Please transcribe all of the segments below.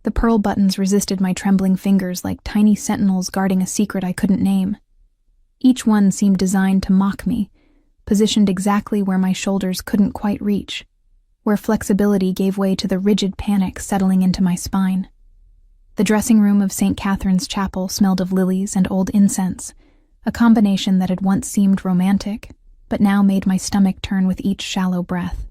The pearl buttons resisted my trembling fingers like tiny sentinels guarding a secret I couldn't name. Each one seemed designed to mock me, positioned exactly where my shoulders couldn't quite reach, where flexibility gave way to the rigid panic settling into my spine. The dressing room of St. Catherine's Chapel smelled of lilies and old incense, a combination that had once seemed romantic, but now made my stomach turn with each shallow breath.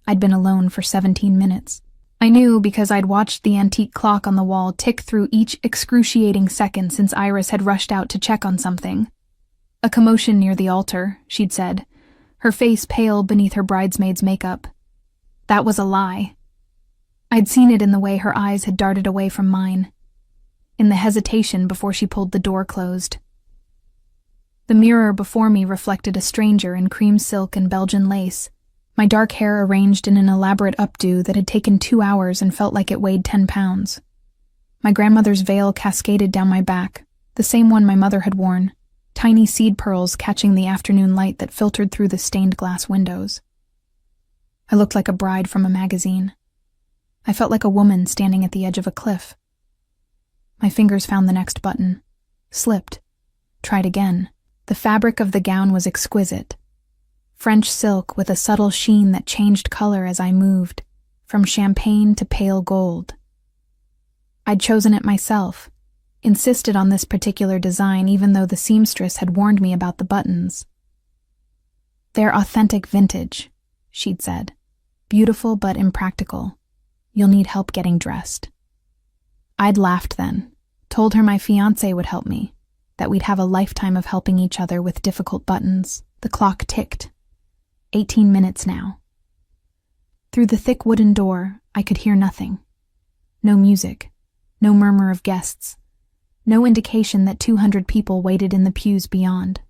I'd been alone for 17 minutes. I knew because I'd watched the antique clock on the wall tick through each excruciating second since Iris had rushed out to check on something. A commotion near the altar, she'd said, her face pale beneath her bridesmaid's makeup. That was a lie. I'd seen it in the way her eyes had darted away from mine, in the hesitation before she pulled the door closed. The mirror before me reflected a stranger in cream silk and Belgian lace, my dark hair arranged in an elaborate updo that had taken 2 hours and felt like it weighed 10 pounds. My grandmother's veil cascaded down my back, the same one my mother had worn, tiny seed pearls catching the afternoon light that filtered through the stained glass windows. I looked like a bride from a magazine. I felt like a woman standing at the edge of a cliff. My fingers found the next button, slipped, tried again. The fabric of the gown was exquisite. French silk with a subtle sheen that changed color as I moved, from champagne to pale gold. I'd chosen it myself, insisted on this particular design even though the seamstress had warned me about the buttons. "They're authentic vintage," she'd said. "Beautiful but impractical. You'll need help getting dressed." I'd laughed then, told her my fiancé would help me, that we'd have a lifetime of helping each other with difficult buttons. The clock ticked. 18 minutes now. Through the thick wooden door, I could hear nothing. No music, no murmur of guests, no indication that 200 people waited in the pews beyond.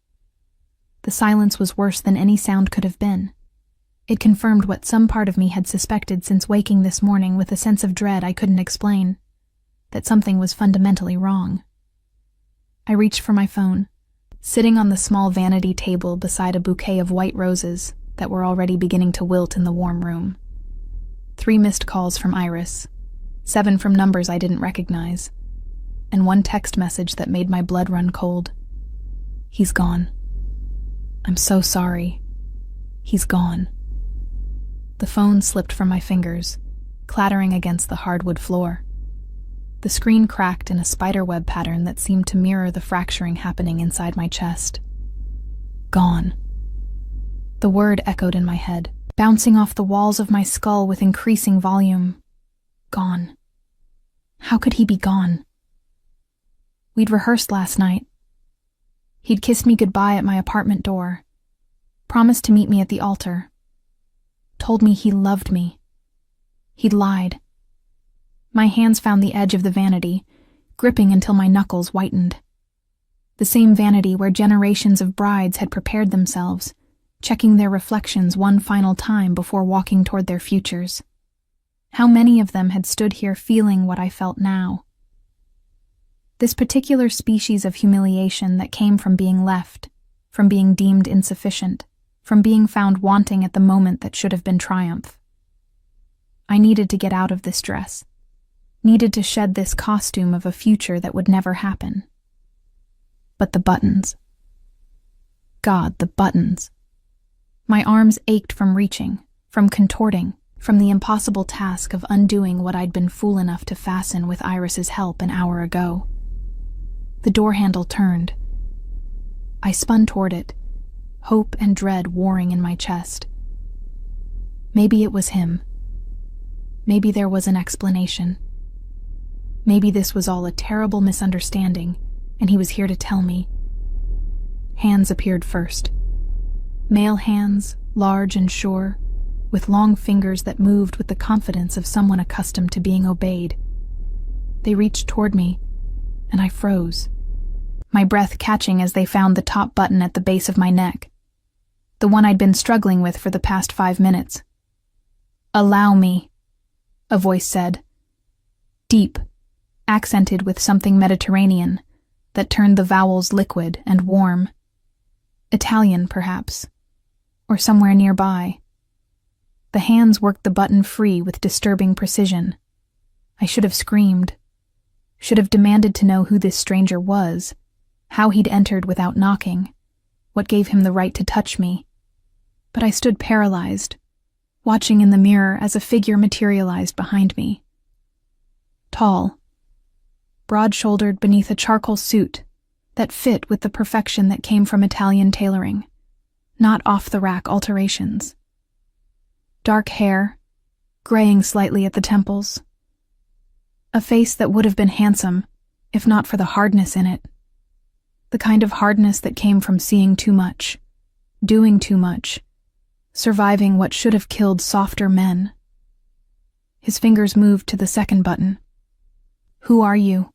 The silence was worse than any sound could have been. It confirmed what some part of me had suspected since waking this morning with a sense of dread I couldn't explain, that something was fundamentally wrong. I reached for my phone, sitting on the small vanity table beside a bouquet of white roses that were already beginning to wilt in the warm room. 3 missed calls from Iris, 7 from numbers I didn't recognize, and 1 text message that made my blood run cold. "He's gone. I'm so sorry. He's gone." The phone slipped from my fingers, clattering against the hardwood floor. The screen cracked in a spiderweb pattern that seemed to mirror the fracturing happening inside my chest. Gone. The word echoed in my head, bouncing off the walls of my skull with increasing volume. Gone. How could he be gone? We'd rehearsed last night. He'd kissed me goodbye at my apartment door, promised to meet me at the altar, told me he loved me. He'd lied. My hands found the edge of the vanity, gripping until my knuckles whitened. The same vanity where generations of brides had prepared themselves, checking their reflections one final time before walking toward their futures. How many of them had stood here feeling what I felt now? This particular species of humiliation that came from being left, from being deemed insufficient, from being found wanting at the moment that should have been triumph. I needed to get out of this dress, needed to shed this costume of a future that would never happen. But the buttons. God, the buttons. My arms ached from reaching, from contorting, from the impossible task of undoing what I'd been fool enough to fasten with Iris's help an hour ago. The door handle turned. I spun toward it, hope and dread warring in my chest. Maybe it was him. Maybe there was an explanation. Maybe this was all a terrible misunderstanding, and he was here to tell me. Hands appeared first. Male hands, large and sure, with long fingers that moved with the confidence of someone accustomed to being obeyed. They reached toward me, and I froze, my breath catching as they found the top button at the base of my neck, the one I'd been struggling with for the past 5 minutes. "Allow me," a voice said, deep, accented with something Mediterranean, that turned the vowels liquid and warm. Italian, perhaps, or somewhere nearby. The hands worked the button free with disturbing precision. I should have screamed. Should have demanded to know who this stranger was, how he'd entered without knocking, what gave him the right to touch me. But I stood paralyzed, watching in the mirror as a figure materialized behind me. Tall, broad-shouldered beneath a charcoal suit that fit with the perfection that came from Italian tailoring, not off-the-rack alterations. Dark hair, graying slightly at the temples. A face that would have been handsome, if not for the hardness in it. The kind of hardness that came from seeing too much, doing too much, surviving what should have killed softer men. His fingers moved to the second button. "Who are you?"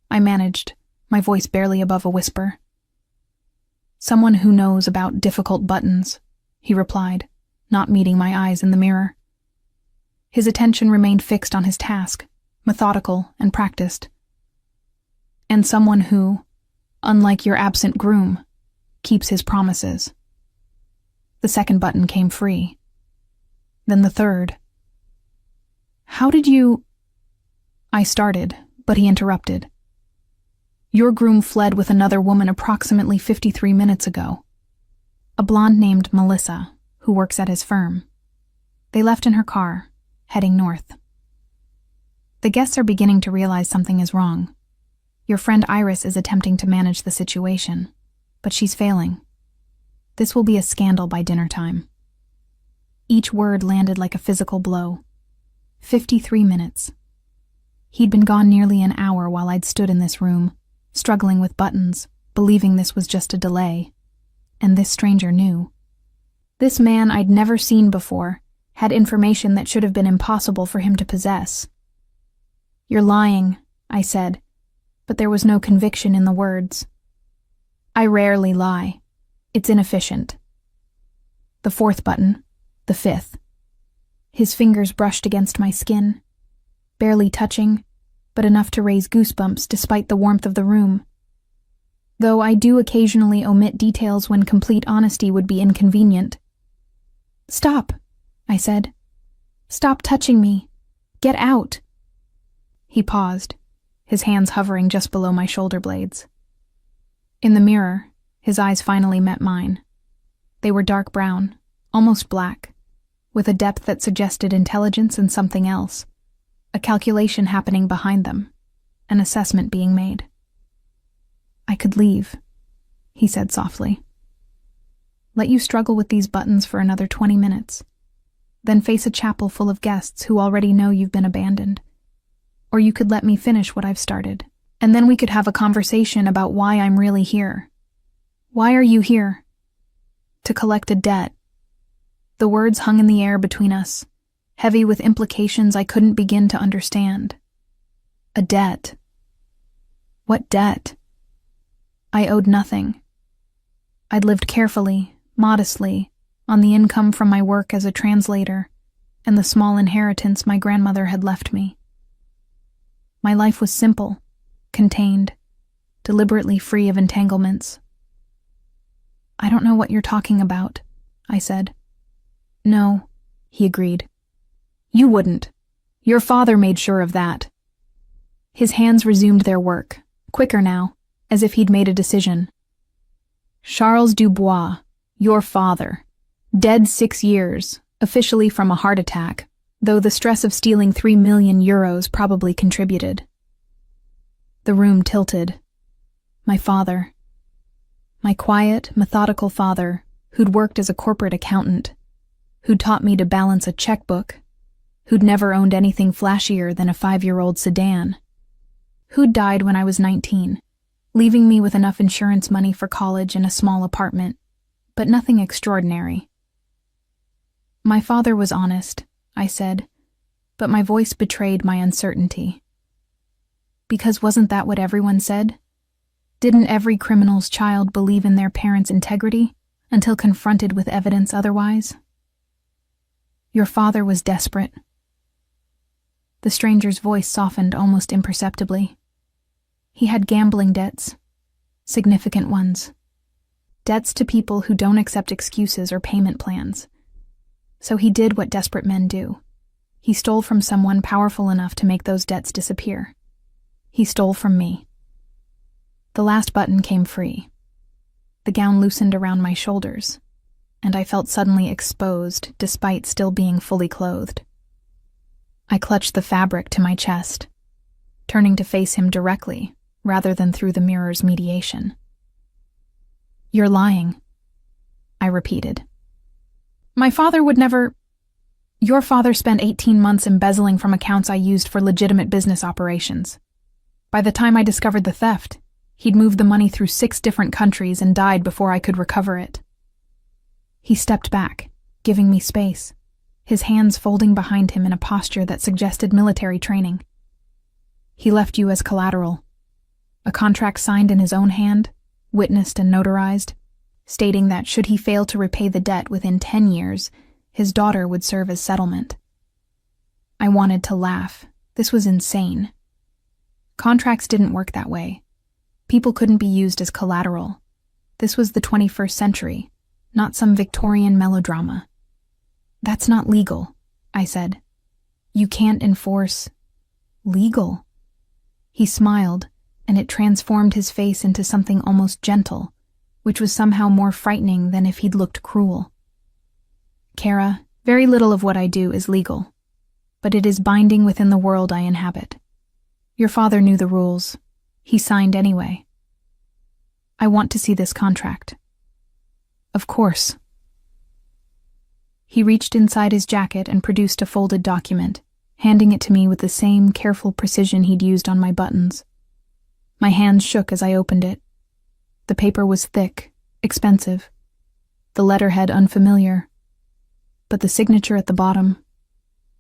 I managed, my voice barely above a whisper. "Someone who knows about difficult buttons," he replied, not meeting my eyes in the mirror. His attention remained fixed on his task, methodical and practiced. "And someone who, unlike your absent groom, keeps his promises." The second button came free. Then the third. "How did you—" I started, but he interrupted. "Your groom fled with another woman approximately 53 minutes ago. A blonde named Melissa, who works at his firm. They left in her car, heading north. The guests are beginning to realize something is wrong. Your friend Iris is attempting to manage the situation, but she's failing. This will be a scandal by dinner time." Each word landed like a physical blow. 53 minutes. He'd been gone nearly an hour while I'd stood in this room, struggling with buttons, believing this was just a delay. And this stranger knew. This man I'd never seen before had information that should have been impossible for him to possess. "You're lying," I said, but there was no conviction in the words. "I rarely lie. It's inefficient." The fourth button, the fifth. His fingers brushed against my skin, barely touching, but enough to raise goosebumps despite the warmth of the room. Though I do occasionally omit details when complete honesty would be inconvenient. "Stop," I said. "Stop touching me. Get out." He paused, his hands hovering just below my shoulder blades. In the mirror, his eyes finally met mine. They were dark brown, almost black, with a depth that suggested intelligence and something else, a calculation happening behind them, an assessment being made. "I could leave," he said softly. "Let you struggle with these buttons for another 20 minutes, then face a chapel full of guests who already know you've been abandoned. Or you could let me finish what I've started, and then we could have a conversation about why I'm really here. Why are you here?" "To collect a debt." The words hung in the air between us, heavy with implications I couldn't begin to understand. A debt. What debt? I owed nothing. I'd lived carefully, modestly, on the income from my work as a translator and the small inheritance my grandmother had left me. My life was simple, contained, deliberately free of entanglements. "I don't know what you're talking about," I said. "No," he agreed. "You wouldn't. Your father made sure of that." His hands resumed their work, quicker now, as if he'd made a decision. "Charles Dubois, your father, dead 6 years, officially from a heart attack, though the stress of stealing 3 million euros probably contributed." The room tilted. My father. My quiet, methodical father, who'd worked as a corporate accountant, who'd taught me to balance a checkbook, who'd never owned anything flashier than a 5-year-old sedan, who'd died when I was 19, leaving me with enough insurance money for college and a small apartment, but nothing extraordinary. "My father was honest," I said, but my voice betrayed my uncertainty. Because wasn't that what everyone said? Didn't every criminal's child believe in their parents' integrity until confronted with evidence otherwise? "Your father was desperate." The stranger's voice softened almost imperceptibly. "He had gambling debts, significant ones. Debts to people who don't accept excuses or payment plans. So he did what desperate men do. He stole from someone powerful enough to make those debts disappear. He stole from me. The last button came free. The gown loosened around my shoulders, and I felt suddenly exposed despite still being fully clothed. I clutched the fabric to my chest, turning to face him directly rather than through the mirror's mediation. "You're lying," I repeated. "My father would never—" "Your father spent 18 months embezzling from accounts I used for legitimate business operations. By the time I discovered the theft, he'd moved the money through 6 different countries and died before I could recover it." He stepped back, giving me space, his hands folding behind him in a posture that suggested military training. "He left you as collateral. A contract signed in his own hand, witnessed and notarized, stating that should he fail to repay the debt within 10 years, his daughter would serve as settlement." I wanted to laugh. This was insane. Contracts didn't work that way. People couldn't be used as collateral. This was the 21st century, not some Victorian melodrama. "That's not legal," I said. "You can't enforce—" "Legal?" He smiled, and it transformed his face into something almost gentle, which was somehow more frightening than if he'd looked cruel. "Kara, very little of what I do is legal, but it is binding within the world I inhabit. Your father knew the rules. He signed anyway. I want to see this contract." "Of course." He reached inside his jacket and produced a folded document, handing it to me with the same careful precision he'd used on my buttons. My hands shook as I opened it. The paper was thick, expensive, the letterhead unfamiliar, but the signature at the bottom,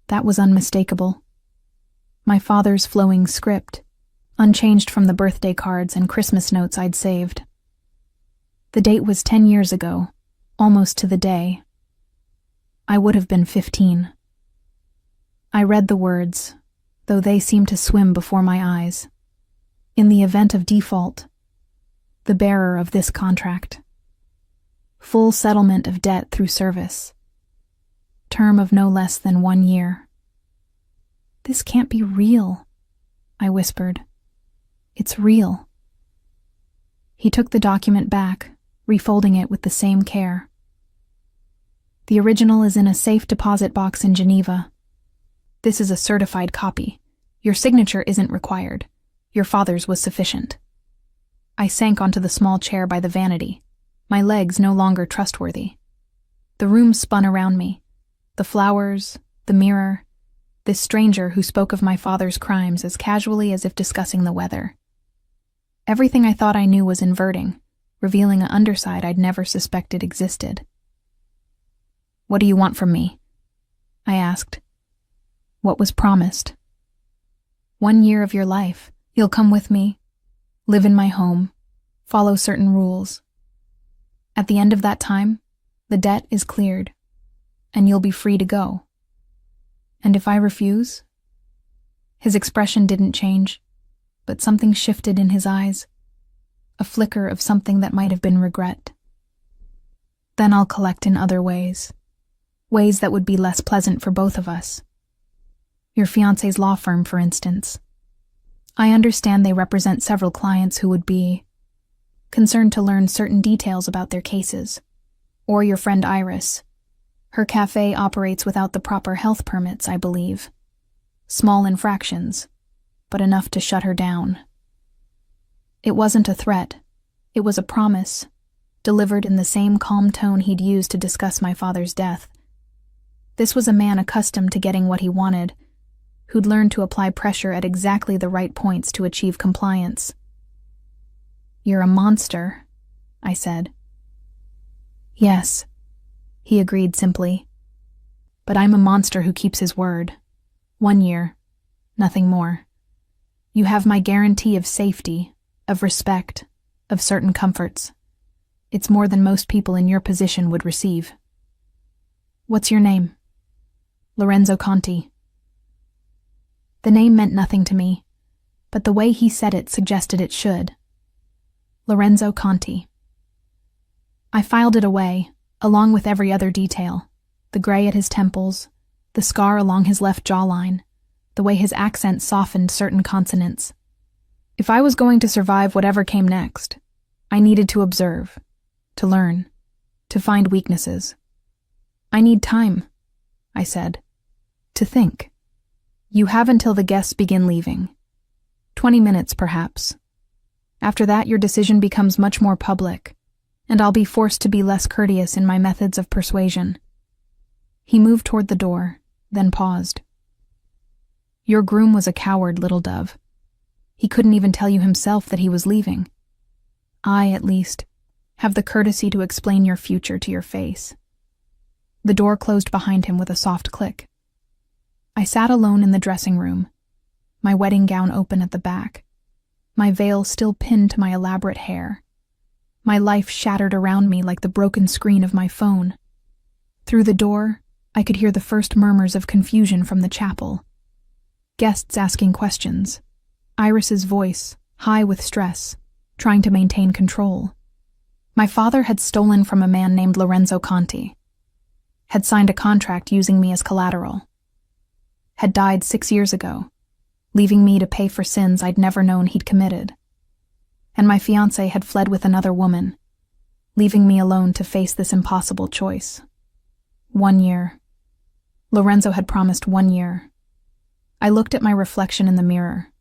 that was unmistakable. My father's flowing script, unchanged from the birthday cards and Christmas notes I'd saved. The date was 10 years ago, almost to the day. I would have been 15. I read the words, though they seemed to swim before my eyes. In the event of default, the bearer of this contract. Full settlement of debt through service. Term of no less than 1 year. "This can't be real," I whispered. "It's real." He took the document back, refolding it with the same care. "The original is in a safe deposit box in Geneva. This is a certified copy. Your signature isn't required. Your father's was sufficient." I sank onto the small chair by the vanity, my legs no longer trustworthy. The room spun around me. The flowers, the mirror, this stranger who spoke of my father's crimes as casually as if discussing the weather. Everything I thought I knew was inverting, revealing an underside I'd never suspected existed. "What do you want from me?" I asked. "What was promised?" 1 year of your life. You'll come with me, live in my home, follow certain rules. At the end of that time, the debt is cleared, and you'll be free to go. And if I refuse?" His expression didn't change, but something shifted in his eyes, a flicker of something that might have been regret. "Then I'll collect in other ways that would be less pleasant for both of us. Your fiancé's law firm, for instance. I understand they represent several clients who would be concerned to learn certain details about their cases. Or your friend Iris. Her cafe operates without the proper health permits, I believe. Small infractions, but enough to shut her down." It wasn't a threat. It was a promise, delivered in the same calm tone he'd used to discuss my father's death. This was a man accustomed to getting what he wanted, who'd learned to apply pressure at exactly the right points to achieve compliance. "You're a monster," I said. "Yes," he agreed simply. "But I'm a monster who keeps his word. 1 year, nothing more. You have my guarantee of safety, of respect, of certain comforts. It's more than most people in your position would receive." "What's your name?" "Lorenzo Conti." The name meant nothing to me, but the way he said it suggested it should. Lorenzo Conti. I filed it away, along with every other detail, the gray at his temples, the scar along his left jawline, the way his accent softened certain consonants. If I was going to survive whatever came next, I needed to observe, to learn, to find weaknesses. "I need time," I said, "to think." "You have until the guests begin leaving. 20 minutes, perhaps. After that, your decision becomes much more public, and I'll be forced to be less courteous in my methods of persuasion." He moved toward the door, then paused. "Your groom was a coward, little dove. He couldn't even tell you himself that he was leaving. I, at least, have the courtesy to explain your future to your face." The door closed behind him with a soft click. I sat alone in the dressing room, my wedding gown open at the back, my veil still pinned to my elaborate hair, my life shattered around me like the broken screen of my phone. Through the door, I could hear the first murmurs of confusion from the chapel. Guests asking questions, Iris's voice, high with stress, trying to maintain control. My father had stolen from a man named Lorenzo Conti, had signed a contract using me as collateral, had died 6 years ago, leaving me to pay for sins I'd never known he'd committed. And my fiancé had fled with another woman, leaving me alone to face this impossible choice. 1 year. Lorenzo had promised 1 year. I looked at my reflection in the mirror,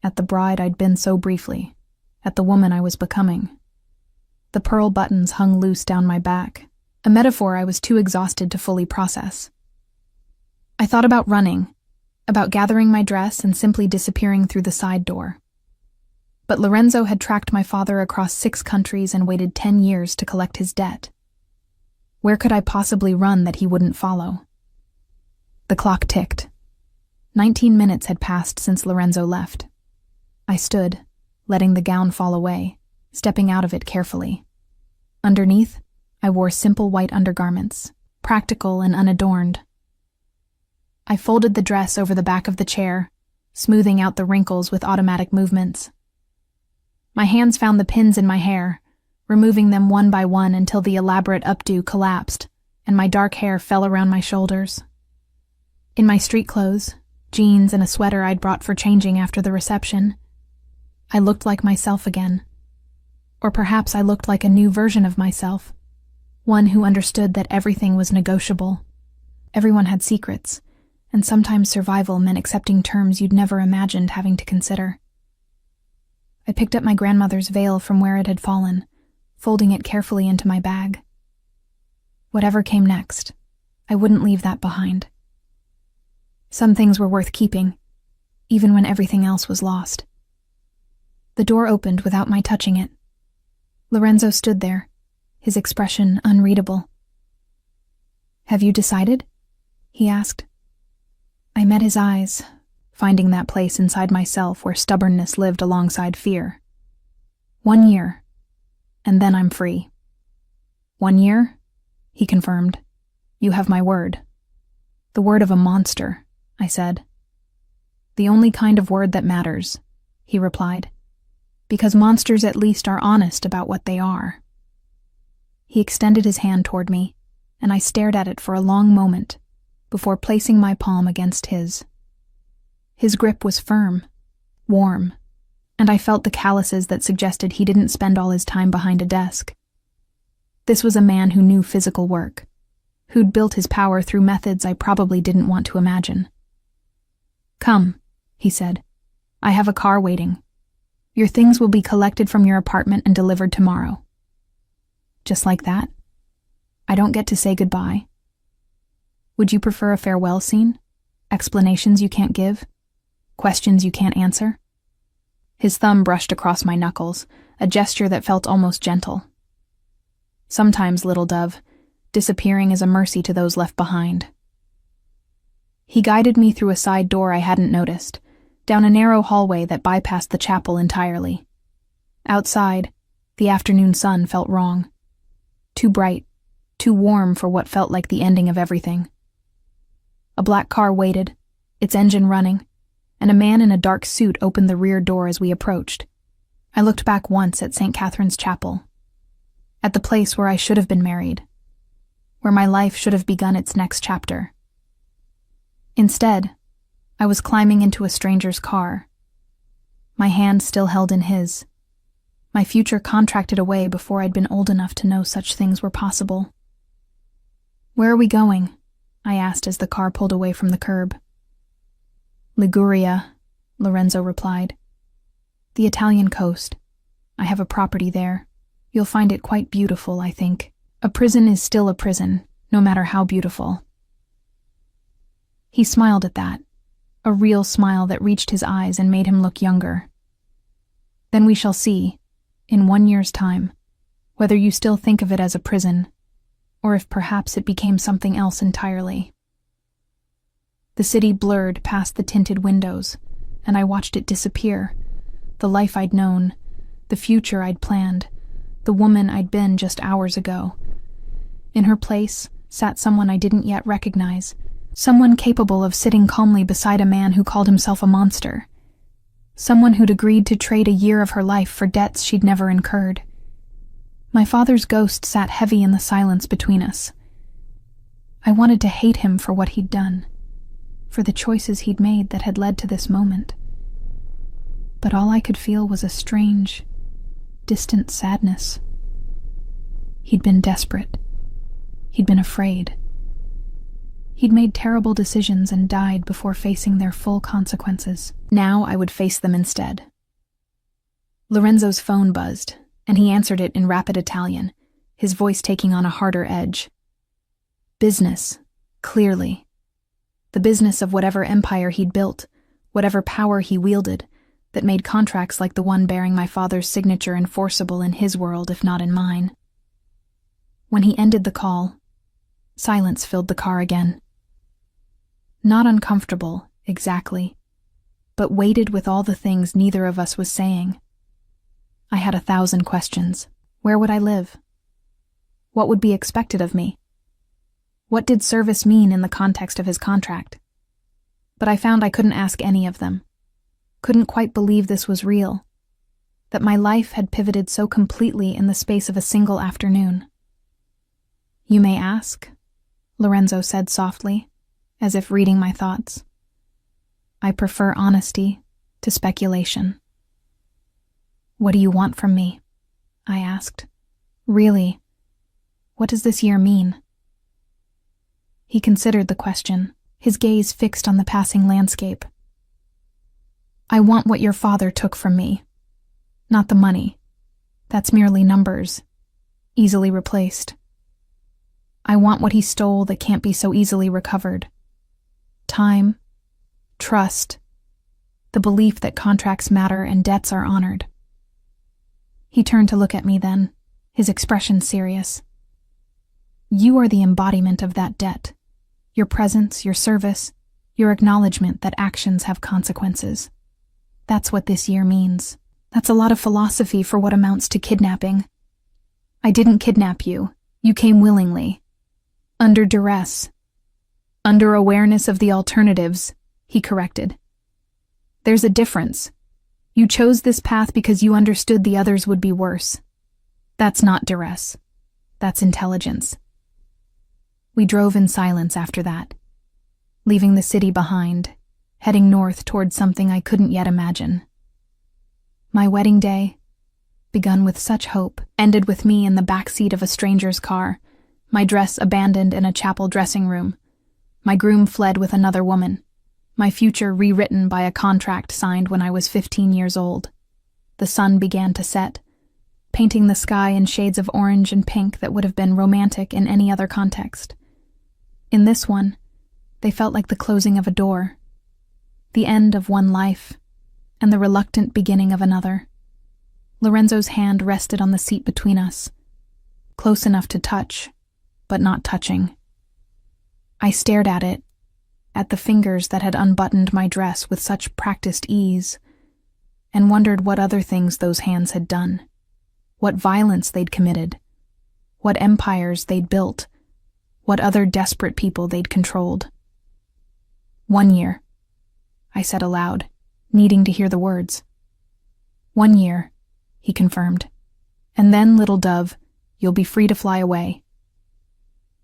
at the bride I'd been so briefly, at the woman I was becoming. The pearl buttons hung loose down my back, a metaphor I was too exhausted to fully process. I thought about running, about gathering my dress and simply disappearing through the side door. But Lorenzo had tracked my father across 6 countries and waited 10 years to collect his debt. Where could I possibly run that he wouldn't follow? The clock ticked. 19 minutes had passed since Lorenzo left. I stood, letting the gown fall away, stepping out of it carefully. Underneath, I wore simple white undergarments, practical and unadorned. I folded the dress over the back of the chair, smoothing out the wrinkles with automatic movements. My hands found the pins in my hair, removing them one by one until the elaborate updo collapsed and my dark hair fell around my shoulders. In my street clothes, jeans and a sweater I'd brought for changing after the reception, I looked like myself again. Or perhaps I looked like a new version of myself, one who understood that everything was negotiable. Everyone had secrets, and sometimes survival meant accepting terms you'd never imagined having to consider. I picked up my grandmother's veil from where it had fallen, folding it carefully into my bag. Whatever came next, I wouldn't leave that behind. Some things were worth keeping, even when everything else was lost. The door opened without my touching it. Lorenzo stood there, his expression unreadable. "Have you decided?" he asked. I met his eyes, finding that place inside myself where stubbornness lived alongside fear. 1 year, and then I'm free. 1 year? He confirmed. "You have my word." "The word of a monster," I said. "The only kind of word that matters," he replied, "because monsters at least are honest about what they are." He extended his hand toward me, and I stared at it for a long moment before placing my palm against his. His grip was firm, warm, and I felt the calluses that suggested he didn't spend all his time behind a desk. This was a man who knew physical work, who'd built his power through methods I probably didn't want to imagine. "Come," he said. "I have a car waiting. Your things will be collected from your apartment and delivered tomorrow." Just like that? I don't get to say goodbye. Would you prefer a farewell scene? Explanations you can't give? Questions you can't answer? His thumb brushed across my knuckles, a gesture that felt almost gentle. Sometimes, little dove, disappearing is a mercy to those left behind. He guided me through a side door I hadn't noticed, down a narrow hallway that bypassed the chapel entirely. Outside, the afternoon sun felt wrong. Too bright, too warm for what felt like the ending of everything. A black car waited, its engine running, and a man in a dark suit opened the rear door as we approached. I looked back once at St. Catherine's Chapel, at the place where I should have been married, where my life should have begun its next chapter. Instead, I was climbing into a stranger's car, my hand still held in his, my future contracted away before I'd been old enough to know such things were possible. "Where are we going?" I asked as the car pulled away from the curb. "Liguria," Lorenzo replied. "The Italian coast. I have a property there. You'll find it quite beautiful, I think. A prison is still a prison, no matter how beautiful." He smiled at that, a real smile that reached his eyes and made him look younger. "Then we shall see, in 1 year's time, whether you still think of it as a prison, or if perhaps it became something else entirely." The city blurred past the tinted windows, and I watched it disappear. The life I'd known, the future I'd planned, the woman I'd been just hours ago. In her place sat someone I didn't yet recognize, someone capable of sitting calmly beside a man who called himself a monster, someone who'd agreed to trade a year of her life for debts she'd never incurred. My father's ghost sat heavy in the silence between us. I wanted to hate him for what he'd done, for the choices he'd made that had led to this moment. But all I could feel was a strange, distant sadness. He'd been desperate. He'd been afraid. He'd made terrible decisions and died before facing their full consequences. Now I would face them instead. Lorenzo's phone buzzed, and he answered it in rapid Italian, his voice taking on a harder edge. Business, clearly. The business of whatever empire he'd built, whatever power he wielded, that made contracts like the one bearing my father's signature enforceable in his world if not in mine. When he ended the call, silence filled the car again. Not uncomfortable, exactly, but weighted with all the things neither of us was saying. I had 1,000 questions. Where would I live? What would be expected of me? What did service mean in the context of his contract? But I found I couldn't ask any of them. Couldn't quite believe this was real, that my life had pivoted so completely in the space of a single afternoon. "You may ask," Lorenzo said softly, as if reading my thoughts. "I prefer honesty to speculation." "What do you want from me?" I asked. "Really, what does this year mean?" He considered the question, his gaze fixed on the passing landscape. "I want what your father took from me. Not the money. That's merely numbers, easily replaced. I want what he stole that can't be so easily recovered. Time, trust, the belief that contracts matter and debts are honored." He turned to look at me then, his expression serious. "You are the embodiment of that debt. Your presence, your service, your acknowledgement that actions have consequences. That's what this year means. That's a lot of philosophy for what amounts to kidnapping. I didn't kidnap you. You came willingly. Under duress. Under awareness of the alternatives," he corrected. "There's a difference. You chose this path because you understood the others would be worse. That's not duress. That's intelligence." We drove in silence after that, leaving the city behind, heading north toward something I couldn't yet imagine. My wedding day, begun with such hope, ended with me in the backseat of a stranger's car, my dress abandoned in a chapel dressing room, my groom fled with another woman, my future rewritten by a contract signed when I was 15 years old. The sun began to set, painting the sky in shades of orange and pink that would have been romantic in any other context. In this one, they felt like the closing of a door, the end of one life, and the reluctant beginning of another. Lorenzo's hand rested on the seat between us, close enough to touch, but not touching. I stared at it, at the fingers that had unbuttoned my dress with such practiced ease, and wondered what other things those hands had done, what violence they'd committed, what empires they'd built, what other desperate people they'd controlled. 1 year, I said aloud, needing to hear the words. 1 year, he confirmed. And then, little dove, you'll be free to fly away.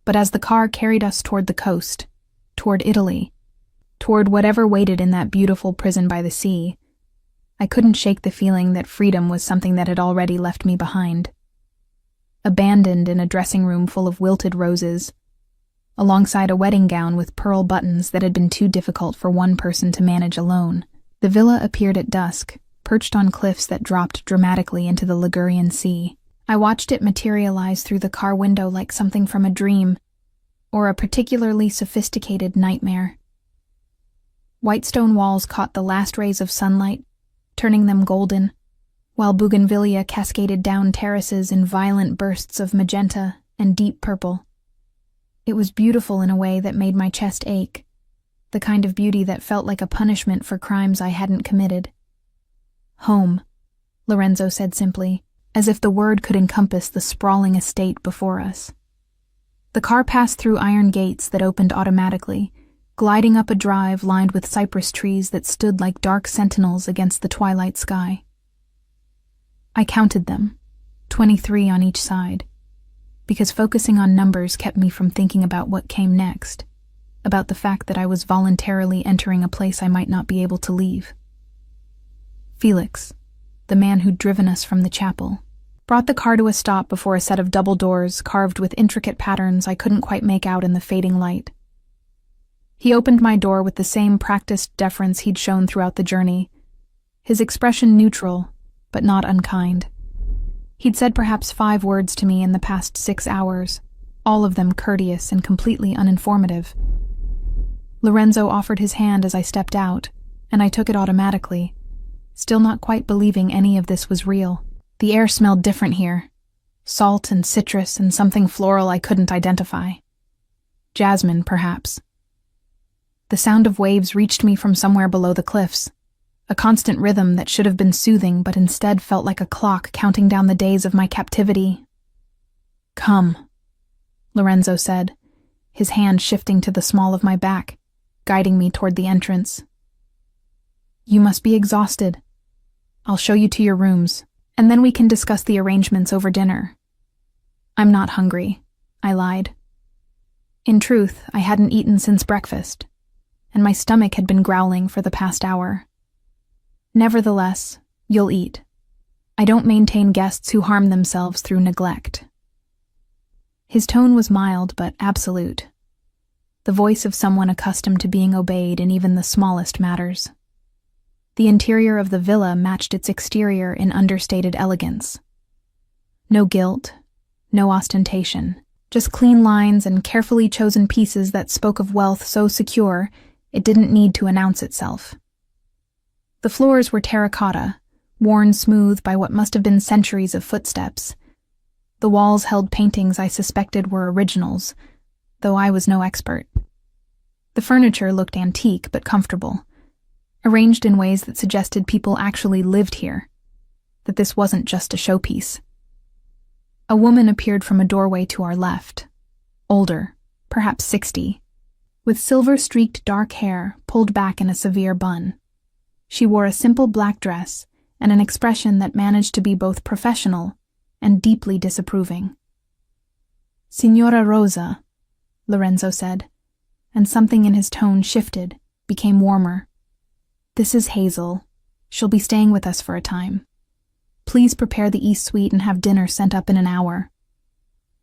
But as the car carried us toward the coast, toward Italy, toward whatever waited in that beautiful prison by the sea. I couldn't shake the feeling that freedom was something that had already left me behind. Abandoned in a dressing room full of wilted roses, alongside a wedding gown with pearl buttons that had been too difficult for one person to manage alone, the villa appeared at dusk, perched on cliffs that dropped dramatically into the Ligurian Sea. I watched it materialize through the car window like something from a dream, or a particularly sophisticated nightmare. White stone walls caught the last rays of sunlight, turning them golden, while bougainvillea cascaded down terraces in violent bursts of magenta and deep purple. It was beautiful in a way that made my chest ache, the kind of beauty that felt like a punishment for crimes I hadn't committed. "Home," Lorenzo said simply, as if the word could encompass the sprawling estate before us. The car passed through iron gates that opened automatically, gliding up a drive lined with cypress trees that stood like dark sentinels against the twilight sky. I counted them, 23 on each side, because focusing on numbers kept me from thinking about what came next, about the fact that I was voluntarily entering a place I might not be able to leave. Felix, the man who'd driven us from the chapel, brought the car to a stop before a set of double doors carved with intricate patterns I couldn't quite make out in the fading light. He opened my door with the same practiced deference he'd shown throughout the journey, his expression neutral, but not unkind. He'd said perhaps 5 words to me in the past 6 hours, all of them courteous and completely uninformative. Lorenzo offered his hand as I stepped out, and I took it automatically, still not quite believing any of this was real. The air smelled different here, salt and citrus and something floral I couldn't identify. Jasmine, perhaps. The sound of waves reached me from somewhere below the cliffs, a constant rhythm that should have been soothing but instead felt like a clock counting down the days of my captivity. "Come," Lorenzo said, his hand shifting to the small of my back, guiding me toward the entrance. "You must be exhausted. I'll show you to your rooms, and then we can discuss the arrangements over dinner." "I'm not hungry," I lied. In truth, I hadn't eaten since breakfast, and my stomach had been growling for the past hour. "Nevertheless, you'll eat. I don't maintain guests who harm themselves through neglect." His tone was mild but absolute, the voice of someone accustomed to being obeyed in even the smallest matters. The interior of the villa matched its exterior in understated elegance. No guilt, no ostentation, just clean lines and carefully chosen pieces that spoke of wealth so secure it didn't need to announce itself. The floors were terracotta, worn smooth by what must have been centuries of footsteps. The walls held paintings I suspected were originals, though I was no expert. The furniture looked antique but comfortable, arranged in ways that suggested people actually lived here, that this wasn't just a showpiece. A woman appeared from a doorway to our left, older, perhaps 60, with silver-streaked dark hair pulled back in a severe bun. She wore a simple black dress and an expression that managed to be both professional and deeply disapproving. "Signora Rosa," Lorenzo said, and something in his tone shifted, became warmer. "This is Hazel. She'll be staying with us for a time. Please prepare the East Suite and have dinner sent up in an hour."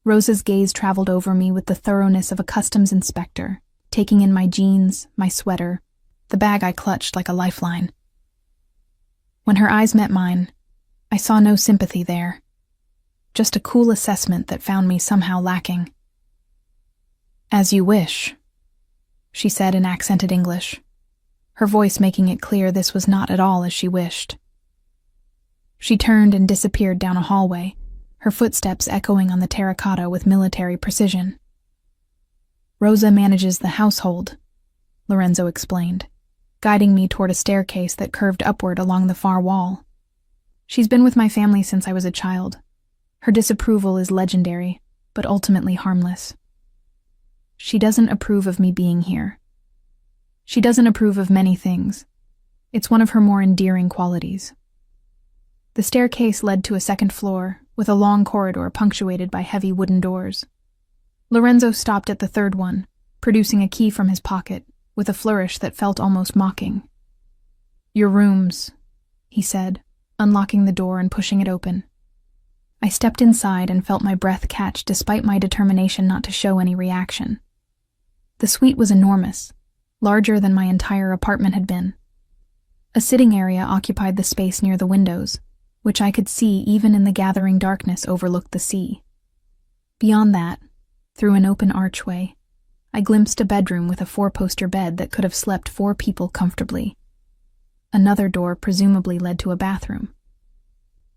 Rosa's gaze traveled over me with the thoroughness of a customs inspector, taking in my jeans, my sweater, the bag I clutched like a lifeline. When her eyes met mine, I saw no sympathy there, just a cool assessment that found me somehow lacking. "As you wish," she said in accented English, her voice making it clear this was not at all as she wished. She turned and disappeared down a hallway, her footsteps echoing on the terracotta with military precision. "Rosa manages the household," Lorenzo explained, guiding me toward a staircase that curved upward along the far wall. "She's been with my family since I was a child. Her disapproval is legendary, but ultimately harmless. She doesn't approve of me being here. She doesn't approve of many things. It's one of her more endearing qualities." The staircase led to a second floor, with a long corridor punctuated by heavy wooden doors. Lorenzo stopped at the third one, producing a key from his pocket, with a flourish that felt almost mocking. "Your rooms," he said, unlocking the door and pushing it open. I stepped inside and felt my breath catch despite my determination not to show any reaction. The suite was enormous, larger than my entire apartment had been. A sitting area occupied the space near the windows, which I could see even in the gathering darkness overlooked the sea. Beyond that, through an open archway, I glimpsed a bedroom with a 4-poster bed that could have slept 4 people comfortably. Another door presumably led to a bathroom.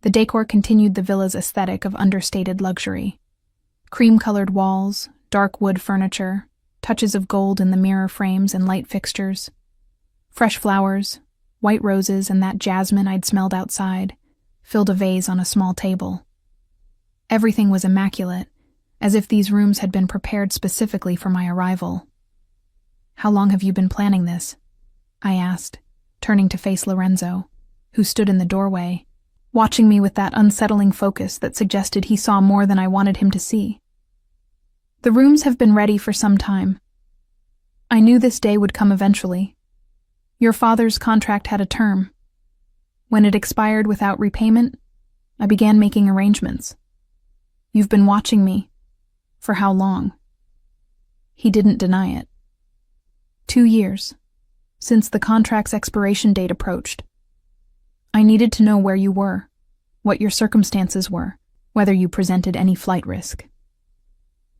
The decor continued the villa's aesthetic of understated luxury. Cream-colored walls, dark wood furniture, touches of gold in the mirror frames and light fixtures. Fresh flowers, white roses and that jasmine I'd smelled outside, filled a vase on a small table. Everything was immaculate, as if these rooms had been prepared specifically for my arrival. "How long have you been planning this?" I asked, turning to face Lorenzo, who stood in the doorway, watching me with that unsettling focus that suggested he saw more than I wanted him to see. "The rooms have been ready for some time. I knew this day would come eventually. Your father's contract had a term. When it expired without repayment, I began making arrangements. You've been watching me. For how long?" He didn't deny it. 2 years, since the contract's expiration date approached. I needed to know where you were, what your circumstances were, whether you presented any flight risk.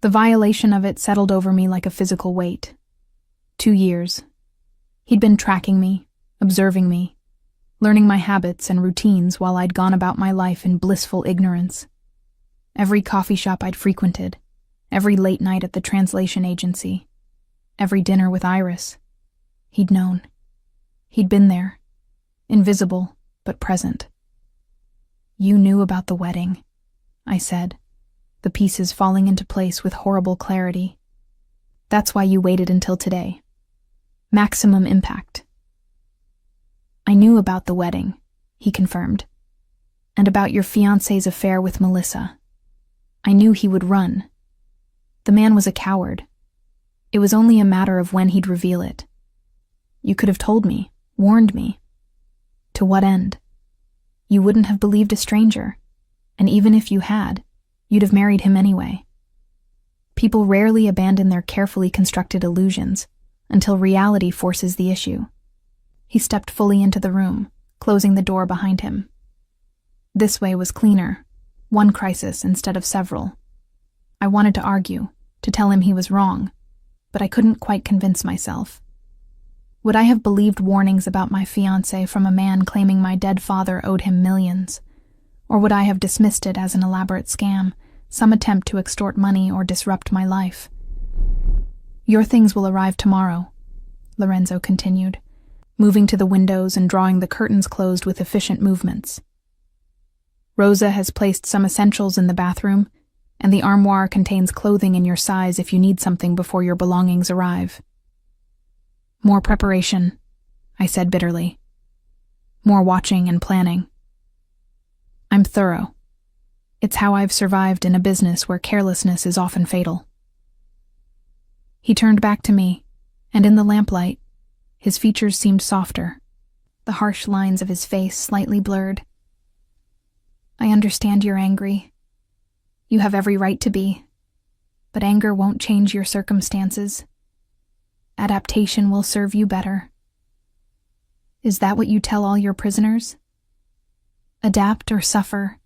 The violation of it settled over me like a physical weight. 2 years. He'd been tracking me, observing me, learning my habits and routines while I'd gone about my life in blissful ignorance. Every coffee shop I'd frequented, every late night at the translation agency, every dinner with Iris. He'd known. He'd been there, invisible but present. "You knew about the wedding," I said, the pieces falling into place with horrible clarity. "That's why you waited until today. Maximum impact." "I knew about the wedding," he confirmed, "and about your fiancé's affair with Melissa. I knew he would run. The man was a coward. It was only a matter of when he'd reveal it. You could have told me, warned me. To what end? You wouldn't have believed a stranger, and even if you had, you'd have married him anyway. People rarely abandon their carefully constructed illusions until reality forces the issue." He stepped fully into the room, closing the door behind him. This way was cleaner, one crisis instead of several. I wanted to argue, to tell him he was wrong, but I couldn't quite convince myself. Would I have believed warnings about my fiancé from a man claiming my dead father owed him millions? Or would I have dismissed it as an elaborate scam, some attempt to extort money or disrupt my life? "Your things will arrive tomorrow," Lorenzo continued, moving to the windows and drawing the curtains closed with efficient movements. "Rosa has placed some essentials in the bathroom, and the armoire contains clothing in your size if you need something before your belongings arrive." "More preparation," I said bitterly. "More watching and planning. I'm thorough. It's how I've survived in a business where carelessness is often fatal." He turned back to me, and in the lamplight, his features seemed softer, the harsh lines of his face slightly blurred. "I understand you're angry. You have every right to be, but anger won't change your circumstances. Adaptation will serve you better." "Is that what you tell all your prisoners? Adapt or suffer?"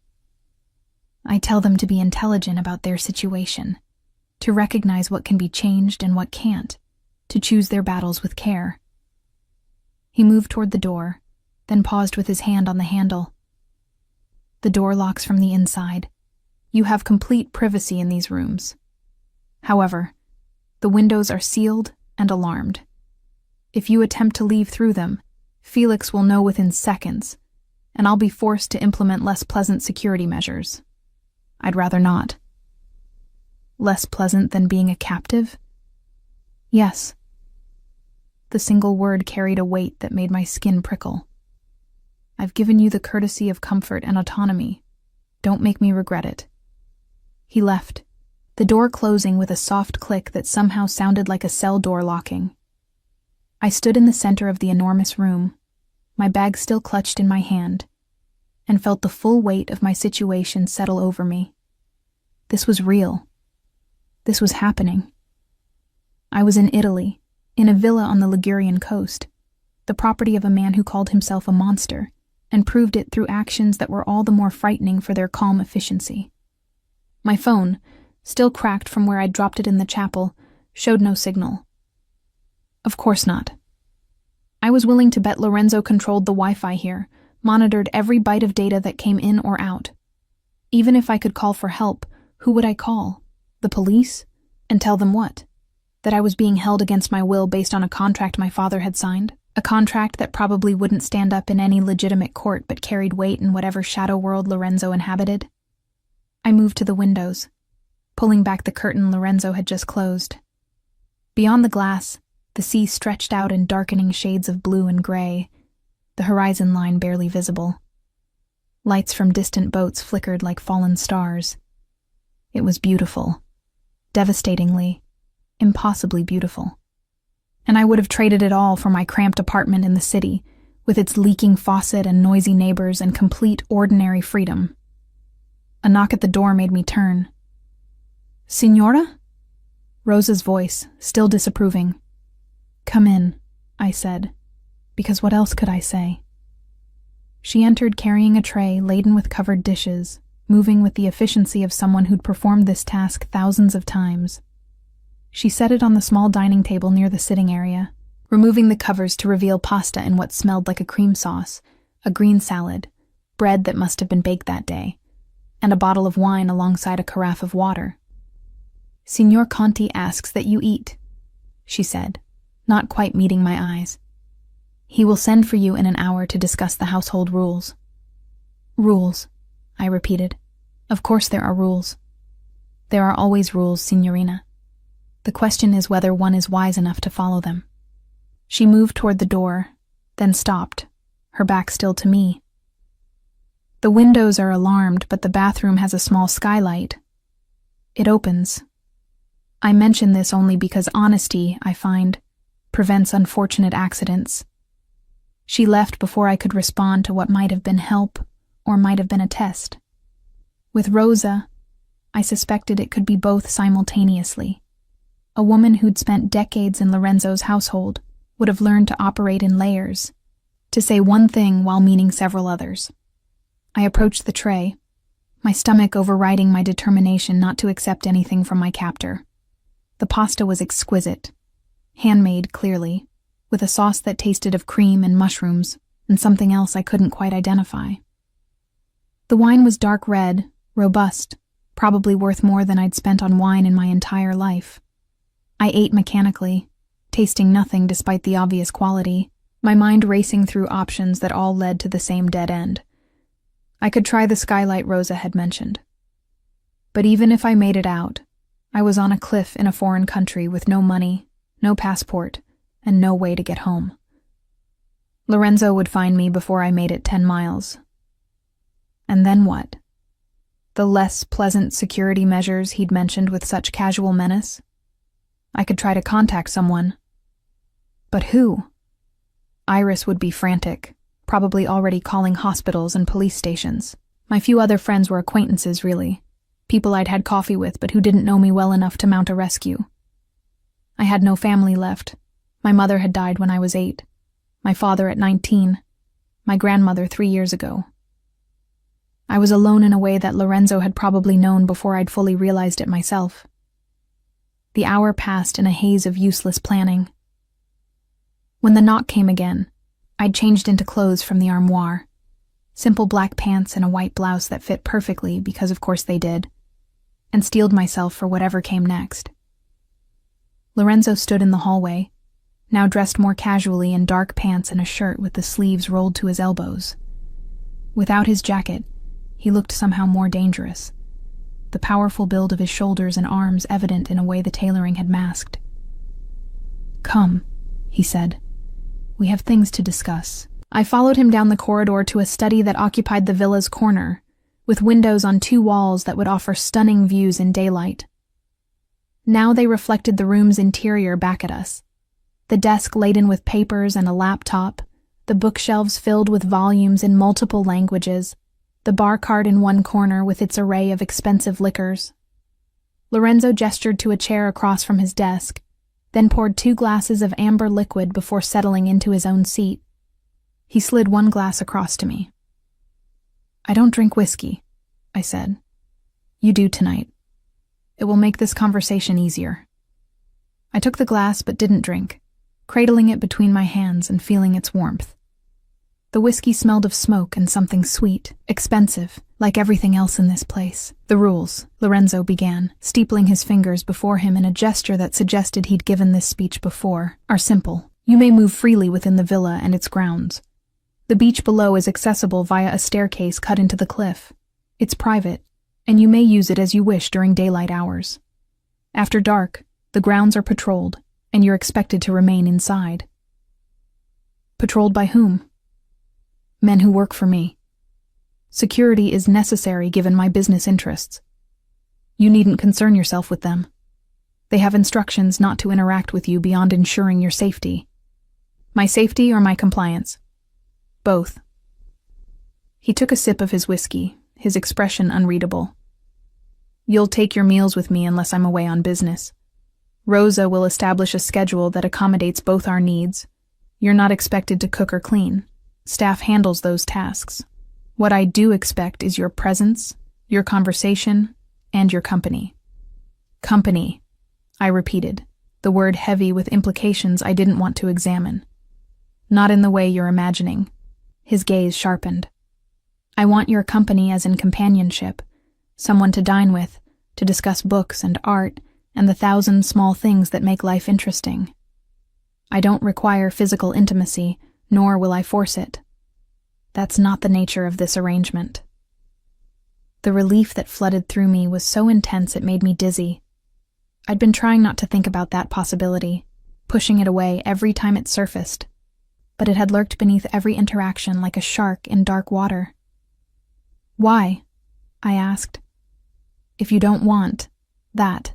"I tell them to be intelligent about their situation, to recognize what can be changed and what can't, to choose their battles with care." He moved toward the door, then paused with his hand on the handle. "The door locks from the inside. You have complete privacy in these rooms. However, the windows are sealed and alarmed. If you attempt to leave through them, Felix will know within seconds, and I'll be forced to implement less pleasant security measures. I'd rather not." "Less pleasant than being a captive?" "Yes." The single word carried a weight that made my skin prickle. "I've given you the courtesy of comfort and autonomy. Don't make me regret it." He left, the door closing with a soft click that somehow sounded like a cell door locking. I stood in the center of the enormous room, my bag still clutched in my hand, and felt the full weight of my situation settle over me. This was real. This was happening. I was in Italy, in a villa on the Ligurian coast, the property of a man who called himself a monster, and proved it through actions that were all the more frightening for their calm efficiency. My phone, still cracked from where I'd dropped it in the chapel, showed no signal. Of course not. I was willing to bet Lorenzo controlled the Wi-Fi here, monitored every byte of data that came in or out. Even if I could call for help, who would I call? The police? And tell them what? That I was being held against my will based on a contract my father had signed? A contract that probably wouldn't stand up in any legitimate court but carried weight in whatever shadow world Lorenzo inhabited? I moved to the windows, pulling back the curtain Lorenzo had just closed. Beyond the glass, the sea stretched out in darkening shades of blue and gray, the horizon line barely visible. Lights from distant boats flickered like fallen stars. It was beautiful. Devastatingly, impossibly beautiful. And I would have traded it all for my cramped apartment in the city, with its leaking faucet and noisy neighbors and complete ordinary freedom. A knock at the door made me turn. "Signora?" Rosa's voice, still disapproving. "Come in," I said, because what else could I say? She entered carrying a tray laden with covered dishes, moving with the efficiency of someone who'd performed this task thousands of times. She set it on the small dining table near the sitting area, removing the covers to reveal pasta in what smelled like a cream sauce, a green salad, bread that must have been baked that day, and a bottle of wine alongside a carafe of water. "Signor Conti asks that you eat," she said, not quite meeting my eyes. "He will send for you in an hour to discuss the household rules." "Rules," I repeated. "Of course there are rules. There are always rules, signorina. The question is whether one is wise enough to follow them." She moved toward the door, then stopped, her back still to me. "The windows are alarmed, but the bathroom has a small skylight. It opens. I mention this only because honesty, I find, prevents unfortunate accidents." She left before I could respond to what might have been help or might have been a test. With Rosa, I suspected it could be both simultaneously. A woman who'd spent decades in Lorenzo's household would have learned to operate in layers, to say one thing while meaning several others. I approached the tray, my stomach overriding my determination not to accept anything from my captor. The pasta was exquisite, handmade clearly, with a sauce that tasted of cream and mushrooms and something else I couldn't quite identify. The wine was dark red, robust, probably worth more than I'd spent on wine in my entire life. I ate mechanically, tasting nothing despite the obvious quality, my mind racing through options that all led to the same dead end. I could try the skylight Rosa had mentioned. But even if I made it out, I was on a cliff in a foreign country with no money, no passport, and no way to get home. Lorenzo would find me before I made it 10 miles. And then what? The less pleasant security measures he'd mentioned with such casual menace? I could try to contact someone. But who? Iris would be frantic, probably already calling hospitals and police stations. My few other friends were acquaintances, really. People I'd had coffee with but who didn't know me well enough to mount a rescue. I had no family left. My mother had died when I was 8. My father at 19. My grandmother 3 years ago. I was alone in a way that Lorenzo had probably known before I'd fully realized it myself. The hour passed in a haze of useless planning. When the knock came again, I'd changed into clothes from the armoire. Simple black pants and a white blouse that fit perfectly, because of course they did, and steeled myself for whatever came next. Lorenzo stood in the hallway, now dressed more casually in dark pants and a shirt with the sleeves rolled to his elbows. Without his jacket, he looked somehow more dangerous, the powerful build of his shoulders and arms evident in a way the tailoring had masked. "Come," he said. "We have things to discuss." I followed him down the corridor to a study that occupied the villa's corner, with windows on 2 walls that would offer stunning views in daylight. Now they reflected the room's interior back at us. The desk laden with papers and a laptop, the bookshelves filled with volumes in multiple languages, the bar cart in one corner with its array of expensive liquors. Lorenzo gestured to a chair across from his desk, then poured 2 glasses of amber liquid before settling into his own seat. He slid 1 glass across to me. "I don't drink whiskey," I said. "You do tonight. It will make this conversation easier." I took the glass but didn't drink, cradling it between my hands and feeling its warmth. The whiskey smelled of smoke and something sweet, expensive, like everything else in this place. "The rules," Lorenzo began, steepling his fingers before him in a gesture that suggested he'd given this speech before, "are simple. You may move freely within the villa and its grounds. The beach below is accessible via a staircase cut into the cliff. It's private, and you may use it as you wish during daylight hours. After dark, the grounds are patrolled, and you're expected to remain inside." "Patrolled by whom?" "Men who work for me. Security is necessary given my business interests. You needn't concern yourself with them. They have instructions not to interact with you beyond ensuring your safety." "My safety or my compliance?" "Both." He took a sip of his whiskey, his expression unreadable. "You'll take your meals with me unless I'm away on business. Rosa will establish a schedule that accommodates both our needs. You're not expected to cook or clean. Staff handles those tasks. What I do expect is your presence, your conversation, and your company." "Company," I repeated, the word heavy with implications I didn't want to examine. "Not in the way you're imagining." His gaze sharpened. "I want your company as in companionship, someone to dine with, to discuss books and art and the 1,000 small things that make life interesting. I don't require physical intimacy, nor will I force it. That's not the nature of this arrangement." The relief that flooded through me was so intense it made me dizzy. I'd been trying not to think about that possibility, pushing it away every time it surfaced, but it had lurked beneath every interaction like a shark in dark water. "Why?" I asked. "If you don't want that,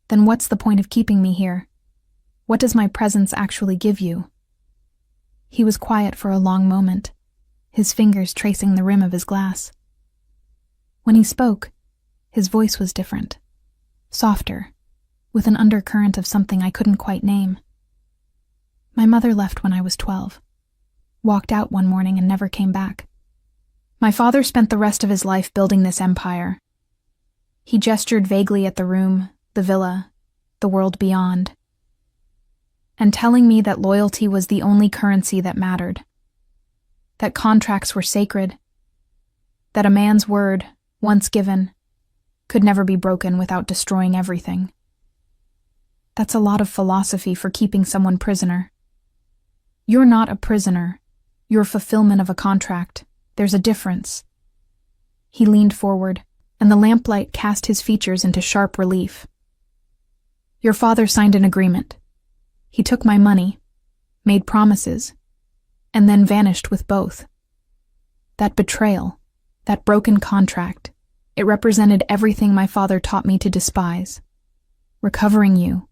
then what's the point of keeping me here? What does my presence actually give you?" He was quiet for a long moment, his fingers tracing the rim of his glass. When he spoke, his voice was different, softer, with an undercurrent of something I couldn't quite name. "My mother left when I was 12, walked out one morning and never came back. My father spent the rest of his life building this empire." He gestured vaguely at the room, the villa, the world beyond, and telling me that loyalty was the only currency that mattered, that contracts were sacred, that a man's word, once given, could never be broken without destroying everything. That's a lot of philosophy for keeping someone prisoner. You're not a prisoner. You're fulfillment of a contract. There's a difference. He leaned forward, and the lamplight cast his features into sharp relief. "Your father signed an agreement. He took my money, made promises, and then vanished with both. That betrayal, that broken contract, it represented everything my father taught me to despise. Recovering you,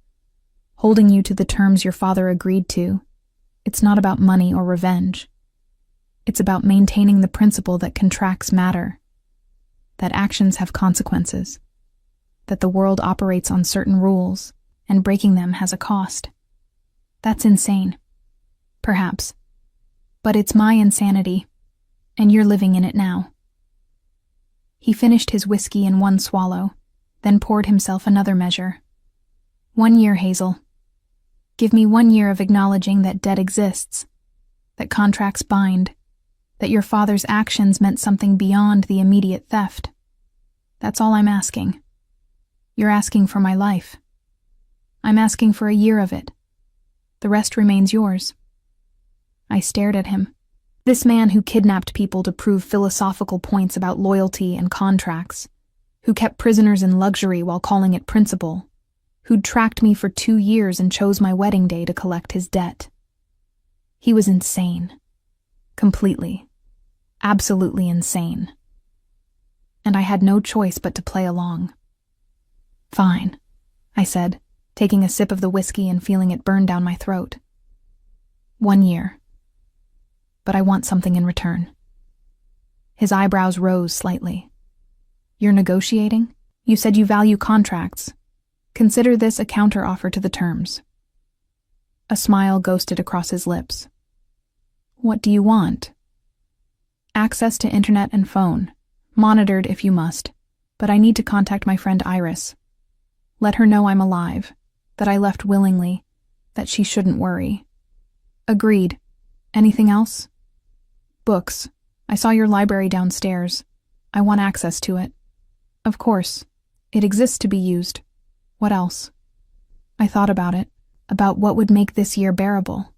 holding you to the terms your father agreed to, it's not about money or revenge. It's about maintaining the principle that contracts matter, that actions have consequences, that the world operates on certain rules, and breaking them has a cost. That's insane. Perhaps. But it's my insanity, and you're living in it now." He finished his whiskey in one swallow, then poured himself another measure. 1 year, Hazel. Give me 1 year of acknowledging that debt exists, that contracts bind, that your father's actions meant something beyond the immediate theft. That's all I'm asking. You're asking for my life. I'm asking for a year of it. The rest remains yours." I stared at him. This man who kidnapped people to prove philosophical points about loyalty and contracts, who kept prisoners in luxury while calling it principle, who'd tracked me for 2 years and chose my wedding day to collect his debt. He was insane. Completely. Absolutely insane. And I had no choice but to play along. "Fine," I said, taking a sip of the whiskey and feeling it burn down my throat. 1 year. But I want something in return. His eyebrows rose slightly. You're negotiating? You said you value contracts. Consider this a counteroffer to the terms. A smile ghosted across his lips. What do you want? Access to internet and phone, monitored if you must, but I need to contact my friend Iris. Let her know I'm alive, that I left willingly, that she shouldn't worry. Agreed. Anything else? Books. I saw your library downstairs. I want access to it. Of course. It exists to be used. What else? I thought about it, about what would make this year bearable.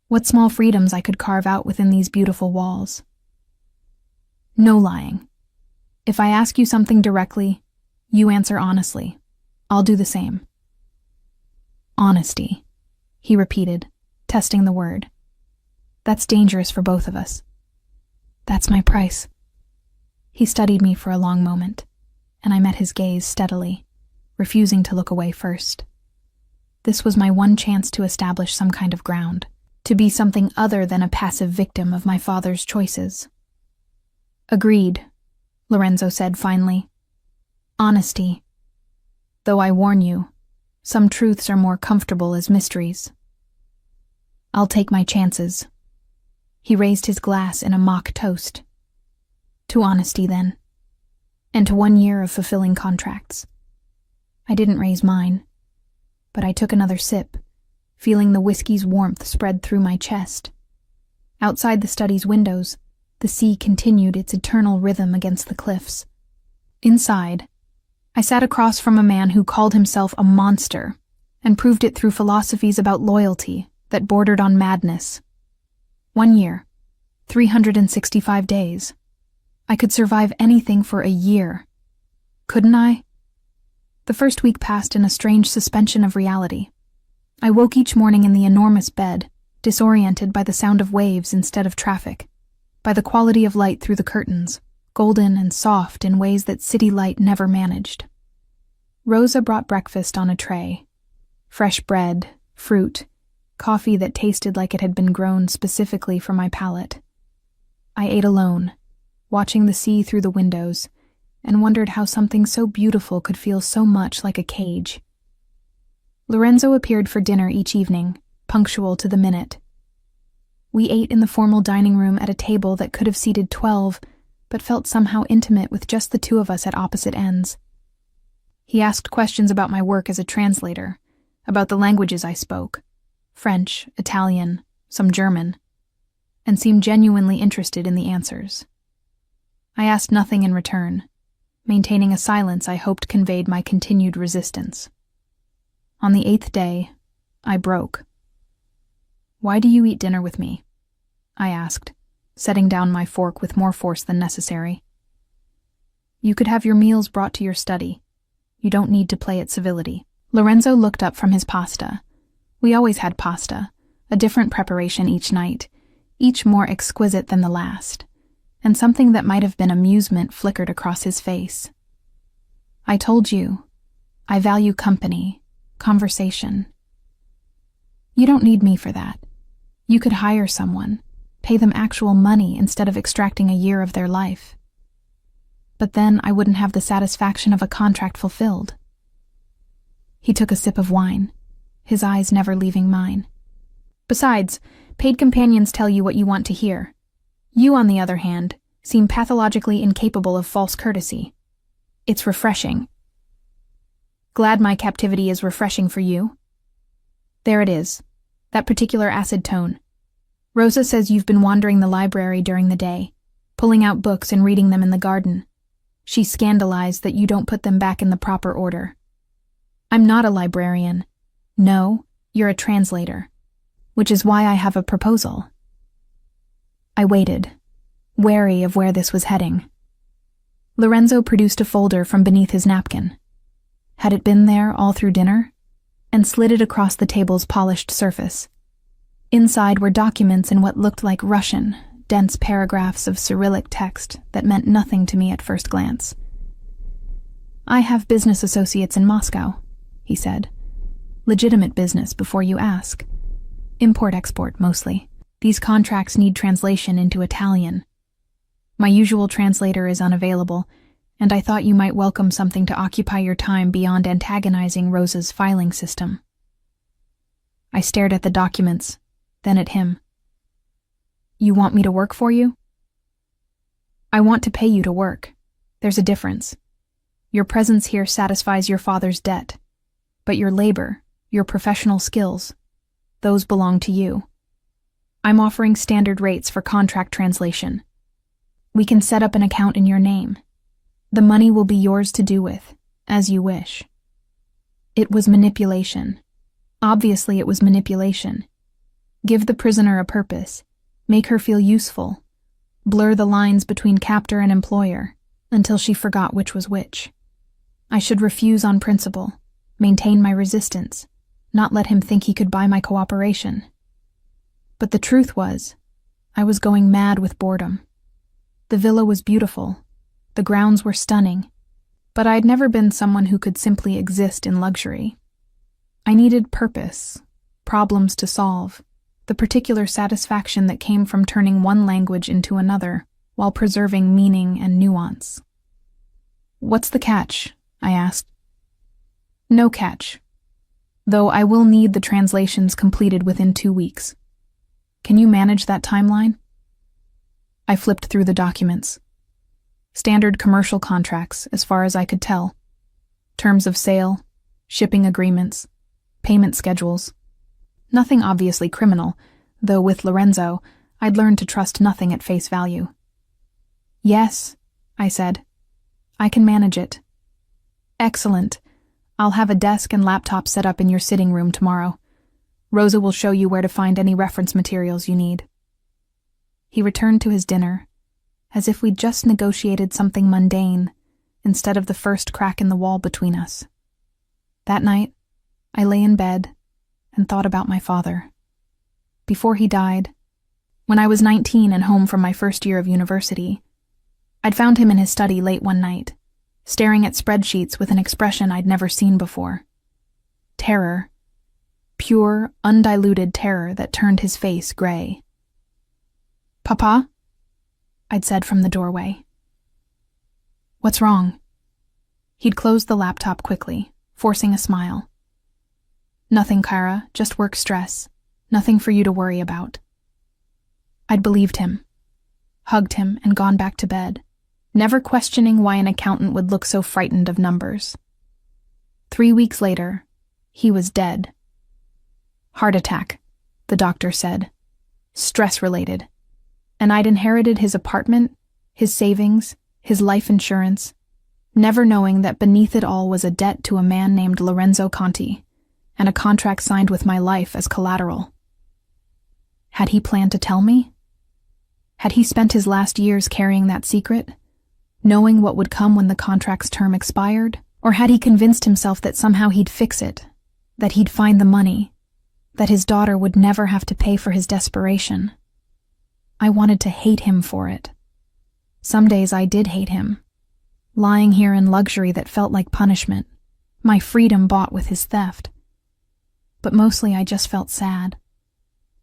What small freedoms I could carve out within these beautiful walls. No lying. If I ask you something directly, you answer honestly. I'll do the same. Honesty, he repeated, testing the word. That's dangerous for both of us. That's my price. He studied me for a long moment, and I met his gaze steadily, refusing to look away first. This was my one chance to establish some kind of ground, to be something other than a passive victim of my father's choices. Agreed, Lorenzo said finally. Honesty. Though I warn you, some truths are more comfortable as mysteries. I'll take my chances. He raised his glass in a mock toast. To honesty, then. And to 1 year of fulfilling contracts. I didn't raise mine, but I took another sip, feeling the whiskey's warmth spread through my chest. Outside the study's windows, the sea continued its eternal rhythm against the cliffs. Inside, I sat across from a man who called himself a monster and proved it through philosophies about loyalty that bordered on madness. 1 year, 365 days. I could survive anything for a year. Couldn't I? The first week passed in a strange suspension of reality. I woke each morning in the enormous bed, disoriented by the sound of waves instead of traffic, by the quality of light through the curtains, golden and soft in ways that city light never managed. Rosa brought breakfast on a tray. Fresh bread, fruit, coffee that tasted like it had been grown specifically for my palate. I ate alone, watching the sea through the windows, and wondered how something so beautiful could feel so much like a cage. Lorenzo appeared for dinner each evening, punctual to the minute. We ate in the formal dining room at a table that could have seated 12, but felt somehow intimate with just the two of us at opposite ends. He asked questions about my work as a translator, about the languages I spoke, French, Italian, some German, and seemed genuinely interested in the answers. I asked nothing in return, maintaining a silence I hoped conveyed my continued resistance. On the 8th day, I broke. Why do you eat dinner with me? I asked, setting down my fork with more force than necessary. You could have your meals brought to your study. You don't need to play at civility. Lorenzo looked up from his pasta. We always had pasta, a different preparation each night, each more exquisite than the last, and something that might have been amusement flickered across his face. I told you, I value company, conversation. You don't need me for that. You could hire someone, pay them actual money instead of extracting a year of their life. But then I wouldn't have the satisfaction of a contract fulfilled. He took a sip of wine, his eyes never leaving mine. Besides, paid companions tell you what you want to hear. You, on the other hand, seem pathologically incapable of false courtesy. It's refreshing. Glad my captivity is refreshing for you. There it is, that particular acid tone. Rosa says you've been wandering the library during the day, pulling out books and reading them in the garden. She's scandalized that you don't put them back in the proper order. I'm not a librarian. No, you're a translator, which is why I have a proposal. I waited, wary of where this was heading. Lorenzo produced a folder from beneath his napkin. Had it been there all through dinner? And slid it across the table's polished surface. Inside were documents in what looked like Russian, dense paragraphs of Cyrillic text that meant nothing to me at first glance. I have business associates in Moscow, he said. Legitimate business before you ask. Import-export, mostly. These contracts need translation into Italian. My usual translator is unavailable, and I thought you might welcome something to occupy your time beyond antagonizing Rosa's filing system. I stared at the documents, then at him. You want me to work for you? I want to pay you to work. There's a difference. Your presence here satisfies your father's debt, but your labor, your professional skills, those belong to you. I'm offering standard rates for contract translation. We can set up an account in your name. The money will be yours to do with, as you wish. It was manipulation. Obviously, it was manipulation. Give the prisoner a purpose. Make her feel useful. Blur the lines between captor and employer until she forgot which was which. I should refuse on principle, maintain my resistance, not let him think he could buy my cooperation. But the truth was, I was going mad with boredom. The villa was beautiful. The grounds were stunning, but I'd never been someone who could simply exist in luxury. I needed purpose, problems to solve, the particular satisfaction that came from turning one language into another while preserving meaning and nuance. What's the catch? I asked. No catch, though I will need the translations completed within 2 weeks. Can you manage that timeline? I flipped through the documents. Standard commercial contracts, as far as I could tell. Terms of sale, shipping agreements, payment schedules. Nothing obviously criminal, though with Lorenzo, I'd learned to trust nothing at face value. Yes, I said. I can manage it. Excellent. I'll have a desk and laptop set up in your sitting room tomorrow. Rosa will show you where to find any reference materials you need. He returned to his dinner, as if we'd just negotiated something mundane instead of the first crack in the wall between us. That night, I lay in bed and thought about my father. Before he died, when I was 19 and home from my first year of university, I'd found him in his study late one night, staring at spreadsheets with an expression I'd never seen before. Terror. Pure, undiluted terror that turned his face gray. "Papa?" I'd said from the doorway. "What's wrong?" He'd closed the laptop quickly, forcing a smile. "Nothing, Kyra, just work stress. Nothing for you to worry about." I'd believed him, hugged him, and gone back to bed, never questioning why an accountant would look so frightened of numbers. 3 weeks later, he was dead. Heart attack, the doctor said. Stress-related. And I'd inherited his apartment, his savings, his life insurance, never knowing that beneath it all was a debt to a man named Lorenzo Conti, and a contract signed with my life as collateral. Had he planned to tell me? Had he spent his last years carrying that secret, knowing what would come when the contract's term expired? Or had he convinced himself that somehow he'd fix it, that he'd find the money, that his daughter would never have to pay for his desperation? I wanted to hate him for it. Some days I did hate him, lying here in luxury that felt like punishment, my freedom bought with his theft. But mostly I just felt sad.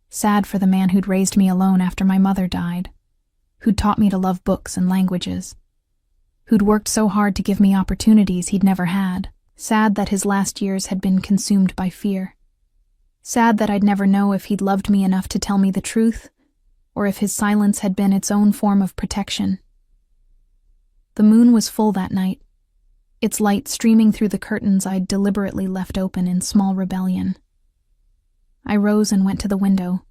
Sad for the man who'd raised me alone after my mother died, who'd taught me to love books and languages, who'd worked so hard to give me opportunities he'd never had. Sad that his last years had been consumed by fear. Sad that I'd never know if he'd loved me enough to tell me the truth, or if his silence had been its own form of protection. The moon was full that night, its light streaming through the curtains I'd deliberately left open in small rebellion. I rose and went to the window,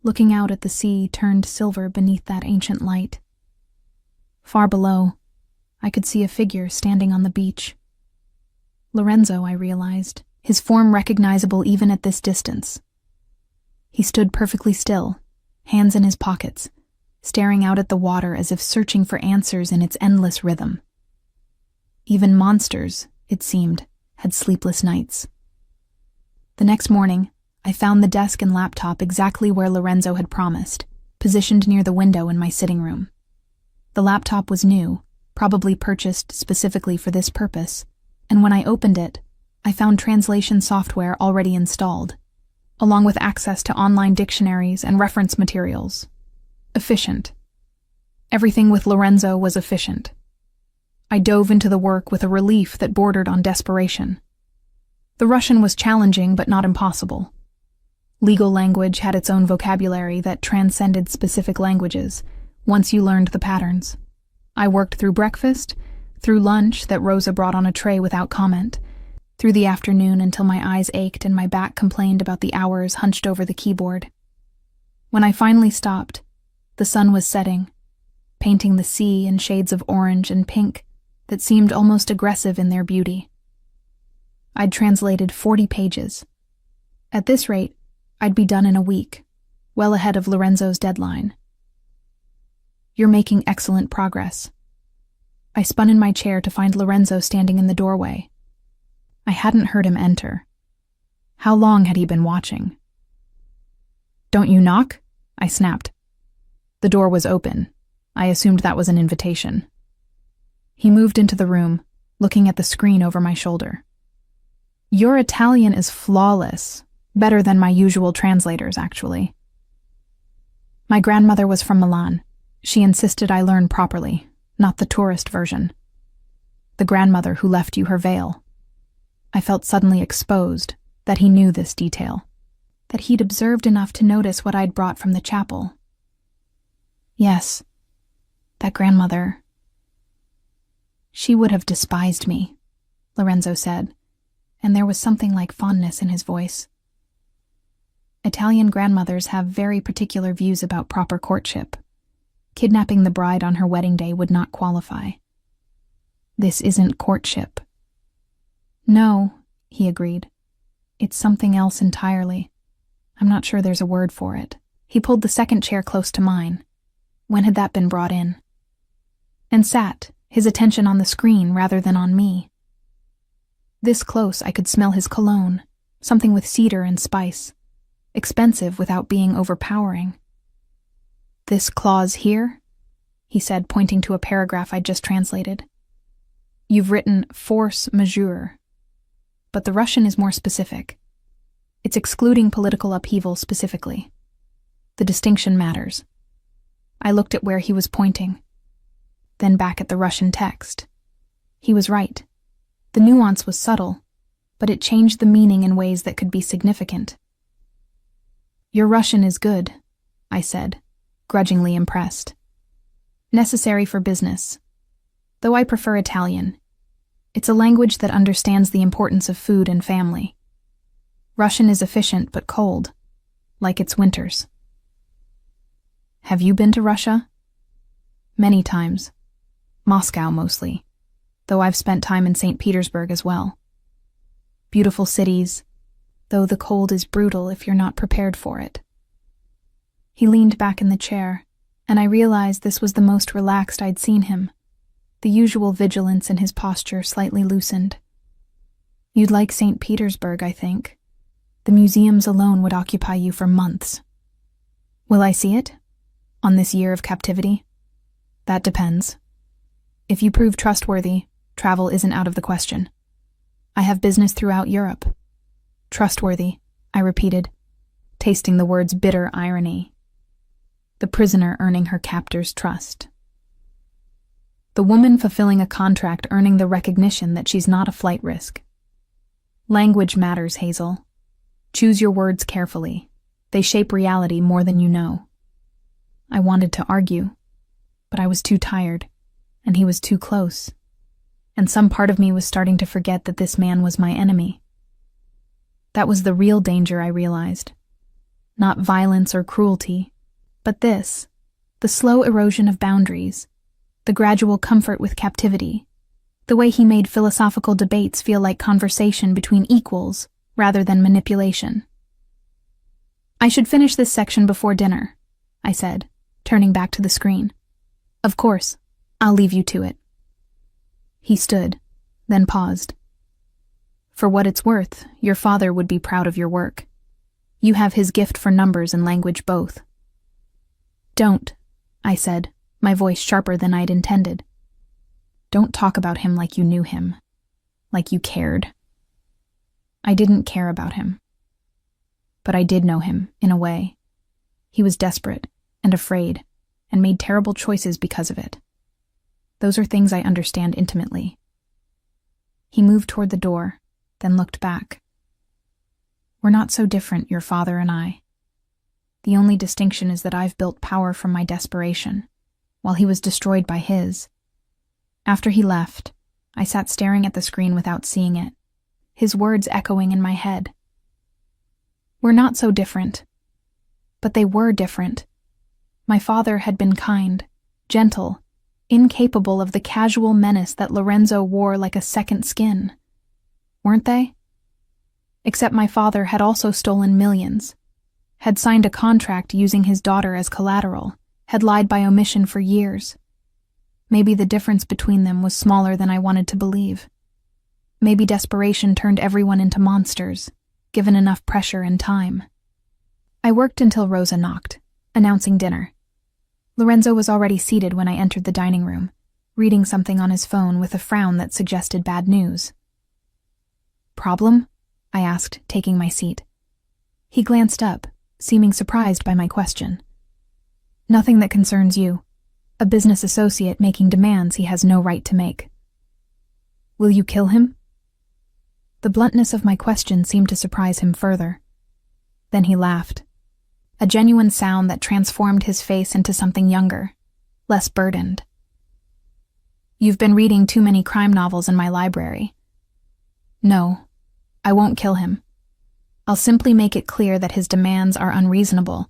looking out at the sea turned silver beneath that ancient light. Far below, I could see a figure standing on the beach. Lorenzo, I realized, his form recognizable even at this distance. He stood perfectly still, hands in his pockets, staring out at the water as if searching for answers in its endless rhythm. Even monsters, it seemed, had sleepless nights. The next morning, I found the desk and laptop exactly where Lorenzo had promised, positioned near the window in my sitting room. The laptop was new, probably purchased specifically for this purpose, and when I opened it, I found translation software already installed, along with access to online dictionaries and reference materials. Efficient. Everything with Lorenzo was efficient. I dove into the work with a relief that bordered on desperation. The Russian was challenging but not impossible. Legal language had its own vocabulary that transcended specific languages, once you learned the patterns. I worked through breakfast, through lunch that Rosa brought on a tray without comment, through the afternoon until my eyes ached and my back complained about the hours hunched over the keyboard. When I finally stopped, the sun was setting, painting the sea in shades of orange and pink that seemed almost aggressive in their beauty. I'd translated 40 pages. At this rate, I'd be done in a week, well ahead of Lorenzo's deadline. You're making excellent progress. I spun in my chair to find Lorenzo standing in the doorway. I hadn't heard him enter. How long had he been watching? "Don't you knock?" I snapped. The door was open. I assumed that was an invitation. He moved into the room, looking at the screen over my shoulder. "Your Italian is flawless. Better than my usual translators, actually." My grandmother was from Milan. She insisted I learn properly, not the tourist version. The grandmother who left you her veil. I felt suddenly exposed that he knew this detail, that he'd observed enough to notice what I'd brought from the chapel. Yes, that grandmother. She would have despised me, Lorenzo said, and there was something like fondness in his voice. Italian grandmothers have very particular views about proper courtship. Kidnapping the bride on her wedding day would not qualify. This isn't courtship. No, he agreed. It's something else entirely. I'm not sure there's a word for it. He pulled the second chair close to mine. When had that been brought in? And sat, his attention on the screen rather than on me. This close I could smell his cologne, something with cedar and spice. Expensive without being overpowering. "This clause here?" he said, pointing to a paragraph I'd just translated. "You've written force majeure. But the Russian is more specific. It's excluding political upheaval specifically. The distinction matters." I looked at where he was pointing, then back at the Russian text. He was right. The nuance was subtle, but it changed the meaning in ways that could be significant. "Your Russian is good," I said, grudgingly impressed. "Necessary for business. Though I prefer Italian. It's a language that understands the importance of food and family. Russian is efficient but cold, like its winters." "Have you been to Russia?" "Many times. Moscow mostly, though I've spent time in St. Petersburg as well. Beautiful cities, though the cold is brutal if you're not prepared for it." He leaned back in the chair, and I realized this was the most relaxed I'd seen him. The usual vigilance in his posture slightly loosened. "You'd like St. Petersburg, I think. The museums alone would occupy you for months." "Will I see it? On this year of captivity?" "That depends. If you prove trustworthy, travel isn't out of the question. I have business throughout Europe." "Trustworthy," I repeated, tasting the word's bitter irony. The prisoner earning her captor's trust. The woman fulfilling a contract earning the recognition that she's not a flight risk. Language matters, Hazel. Choose your words carefully. They shape reality more than you know. I wanted to argue, but I was too tired, and he was too close. And some part of me was starting to forget that this man was my enemy. That was the real danger, I realized. Not violence or cruelty, but this, the slow erosion of boundaries, the gradual comfort with captivity, the way he made philosophical debates feel like conversation between equals rather than manipulation. "I should finish this section before dinner," I said, turning back to the screen. "Of course, I'll leave you to it." He stood, then paused. "For what it's worth, your father would be proud of your work. You have his gift for numbers and language both." "Don't," I said, my voice sharper than I'd intended. "Don't talk about him like you knew him, like you cared." I didn't care about him. But I did know him, in a way. He was desperate and afraid, and made terrible choices because of it. Those are things I understand intimately. He moved toward the door, then looked back. We're not so different, your father and I. The only distinction is that I've built power from my desperation, while he was destroyed by his. After he left, I sat staring at the screen without seeing it, his words echoing in my head. We're not so different. But they were different. My father had been kind, gentle, incapable of the casual menace that Lorenzo wore like a second skin. Weren't they? Except my father had also stolen millions, had signed a contract using his daughter as collateral, had lied by omission for years. Maybe the difference between them was smaller than I wanted to believe. Maybe desperation turned everyone into monsters, given enough pressure and time. I worked until Rosa knocked, announcing dinner. Lorenzo was already seated when I entered the dining room, reading something on his phone with a frown that suggested bad news. Problem? I asked, taking my seat. He glanced up, seeming surprised by my question. Nothing that concerns you. A business associate making demands he has no right to make. Will you kill him? The bluntness of my question seemed to surprise him further. Then he laughed. A genuine sound that transformed his face into something younger, less burdened. You've been reading too many crime novels in my library. No, I won't kill him. I'll simply make it clear that his demands are unreasonable,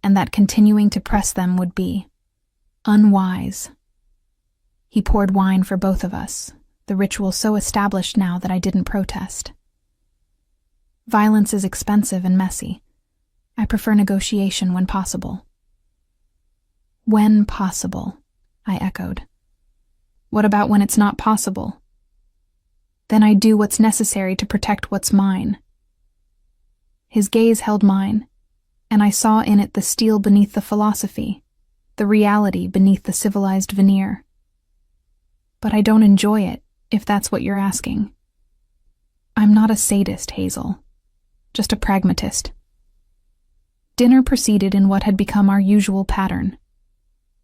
and that continuing to press them would be unwise. He poured wine for both of us, the ritual so established now that I didn't protest. Violence is expensive and messy. I prefer negotiation when possible. When possible, I echoed. What about when it's not possible? Then I do what's necessary to protect what's mine. His gaze held mine, and I saw in it the steel beneath the philosophy, the reality beneath the civilized veneer. But I don't enjoy it, if that's what you're asking. I'm not a sadist, Hazel, just a pragmatist. Dinner proceeded in what had become our usual pattern.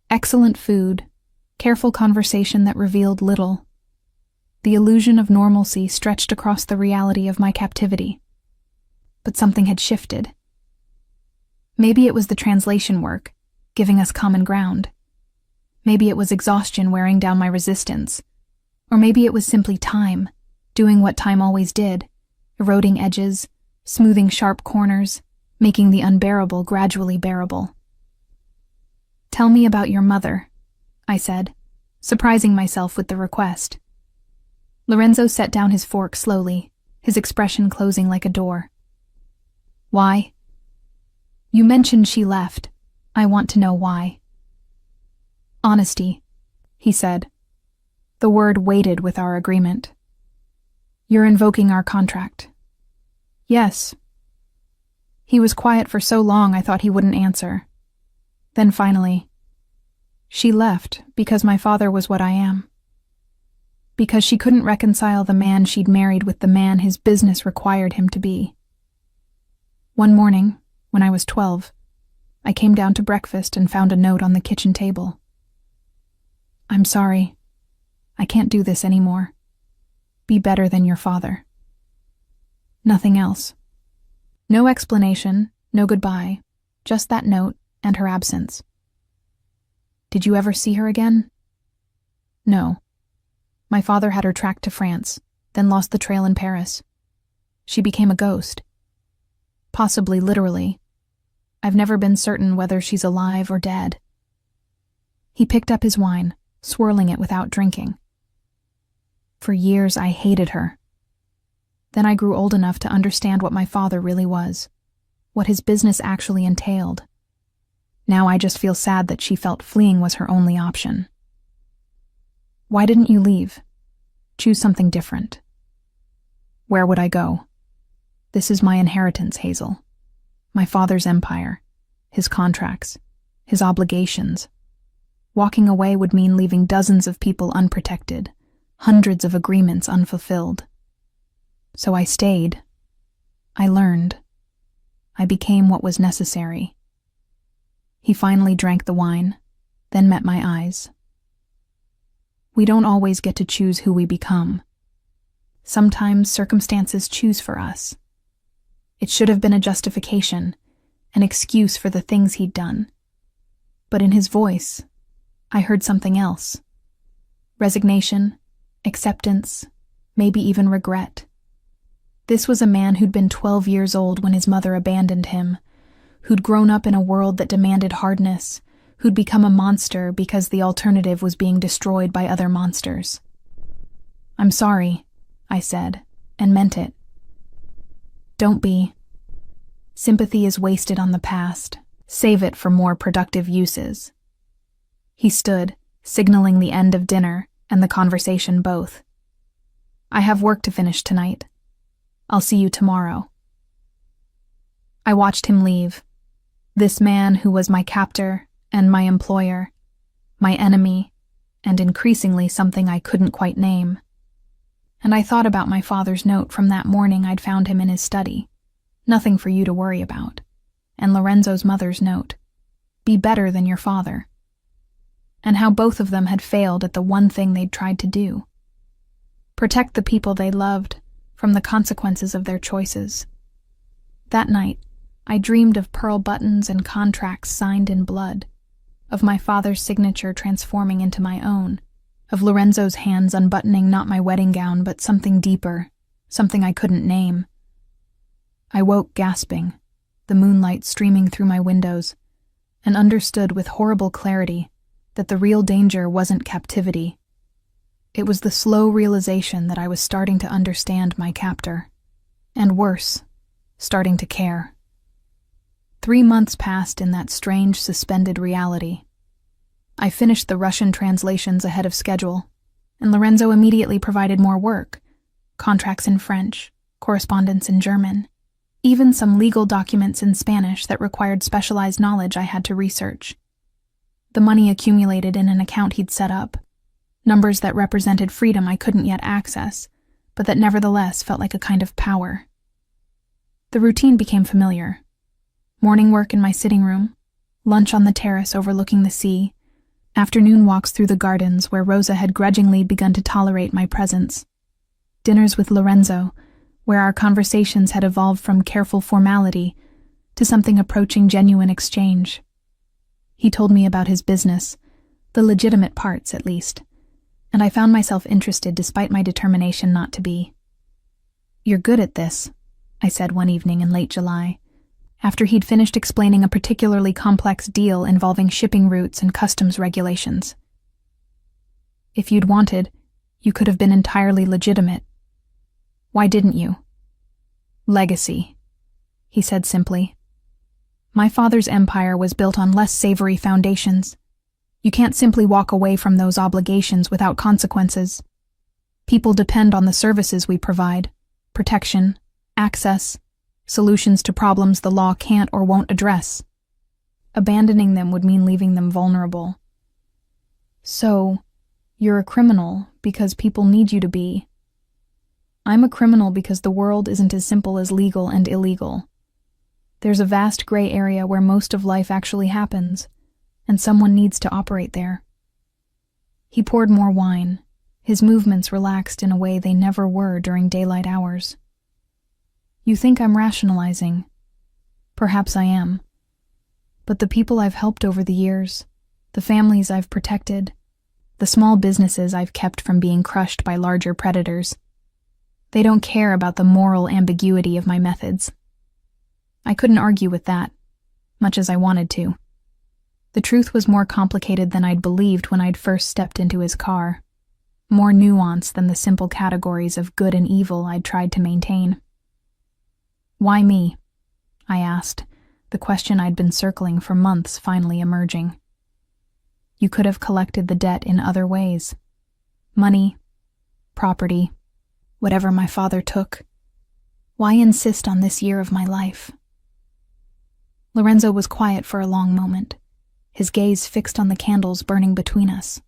Excellent food, careful conversation that revealed little. The illusion of normalcy stretched across the reality of my captivity. But something had shifted. Maybe it was the translation work, giving us common ground. Maybe it was exhaustion wearing down my resistance. Or maybe it was simply time, doing what time always did, eroding edges, smoothing sharp corners, making the unbearable gradually bearable. Tell me about your mother, I said, surprising myself with the request. Lorenzo set down his fork slowly, his expression closing like a door. Why? You mentioned she left. I want to know why. Honesty, he said. The word weighted with our agreement. You're invoking our contract. Yes. He was quiet for so long I thought he wouldn't answer. Then finally, she left because my father was what I am. Because she couldn't reconcile the man she'd married with the man his business required him to be. One morning, when I was 12, I came down to breakfast and found a note on the kitchen table. I'm sorry. I can't do this anymore. Be better than your father. Nothing else. No explanation, no goodbye, just that note and her absence. Did you ever see her again? No. My father had her tracked to France, then lost the trail in Paris. She became a ghost. Possibly literally. I've never been certain whether she's alive or dead. He picked up his wine, swirling it without drinking. For years I hated her. Then I grew old enough to understand what my father really was, what his business actually entailed. Now I just feel sad that she felt fleeing was her only option. Why didn't you leave? Choose something different. Where would I go? This is my inheritance, Hazel. My father's empire, his contracts, his obligations. Walking away would mean leaving dozens of people unprotected, hundreds of agreements unfulfilled. So I stayed, I learned. I became what was necessary. He finally drank the wine, then met my eyes. We don't always get to choose who we become. Sometimes circumstances choose for us. It should have been a justification, an excuse for the things he'd done. But in his voice, I heard something else. Resignation, acceptance, maybe even regret. This was a man who'd been 12 years old when his mother abandoned him, who'd grown up in a world that demanded hardness, who'd become a monster because the alternative was being destroyed by other monsters. "I'm sorry," I said, and meant it. "Don't be. Sympathy is wasted on the past. Save it for more productive uses." He stood, signaling the end of dinner and the conversation both. "I have work to finish tonight. I'll see you tomorrow." I watched him leave. This man who was my captor and my employer, my enemy, and increasingly something I couldn't quite name. And I thought about my father's note from that morning I'd found him in his study. "Nothing for you to worry about." And Lorenzo's mother's note, "Be better than your father." And how both of them had failed at the one thing they'd tried to do. Protect the people they loved from the consequences of their choices. That night, I dreamed of pearl buttons and contracts signed in blood, of my father's signature transforming into my own, of Lorenzo's hands unbuttoning not my wedding gown but something deeper, something I couldn't name. I woke gasping, the moonlight streaming through my windows, and understood with horrible clarity that the real danger wasn't captivity. It was the slow realization that I was starting to understand my captor, and worse, starting to care. 3 months passed in that strange suspended reality. I finished the Russian translations ahead of schedule, and Lorenzo immediately provided more work, contracts in French, correspondence in German, even some legal documents in Spanish that required specialized knowledge I had to research. The money accumulated in an account he'd set up, numbers that represented freedom I couldn't yet access, but that nevertheless felt like a kind of power. The routine became familiar. Morning work in my sitting room, lunch on the terrace overlooking the sea, afternoon walks through the gardens where Rosa had grudgingly begun to tolerate my presence, dinners with Lorenzo, where our conversations had evolved from careful formality to something approaching genuine exchange. He told me about his business, the legitimate parts at least, and I found myself interested despite my determination not to be. "You're good at this," I said one evening in late July, after he'd finished explaining a particularly complex deal involving shipping routes and customs regulations. "If you'd wanted, you could have been entirely legitimate. Why didn't you?" "Legacy," he said simply. "My father's empire was built on less savory foundations. You can't simply walk away from those obligations without consequences. People depend on the services we provide, protection, access, solutions to problems the law can't or won't address. Abandoning them would mean leaving them vulnerable. So, you're a criminal because people need you to be. I'm a criminal because the world isn't as simple as legal and illegal. There's a vast gray area where most of life actually happens, and someone needs to operate there." He poured more wine, his movements relaxed in a way they never were during daylight hours. "You think I'm rationalizing. Perhaps I am. But the people I've helped over the years, the families I've protected, the small businesses I've kept from being crushed by larger predators, they don't care about the moral ambiguity of my methods." I couldn't argue with that, much as I wanted to. The truth was more complicated than I'd believed when I'd first stepped into his car, more nuanced than the simple categories of good and evil I'd tried to maintain. "Why me?" I asked, the question I'd been circling for months finally emerging. "You could have collected the debt in other ways. Money, property, whatever my father took. Why insist on this year of my life?" Lorenzo was quiet for a long moment, his gaze fixed on the candles burning between us.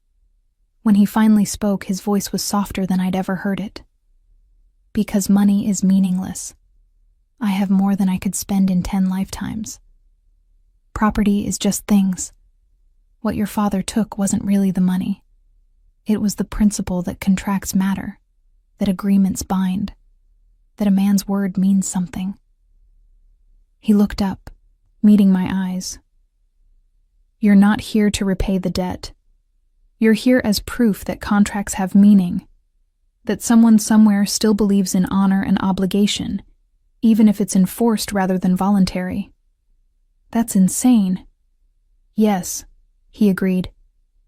When he finally spoke, his voice was softer than I'd ever heard it. "Because money is meaningless. I have more than I could spend in 10 lifetimes. Property is just things. What your father took wasn't really the money. It was the principle that contracts matter, that agreements bind, that a man's word means something. He looked up, meeting my eyes. You're not here to repay the debt. You're here as proof that contracts have meaning, that someone somewhere still believes in honor and obligation, even if it's enforced rather than voluntary. That's insane. Yes, he agreed,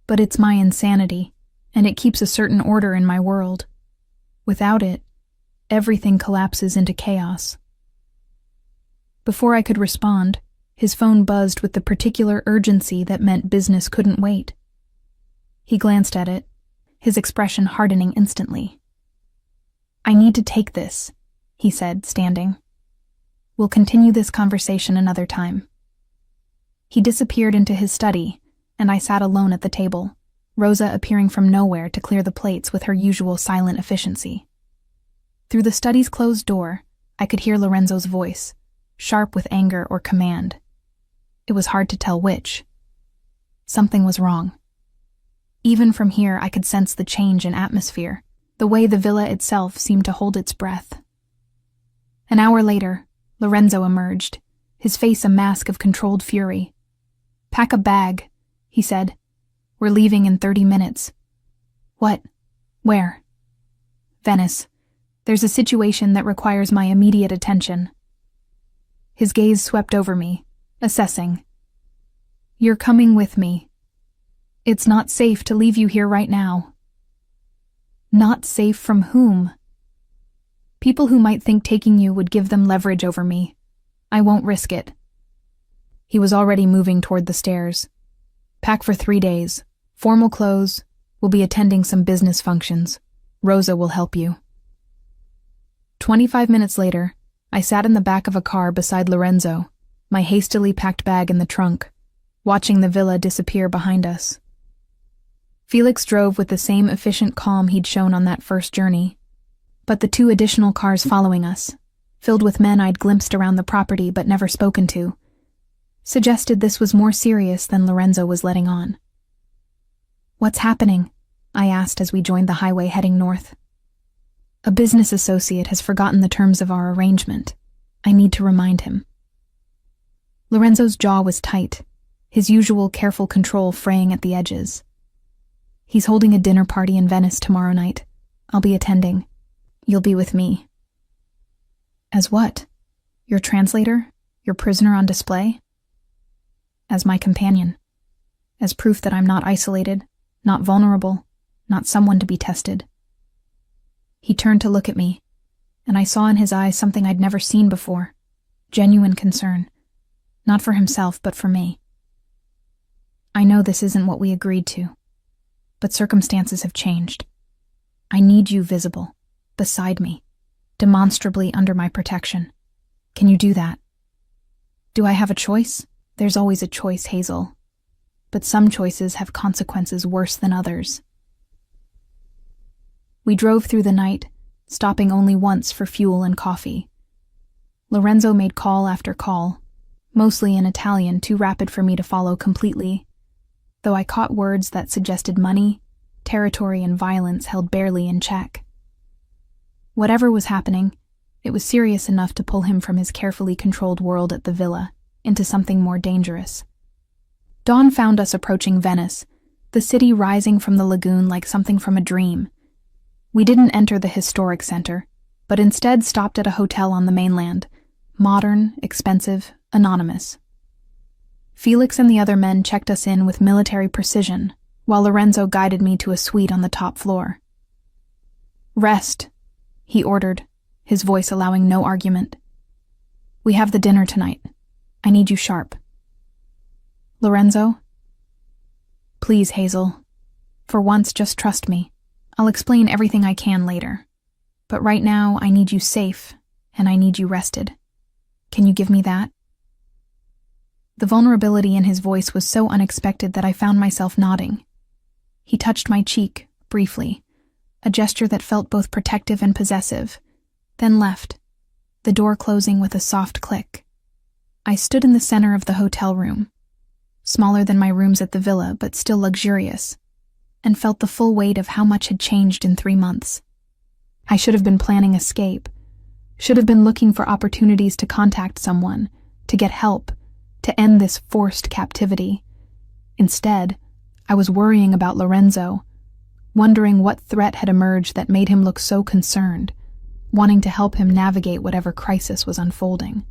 but it's my insanity, and it keeps a certain order in my world. Without it, everything collapses into chaos. Before I could respond, his phone buzzed with the particular urgency that meant business couldn't wait. He glanced at it, his expression hardening instantly. I need to take this, he said, standing. We'll continue this conversation another time. He disappeared into his study, and I sat alone at the table, Rosa appearing from nowhere to clear the plates with her usual silent efficiency. Through the study's closed door, I could hear Lorenzo's voice, sharp with anger or command. It was hard to tell which. Something was wrong. Even from here, I could sense the change in atmosphere, the way the villa itself seemed to hold its breath. An hour later, Lorenzo emerged, his face a mask of controlled fury. Pack a bag, he said. We're leaving in 30 minutes. What? Where? Venice. There's a situation that requires my immediate attention. His gaze swept over me, assessing. You're coming with me. It's not safe to leave you here right now. Not safe from whom? People who might think taking you would give them leverage over me. I won't risk it. He was already moving toward the stairs. Pack for 3 days. Formal clothes. We'll be attending some business functions. Rosa will help you. 25 minutes later, I sat in the back of a car beside Lorenzo, my hastily packed bag in the trunk, watching the villa disappear behind us. Felix drove with the same efficient calm he'd shown on that first journey, but the 2 additional cars following us, filled with men I'd glimpsed around the property but never spoken to, suggested this was more serious than Lorenzo was letting on. What's happening? I asked as we joined the highway heading north. A business associate has forgotten the terms of our arrangement. I need to remind him. Lorenzo's jaw was tight, his usual careful control fraying at the edges. He's holding a dinner party in Venice tomorrow night. I'll be attending. You'll be with me. As what? Your translator? Your prisoner on display? As my companion. As proof that I'm not isolated, not vulnerable, not someone to be tested. He turned to look at me, and I saw in his eyes something I'd never seen before. Genuine concern. Not for himself, but for me. I know this isn't what we agreed to, but circumstances have changed. I need you visible, beside me, demonstrably under my protection. Can you do that? Do I have a choice? There's always a choice, Hazel. But some choices have consequences worse than others. We drove through the night, stopping only once for fuel and coffee. Lorenzo made call after call, mostly in Italian, too rapid for me to follow completely, though I caught words that suggested money, territory, and violence held barely in check. Whatever was happening, it was serious enough to pull him from his carefully controlled world at the villa into something more dangerous. Dawn found us approaching Venice, the city rising from the lagoon like something from a dream. We didn't enter the historic center, but instead stopped at a hotel on the mainland, modern, expensive, anonymous. Felix and the other men checked us in with military precision, while Lorenzo guided me to a suite on the top floor. Rest, he ordered, his voice allowing no argument. We have the dinner tonight. I need you sharp. Lorenzo? Please, Hazel. For once, just trust me. I'll explain everything I can later. But right now, I need you safe, and I need you rested. Can you give me that? The vulnerability in his voice was so unexpected that I found myself nodding. He touched my cheek, briefly, a gesture that felt both protective and possessive, then left, the door closing with a soft click. I stood in the center of the hotel room, smaller than my rooms at the villa, but still luxurious, and felt the full weight of how much had changed in 3 months. I should have been planning escape, should have been looking for opportunities to contact someone, to get help, to end this forced captivity. Instead, I was worrying about Lorenzo, wondering what threat had emerged that made him look so concerned, wanting to help him navigate whatever crisis was unfolding.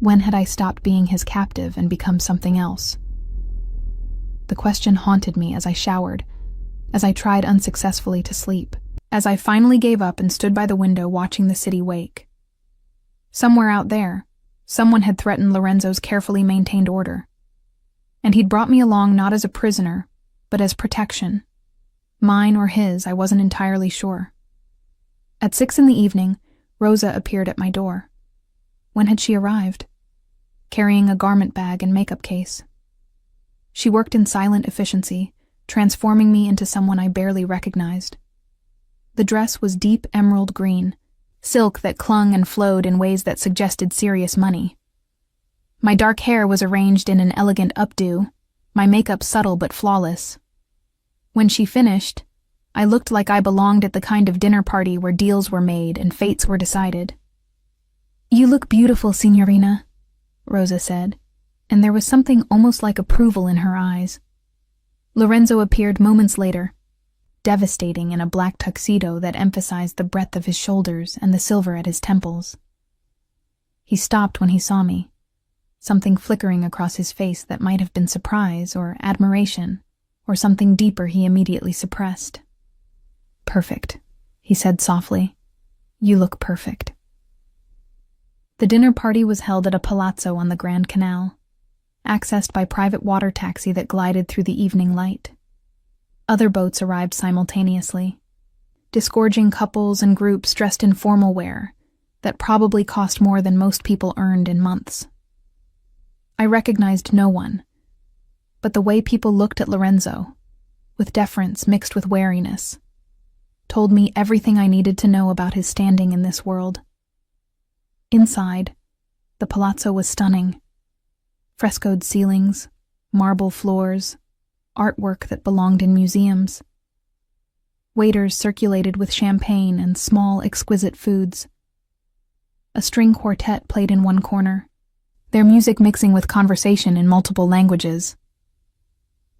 When had I stopped being his captive and become something else? The question haunted me as I showered, as I tried unsuccessfully to sleep, as I finally gave up and stood by the window watching the city wake. Somewhere out there, someone had threatened Lorenzo's carefully maintained order, and he'd brought me along not as a prisoner, but as protection. Mine or his, I wasn't entirely sure. At 6 p.m, Rosa appeared at my door. When had she arrived? Carrying a garment bag and makeup case. She worked in silent efficiency, transforming me into someone I barely recognized. The dress was deep emerald green, silk that clung and flowed in ways that suggested serious money. My dark hair was arranged in an elegant updo, my makeup subtle but flawless. When she finished, I looked like I belonged at the kind of dinner party where deals were made and fates were decided. "You look beautiful, signorina," Rosa said, and there was something almost like approval in her eyes. Lorenzo appeared moments later, devastating in a black tuxedo that emphasized the breadth of his shoulders and the silver at his temples. He stopped when he saw me, something flickering across his face that might have been surprise or admiration, or something deeper he immediately suppressed. "Perfect," he said softly. "You look perfect." The dinner party was held at a palazzo on the Grand Canal, accessed by private water taxi that glided through the evening light. Other boats arrived simultaneously, disgorging couples and groups dressed in formal wear that probably cost more than most people earned in months. I recognized no one, but the way people looked at Lorenzo, with deference mixed with wariness, told me everything I needed to know about his standing in this world. Inside, the palazzo was stunning. Frescoed ceilings, marble floors, artwork that belonged in museums. Waiters circulated with champagne and small, exquisite foods. A string quartet played in one corner, their music mixing with conversation in multiple languages.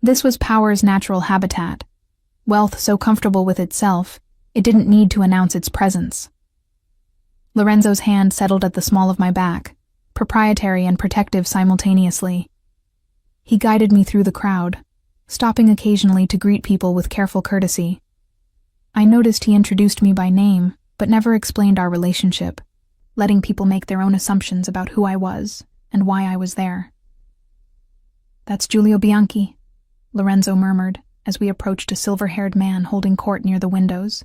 This was power's natural habitat, wealth so comfortable with itself, it didn't need to announce its presence. Lorenzo's hand settled at the small of my back, proprietary and protective simultaneously. He guided me through the crowd, stopping occasionally to greet people with careful courtesy. I noticed he introduced me by name, but never explained our relationship, letting people make their own assumptions about who I was and why I was there. "That's Giulio Bianchi," Lorenzo murmured as we approached a silver-haired man holding court near the windows.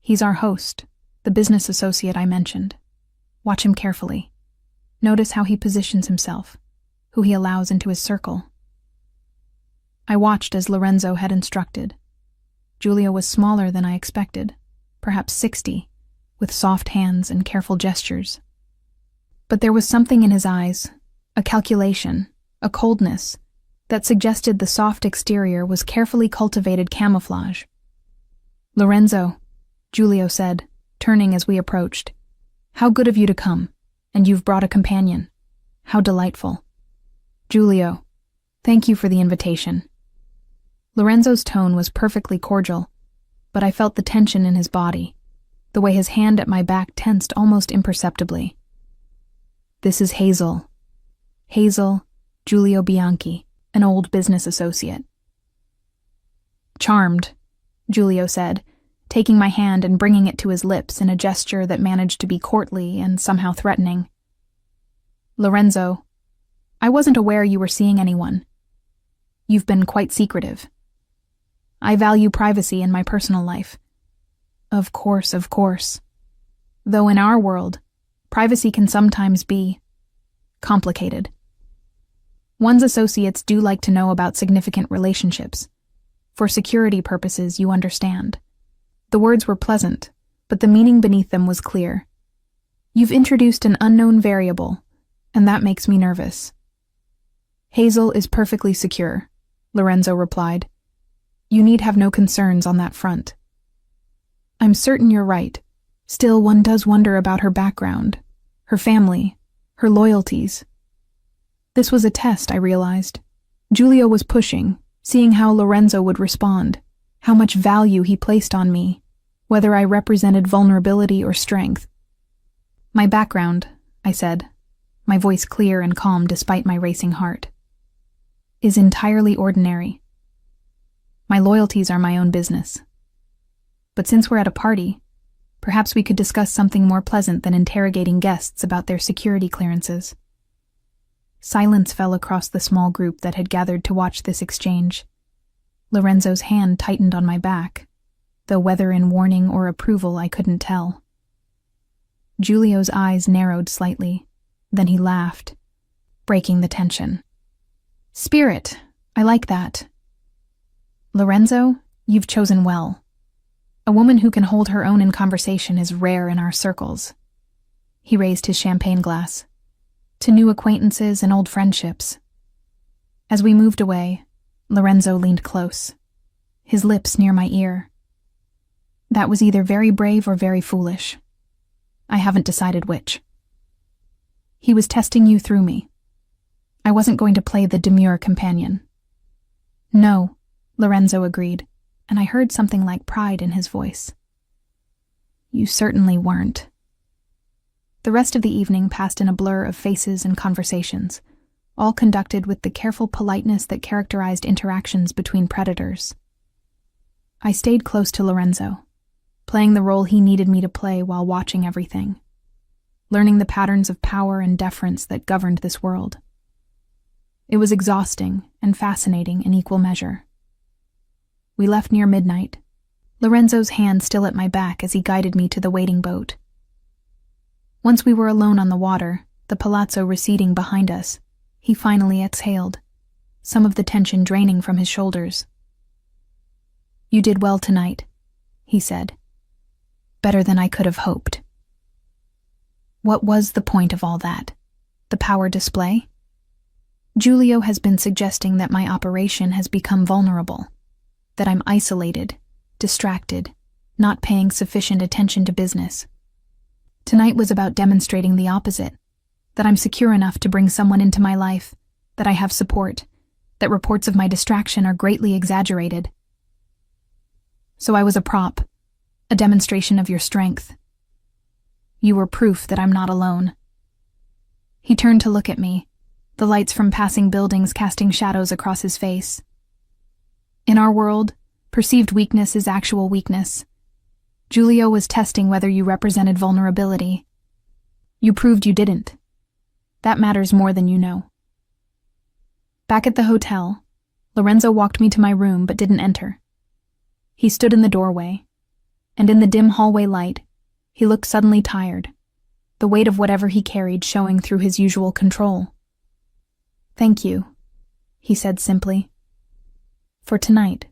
"He's our host, the business associate I mentioned. Watch him carefully. Notice how he positions himself, who he allows into his circle." I watched as Lorenzo had instructed. Giulio was smaller than I expected, perhaps 60, with soft hands and careful gestures. But there was something in his eyes, a calculation, a coldness, that suggested the soft exterior was carefully cultivated camouflage. "Lorenzo," Giulio said, turning as we approached. "How good of you to come, and you've brought a companion. How delightful." "Giulio, thank you for the invitation." Lorenzo's tone was perfectly cordial, but I felt the tension in his body, the way his hand at my back tensed almost imperceptibly. "This is Hazel. Hazel, Giulio Bianchi, an old business associate." "Charmed," Giulio said, taking my hand and bringing it to his lips in a gesture that managed to be courtly and somehow threatening. "Lorenzo, I wasn't aware you were seeing anyone. You've been quite secretive. I value privacy in my personal life." Of course. Though in our world, privacy can sometimes be complicated. One's associates do like to know about significant relationships. For security purposes, you understand. The words were pleasant, but the meaning beneath them was clear. You've introduced an unknown variable, and that makes me nervous. Hazel is perfectly secure, Lorenzo replied. You need have no concerns on that front. I'm certain you're right. Still, one does wonder about her background, her family, her loyalties. This was a test, I realized. Giulio was pushing, seeing how Lorenzo would respond, how much value he placed on me, whether I represented vulnerability or strength. My background, I said, my voice clear and calm despite my racing heart, is entirely ordinary. My loyalties are my own business. But since we're at a party, perhaps we could discuss something more pleasant than interrogating guests about their security clearances. Silence fell across the small group that had gathered to watch this exchange. Lorenzo's hand tightened on my back, though whether in warning or approval I couldn't tell. Giulio's eyes narrowed slightly, then he laughed, breaking the tension. Spirit, I like that. Lorenzo, you've chosen well. A woman who can hold her own in conversation is rare in our circles. He raised his champagne glass. To new acquaintances and old friendships. As we moved away, Lorenzo leaned close, his lips near my ear. That was either very brave or very foolish. I haven't decided which. He was testing you through me. I wasn't going to play the demure companion. No, Lorenzo agreed, and I heard something like pride in his voice. You certainly weren't. The rest of the evening passed in a blur of faces and conversations, all conducted with the careful politeness that characterized interactions between predators. I stayed close to Lorenzo, playing the role he needed me to play while watching everything, learning the patterns of power and deference that governed this world. It was exhausting and fascinating in equal measure. We left near midnight, Lorenzo's hand still at my back as he guided me to the waiting boat. Once we were alone on the water, the palazzo receding behind us, he finally exhaled, some of the tension draining from his shoulders. You did well tonight, he said. Better than I could have hoped. What was the point of all that? The power display? Giulio has been suggesting that my operation has become vulnerable, that I'm isolated, distracted, not paying sufficient attention to business. Tonight was about demonstrating the opposite, that I'm secure enough to bring someone into my life, that I have support, that reports of my distraction are greatly exaggerated. So I was a prop, a demonstration of your strength. You were proof that I'm not alone. He turned to look at me, the lights from passing buildings casting shadows across his face. In our world, perceived weakness is actual weakness. Giulio was testing whether you represented vulnerability. You proved you didn't. That matters more than you know. Back at the hotel, Lorenzo walked me to my room but didn't enter. He stood in the doorway, and in the dim hallway light, he looked suddenly tired, the weight of whatever he carried showing through his usual control. Thank you, he said simply. For tonight,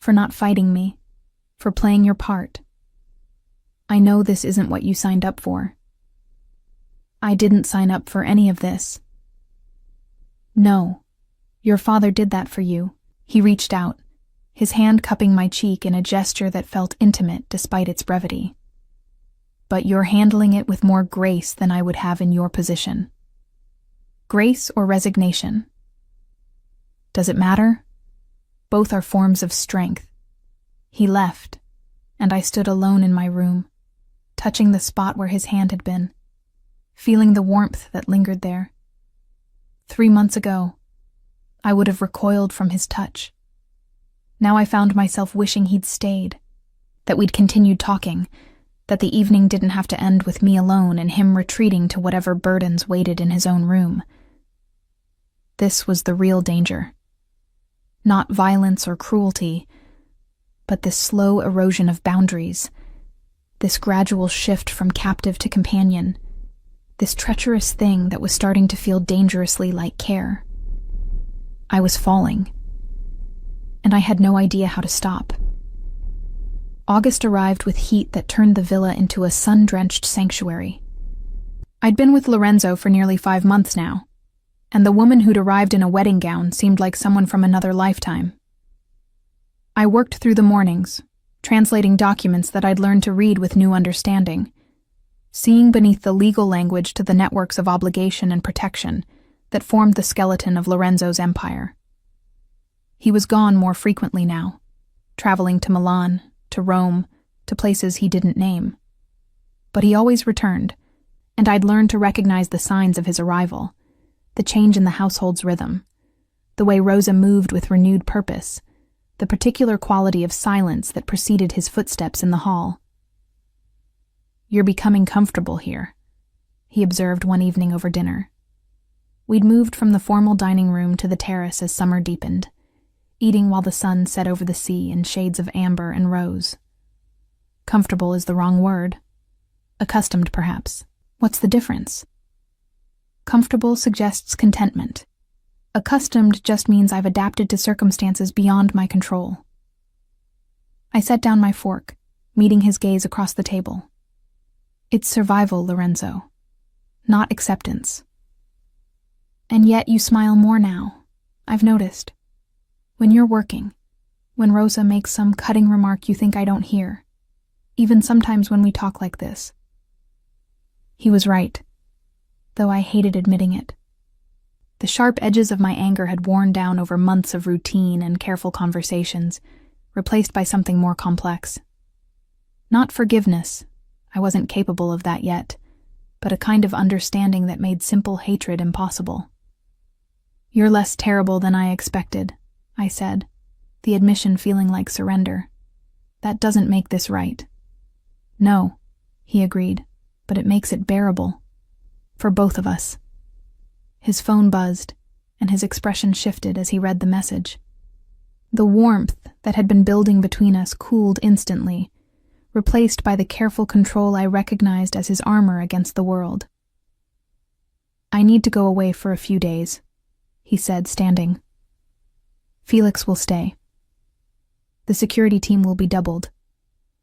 for not fighting me, for playing your part. I know this isn't what you signed up for. I didn't sign up for any of this. No, your father did that for you. He reached out, his hand cupping my cheek in a gesture that felt intimate despite its brevity. But you're handling it with more grace than I would have in your position. Grace or resignation? Does it matter? Both are forms of strength. He left, and I stood alone in my room, touching the spot where his hand had been, feeling the warmth that lingered there. 3 months ago, I would have recoiled from his touch. Now I found myself wishing he'd stayed, that we'd continued talking, that the evening didn't have to end with me alone and him retreating to whatever burdens waited in his own room. This was the real danger. Not violence or cruelty, but this slow erosion of boundaries, this gradual shift from captive to companion, this treacherous thing that was starting to feel dangerously like care. I was falling, and I had no idea how to stop. August arrived with heat that turned the villa into a sun-drenched sanctuary. I'd been with Lorenzo for nearly 5 months now, and the woman who'd arrived in a wedding gown seemed like someone from another lifetime. I worked through the mornings, translating documents that I'd learned to read with new understanding, seeing beneath the legal language to the networks of obligation and protection that formed the skeleton of Lorenzo's empire. He was gone more frequently now, traveling to Milan, to Rome, to places he didn't name. But he always returned, and I'd learned to recognize the signs of his arrival, the change in the household's rhythm, the way Rosa moved with renewed purpose, the particular quality of silence that preceded his footsteps in the hall. "You're becoming comfortable here," he observed one evening over dinner. We'd moved from the formal dining room to the terrace as summer deepened, eating while the sun set over the sea in shades of amber and rose. Comfortable is the wrong word. Accustomed, perhaps. What's the difference? Comfortable suggests contentment. Accustomed just means I've adapted to circumstances beyond my control. I set down my fork, meeting his gaze across the table. "It's survival, Lorenzo, not acceptance. And yet you smile more now, I've noticed. When you're working, when Rosa makes some cutting remark you think I don't hear, even sometimes when we talk like this." He was right, though I hated admitting it. The sharp edges of my anger had worn down over months of routine and careful conversations, replaced by something more complex. Not forgiveness, I wasn't capable of that yet, but a kind of understanding that made simple hatred impossible. "You're less terrible than I expected," I said, the admission feeling like surrender. "That doesn't make this right." "No," he agreed, "but it makes it bearable. For both of us." His phone buzzed, and his expression shifted as he read the message. The warmth that had been building between us cooled instantly, replaced by the careful control I recognized as his armor against the world. "I need to go away for a few days," he said, standing. "Felix will stay. The security team will be doubled.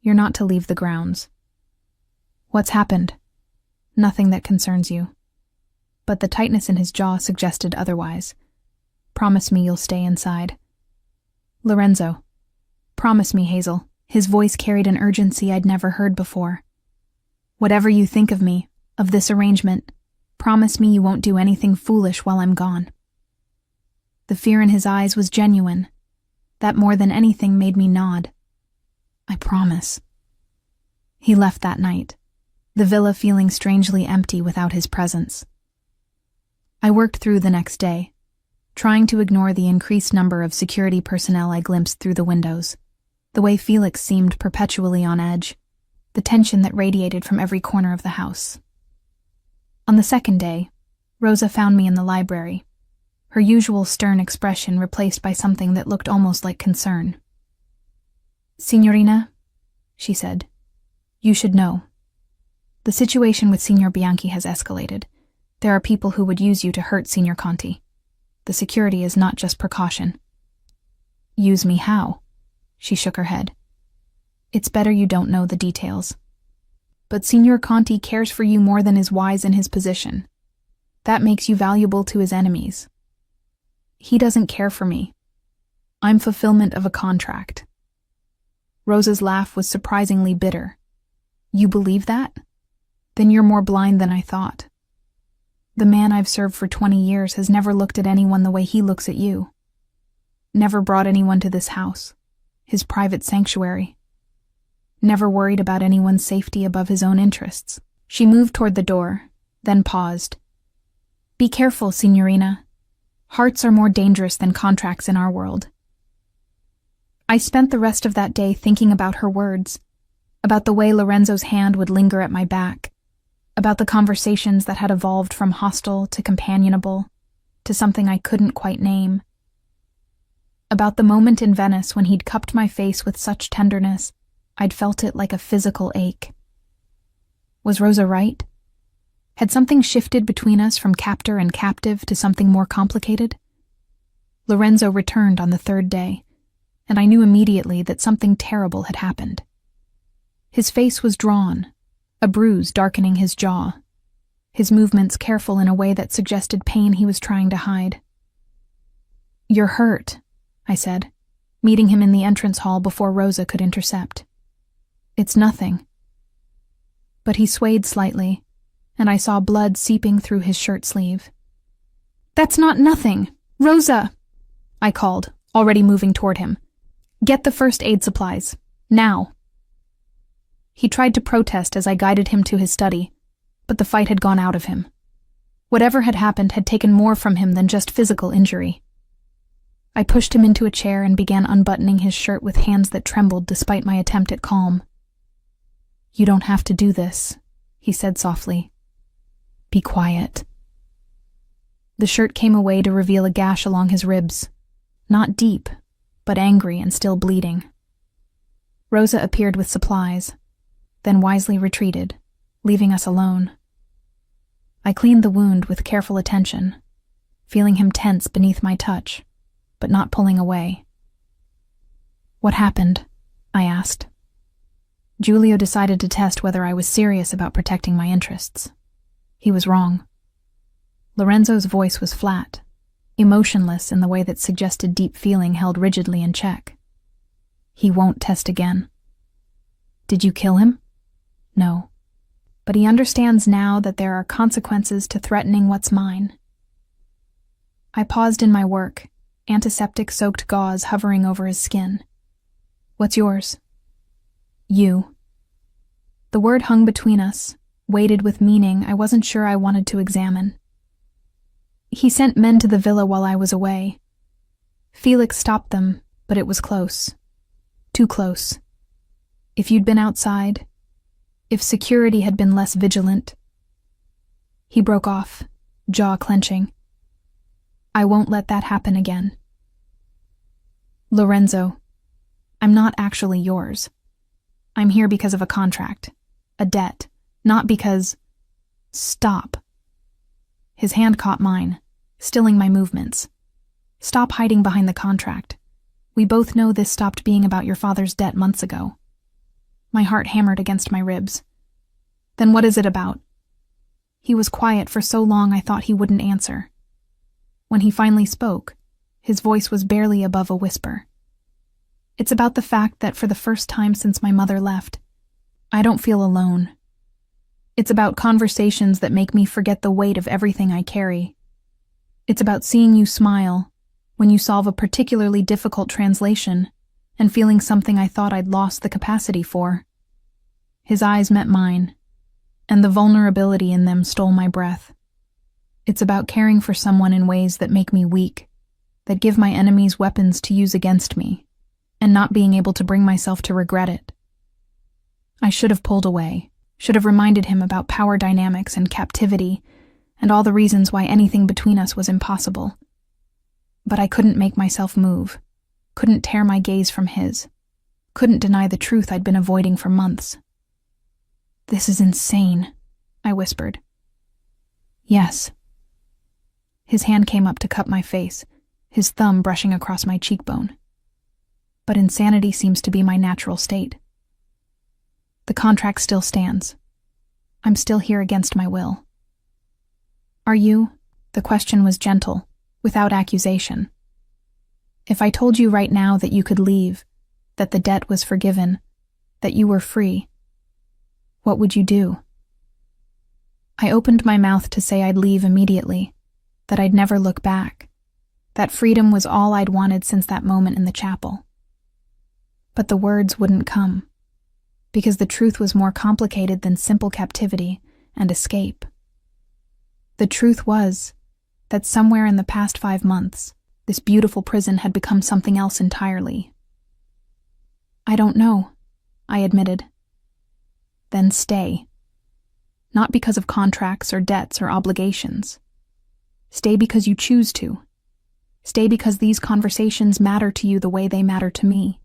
You're not to leave the grounds." "What's happened?" "Nothing that concerns you." But the tightness in his jaw suggested otherwise. "Promise me you'll stay inside." "Lorenzo." "Promise me, Hazel." His voice carried an urgency I'd never heard before. "Whatever you think of me, of this arrangement, promise me you won't do anything foolish while I'm gone." The fear in his eyes was genuine. That more than anything made me nod. "I promise." He left that night, the villa feeling strangely empty without his presence. I worked through the next day, trying to ignore the increased number of security personnel I glimpsed through the windows, the way Felix seemed perpetually on edge, the tension that radiated from every corner of the house. On the second day, Rosa found me in the library, her usual stern expression replaced by something that looked almost like concern. "Signorina," she said, "you should know. The situation with Signor Bianchi has escalated. There are people who would use you to hurt Signor Conti. The security is not just precaution." "Use me how?" She shook her head. "It's better you don't know the details. But Signor Conti cares for you more than is wise in his position. That makes you valuable to his enemies. He doesn't care for me. I'm fulfillment of a contract." Rosa's laugh was surprisingly bitter. "You believe that? Then you're more blind than I thought. The man I've served for 20 years has never looked at anyone the way he looks at you. Never brought anyone to this house, his private sanctuary. Never worried about anyone's safety above his own interests." She moved toward the door, then paused. "Be careful, Signorina. Hearts are more dangerous than contracts in our world." I spent the rest of that day thinking about her words, about the way Lorenzo's hand would linger at my back, about the conversations that had evolved from hostile to companionable, to something I couldn't quite name. About the moment in Venice when he'd cupped my face with such tenderness, I'd felt it like a physical ache. Was Rosa right? Had something shifted between us from captor and captive to something more complicated? Lorenzo returned on the third day, and I knew immediately that something terrible had happened. His face was drawn, a bruise darkening his jaw. his movements careful in a way that suggested pain he was trying to hide. "You're hurt," I said, meeting him in the entrance hall before Rosa could intercept. "It's nothing." But he swayed slightly, and I saw blood seeping through his shirt sleeve. "That's not nothing! Rosa!" I called, already moving toward him. "Get the first aid supplies. Now." He tried to protest as I guided him to his study, but the fight had gone out of him. Whatever had happened had taken more from him than just physical injury. I pushed him into a chair and began unbuttoning his shirt with hands that trembled despite my attempt at calm. "You don't have to do this," he said softly. "Be quiet." The shirt came away to reveal a gash along his ribs. Not deep, but angry and still bleeding. Rosa appeared with supplies, then wisely retreated, leaving us alone. I cleaned the wound with careful attention, feeling him tense beneath my touch, but not pulling away. "What happened?" I asked. Giulio decided to test whether I was serious about protecting my interests. He was wrong. Lorenzo's voice was flat, emotionless in the way that suggested deep feeling held rigidly in check. "He won't test again." "Did you kill him?" "No. But he understands now that there are consequences to threatening what's mine." I paused in my work, antiseptic-soaked gauze hovering over his skin. "What's yours?" "You." The word hung between us, weighted with meaning I wasn't sure I wanted to examine. "He sent men to the villa while I was away. Felix stopped them, but it was close. Too close. If you'd been outside, if security had been less vigilant..." He broke off, jaw clenching. "I won't let that happen again." "Lorenzo, I'm not actually yours. I'm here because of a contract, a debt, not because..." "Stop." His hand caught mine, stilling my movements. "Stop hiding behind the contract. We both know this stopped being about your father's debt months ago." My heart hammered against my ribs. "Then what is it about?" He was quiet for so long I thought he wouldn't answer. When he finally spoke, his voice was barely above a whisper. "It's about the fact that for the first time since my mother left, I don't feel alone. It's about conversations that make me forget the weight of everything I carry. It's about seeing you smile when you solve a particularly difficult translation and feeling something I thought I'd lost the capacity for." His eyes met mine, and the vulnerability in them stole my breath. "It's about caring for someone in ways that make me weak, that give my enemies weapons to use against me, and not being able to bring myself to regret it." I should have pulled away, should have reminded him about power dynamics and captivity, and all the reasons why anything between us was impossible. But I couldn't make myself move, couldn't tear my gaze from his, couldn't deny the truth I'd been avoiding for months. "This is insane," I whispered. "Yes." His hand came up to cup my face, his thumb brushing across my cheekbone. "But insanity seems to be my natural state. The contract still stands. I'm still here against my will." "Are you?" The question was gentle, without accusation. "If I told you right now that you could leave, that the debt was forgiven, that you were free, what would you do?" I opened my mouth to say I'd leave immediately, that I'd never look back, that freedom was all I'd wanted since that moment in the chapel. But the words wouldn't come, because the truth was more complicated than simple captivity and escape. The truth was that somewhere in the past 5 months, this beautiful prison had become something else entirely. "I don't know," I admitted. "Then stay. Not because of contracts or debts or obligations. Stay because you choose to. Stay because these conversations matter to you the way they matter to me.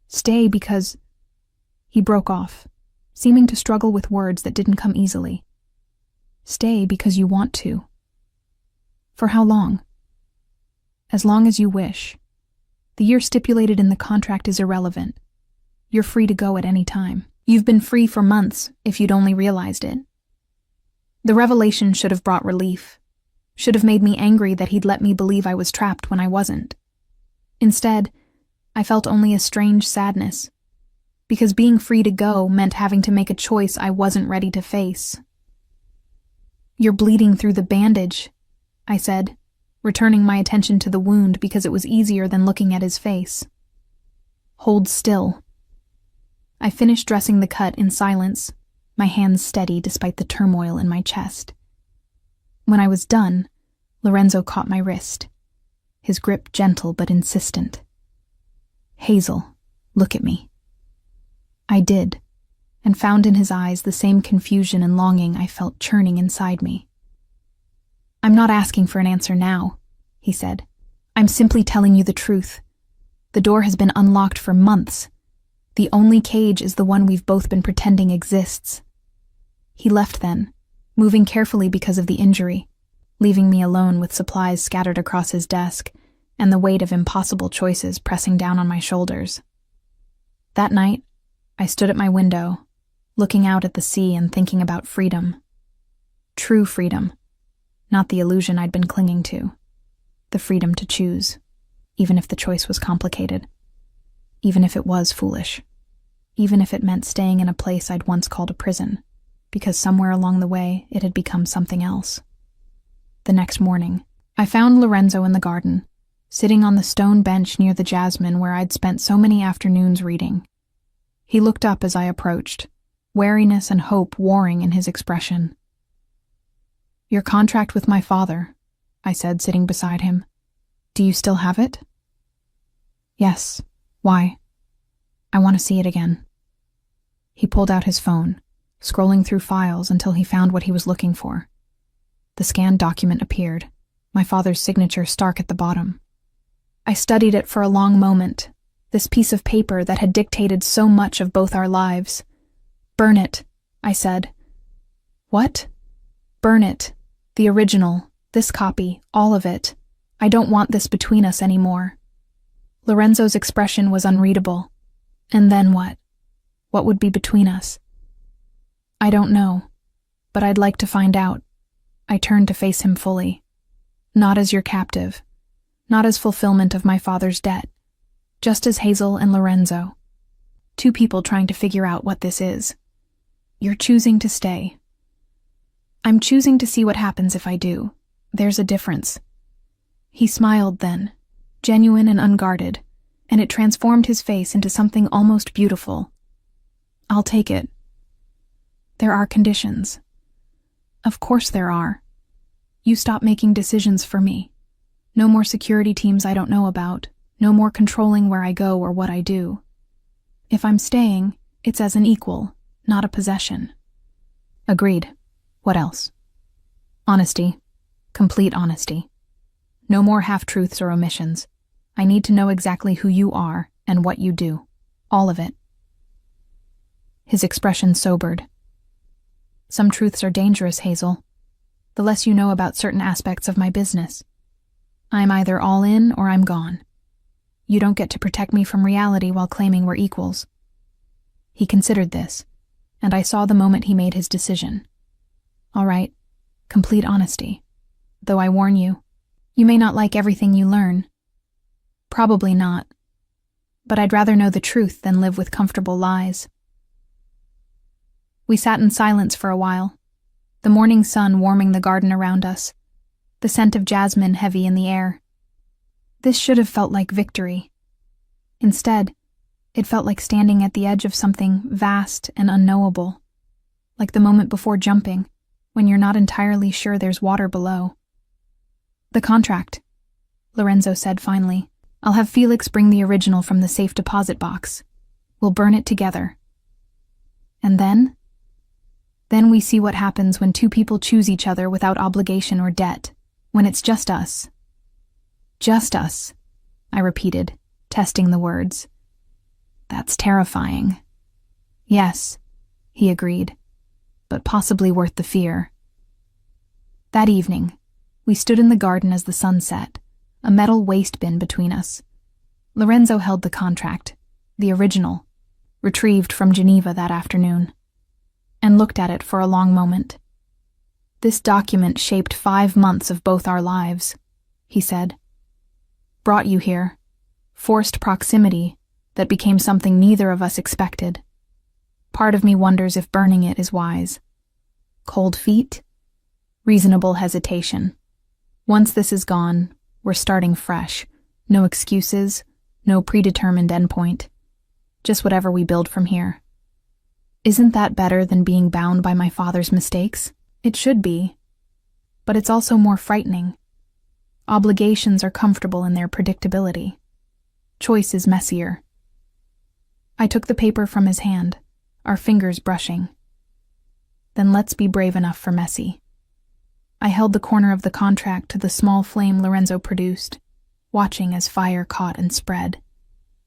Stay because..." He broke off, seeming to struggle with words that didn't come easily. "Stay because you want to." "For how long?" "As long as you wish. The year stipulated in the contract is irrelevant. You're free to go at any time. You've been free for months, if you'd only realized it." The revelation should have brought relief, should have made me angry that he'd let me believe I was trapped when I wasn't. Instead, I felt only a strange sadness, because being free to go meant having to make a choice I wasn't ready to face. "You're bleeding through the bandage," I said, returning my attention to the wound because it was easier than looking at his face. "Hold still." I finished dressing the cut in silence, my hands steady despite the turmoil in my chest. When I was done, Lorenzo caught my wrist, his grip gentle but insistent. "Hazel, look at me." I did, and found in his eyes the same confusion and longing I felt churning inside me. "I'm not asking for an answer now," he said. "I'm simply telling you the truth. The door has been unlocked for months. The only cage is the one we've both been pretending exists." He left then, moving carefully because of the injury, leaving me alone with supplies scattered across his desk and the weight of impossible choices pressing down on my shoulders. That night, I stood at my window, looking out at the sea and thinking about freedom. True freedom, not the illusion I'd been clinging to. The freedom to choose, even if the choice was complicated. Even if it was foolish. Even if it meant staying in a place I'd once called a prison, because somewhere along the way it had become something else. The next morning, I found Lorenzo in the garden, sitting on the stone bench near the jasmine where I'd spent so many afternoons reading. He looked up as I approached, wariness and hope warring in his expression. "Your contract with my father," I said, sitting beside him. "Do you still have it?" "Yes. Why?" "I want to see it again." He pulled out his phone, scrolling through files until he found what he was looking for. The scanned document appeared, my father's signature stark at the bottom. I studied it for a long moment, this piece of paper that had dictated so much of both our lives. "Burn it," I said. "What?" "Burn it. The original, this copy, all of it. I don't want this between us anymore." Lorenzo's expression was unreadable. And then what? What would be between us? "I don't know, but I'd like to find out." I turned to face him fully. "Not as your captive, not as fulfillment of my father's debt, just as Hazel and Lorenzo. Two people trying to figure out what this is. You're choosing to stay. I'm choosing to see what happens if I do. There's a difference." He smiled then, genuine and unguarded, and it transformed his face into something almost beautiful. "I'll take it. There are conditions." "Of course there are. You stop making decisions for me. No more security teams I don't know about. No more controlling where I go or what I do. If I'm staying, it's as an equal, not a possession." "Agreed. What else?" "Honesty. Complete honesty. No more half-truths or omissions. I need to know exactly who you are and what you do. All of it." His expression sobered. "Some truths are dangerous, Hazel. The less you know about certain aspects of my business. I'm either all in or I'm gone. You don't get to protect me from reality while claiming we're equals." He considered this, and I saw the moment he made his decision. "All right, complete honesty. Though I warn you, you may not like everything you learn. Probably not. But I'd rather know the truth than live with comfortable lies." We sat in silence for a while, the morning sun warming the garden around us, the scent of jasmine heavy in the air. This should have felt like victory. Instead, it felt like standing at the edge of something vast and unknowable, like the moment before jumping, when you're not entirely sure there's water below. "The contract," Lorenzo said finally. "I'll have Felix bring the original from the safe deposit box. We'll burn it together. And then? Then we see what happens when two people choose each other without obligation or debt, when it's just us." "Just us," I repeated, testing the words. "That's terrifying." "Yes," he agreed, "but possibly worth the fear." That evening, we stood in the garden as the sun set, a metal waste bin between us. Lorenzo held the contract, the original, retrieved from Geneva that afternoon, and looked at it for a long moment. This document shaped 5 months of both our lives, he said. Brought you here. Forced proximity that became something neither of us expected. Part of me wonders if burning it is wise. Cold feet? Reasonable hesitation. Once this is gone, we're starting fresh. No excuses, no predetermined endpoint. Just whatever we build from here. Isn't that better than being bound by my father's mistakes? It should be. But it's also more frightening. Obligations are comfortable in their predictability. Choice is messier. I took the paper from his hand, our fingers brushing. Then let's be brave enough for messy. I held the corner of the contract to the small flame Lorenzo produced, watching as fire caught and spread.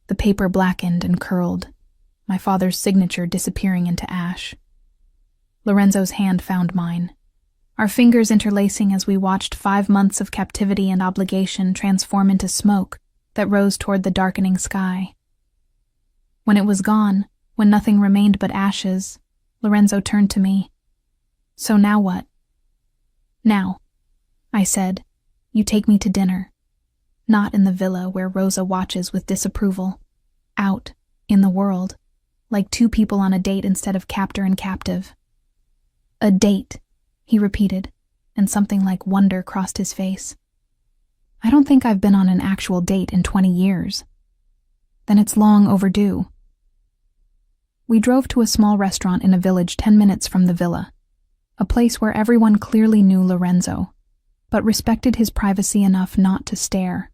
The paper blackened and curled, my father's signature disappearing into ash. Lorenzo's hand found mine, our fingers interlacing as we watched 5 months of captivity and obligation transform into smoke that rose toward the darkening sky. When it was gone, when nothing remained but ashes, Lorenzo turned to me. So now what? Now, I said, you take me to dinner. Not in the villa where Rosa watches with disapproval. Out, in the world, like 2 people on a date instead of captor and captive. A date, he repeated, and something like wonder crossed his face. I don't think I've been on an actual date in 20 years. Then it's long overdue. We drove to a small restaurant in a village 10 minutes from the villa, a place where everyone clearly knew Lorenzo, but respected his privacy enough not to stare.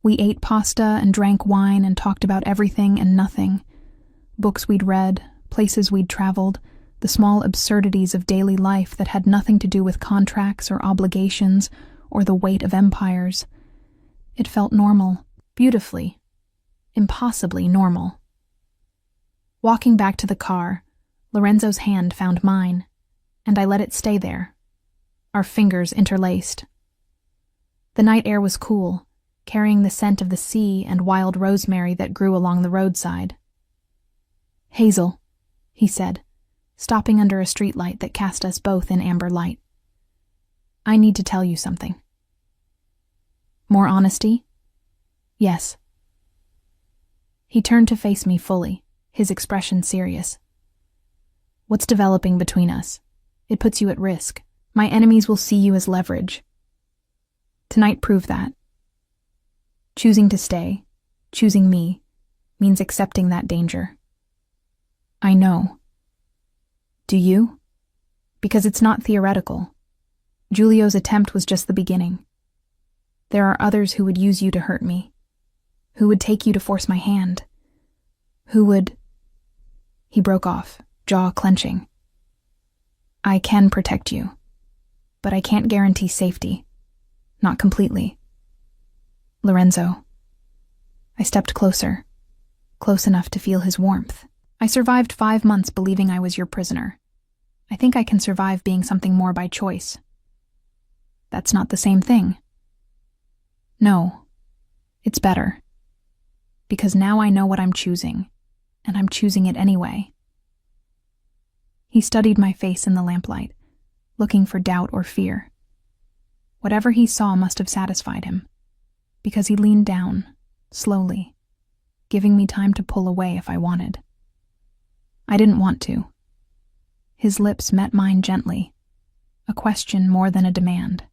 We ate pasta and drank wine and talked about everything and nothing. Books we'd read, places we'd traveled, the small absurdities of daily life that had nothing to do with contracts or obligations or the weight of empires. It felt normal, beautifully, impossibly normal. Walking back to the car, Lorenzo's hand found mine, and I let it stay there, our fingers interlaced. The night air was cool, carrying the scent of the sea and wild rosemary that grew along the roadside. Hazel, he said, stopping under a streetlight that cast us both in amber light. I need to tell you something. More honesty? Yes. He turned to face me fully, his expression serious. What's developing between us? It puts you at risk. My enemies will see you as leverage. Tonight proved that. Choosing to stay, choosing me, means accepting that danger. I know. Do you? Because it's not theoretical. Giulio's attempt was just the beginning. There are others who would use you to hurt me, who would take you to force my hand, who would... He broke off, jaw clenching. I can protect you, but I can't guarantee safety. Not completely. Lorenzo. I stepped closer, close enough to feel his warmth. I survived 5 months believing I was your prisoner. I think I can survive being something more by choice. That's not the same thing. No, it's better. Because now I know what I'm choosing, and I'm choosing it anyway. He studied my face in the lamplight, looking for doubt or fear. Whatever he saw must have satisfied him, because he leaned down, slowly, giving me time to pull away if I wanted. I didn't want to. His lips met mine gently, a question more than a demand.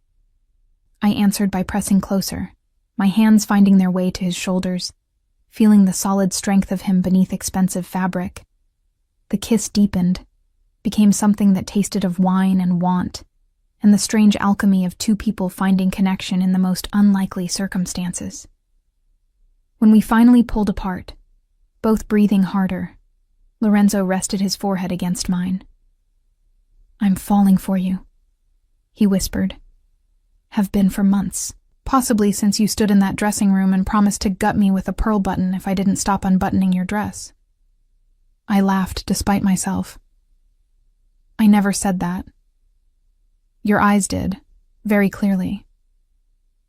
I answered by pressing closer, my hands finding their way to his shoulders, feeling the solid strength of him beneath expensive fabric. The kiss deepened, became something that tasted of wine and want, and the strange alchemy of 2 people finding connection in the most unlikely circumstances. When we finally pulled apart, both breathing harder, Lorenzo rested his forehead against mine. I'm falling for you, he whispered. Have been for months, possibly since you stood in that dressing room and promised to gut me with a pearl button if I didn't stop unbuttoning your dress. I laughed despite myself. I never said that. Your eyes did, very clearly.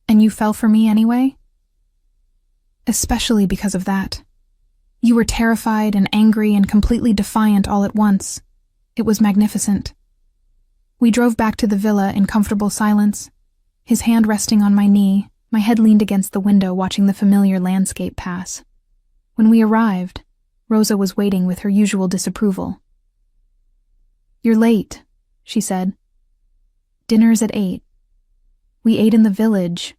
And you fell for me anyway? Especially because of that. You were terrified and angry and completely defiant all at once. It was magnificent. We drove back to the villa in comfortable silence, his hand resting on my knee, my head leaned against the window watching the familiar landscape pass. When we arrived, Rosa was waiting with her usual disapproval. "You're late," she said. "Dinner's at 8. "We ate in the village,"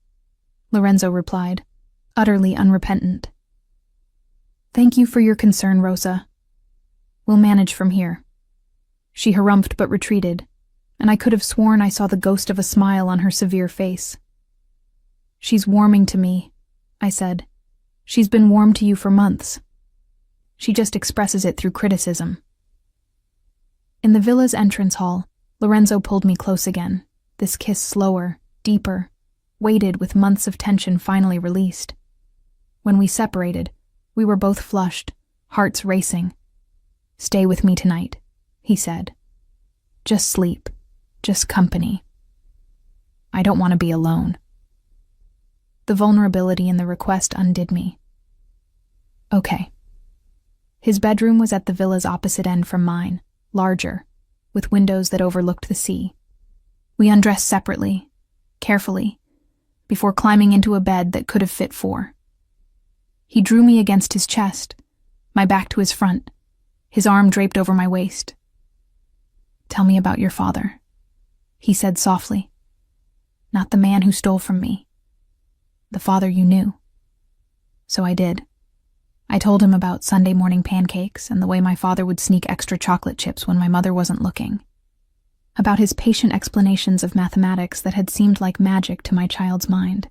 Lorenzo replied, utterly unrepentant. "Thank you for your concern, Rosa. We'll manage from here." She harumphed but retreated, and I could have sworn I saw the ghost of a smile on her severe face. "She's warming to me," I said. "She's been warm to you for months. She just expresses it through criticism." In the villa's entrance hall, Lorenzo pulled me close again, this kiss slower, deeper, weighted with months of tension finally released. When we separated, we were both flushed, hearts racing. "Stay with me tonight," he said. "Just sleep, just company. I don't want to be alone." The vulnerability in the request undid me. Okay. His bedroom was at the villa's opposite end from mine, larger, with windows that overlooked the sea. We undressed separately, carefully, before climbing into a bed that could have fit 4. He drew me against his chest, my back to his front, his arm draped over my waist. "Tell me about your father," he said softly. "Not the man who stole from me. The father you knew." So I did. I told him about Sunday morning pancakes and the way my father would sneak extra chocolate chips when my mother wasn't looking. About his patient explanations of mathematics that had seemed like magic to my child's mind.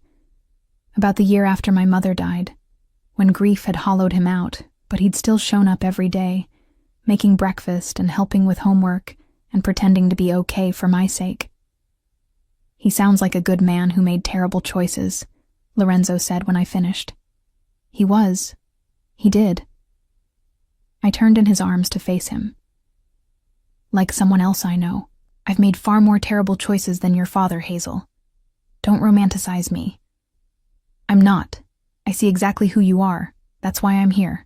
About the year after my mother died, when grief had hollowed him out, but he'd still shown up every day, making breakfast and helping with homework and pretending to be okay for my sake. "He sounds like a good man who made terrible choices," Lorenzo said when I finished. He was. He did. I turned in his arms to face him. "Like someone else I know, I've made far more terrible choices than your father, Hazel. Don't romanticize me." "I'm not. I see exactly who you are. That's why I'm here."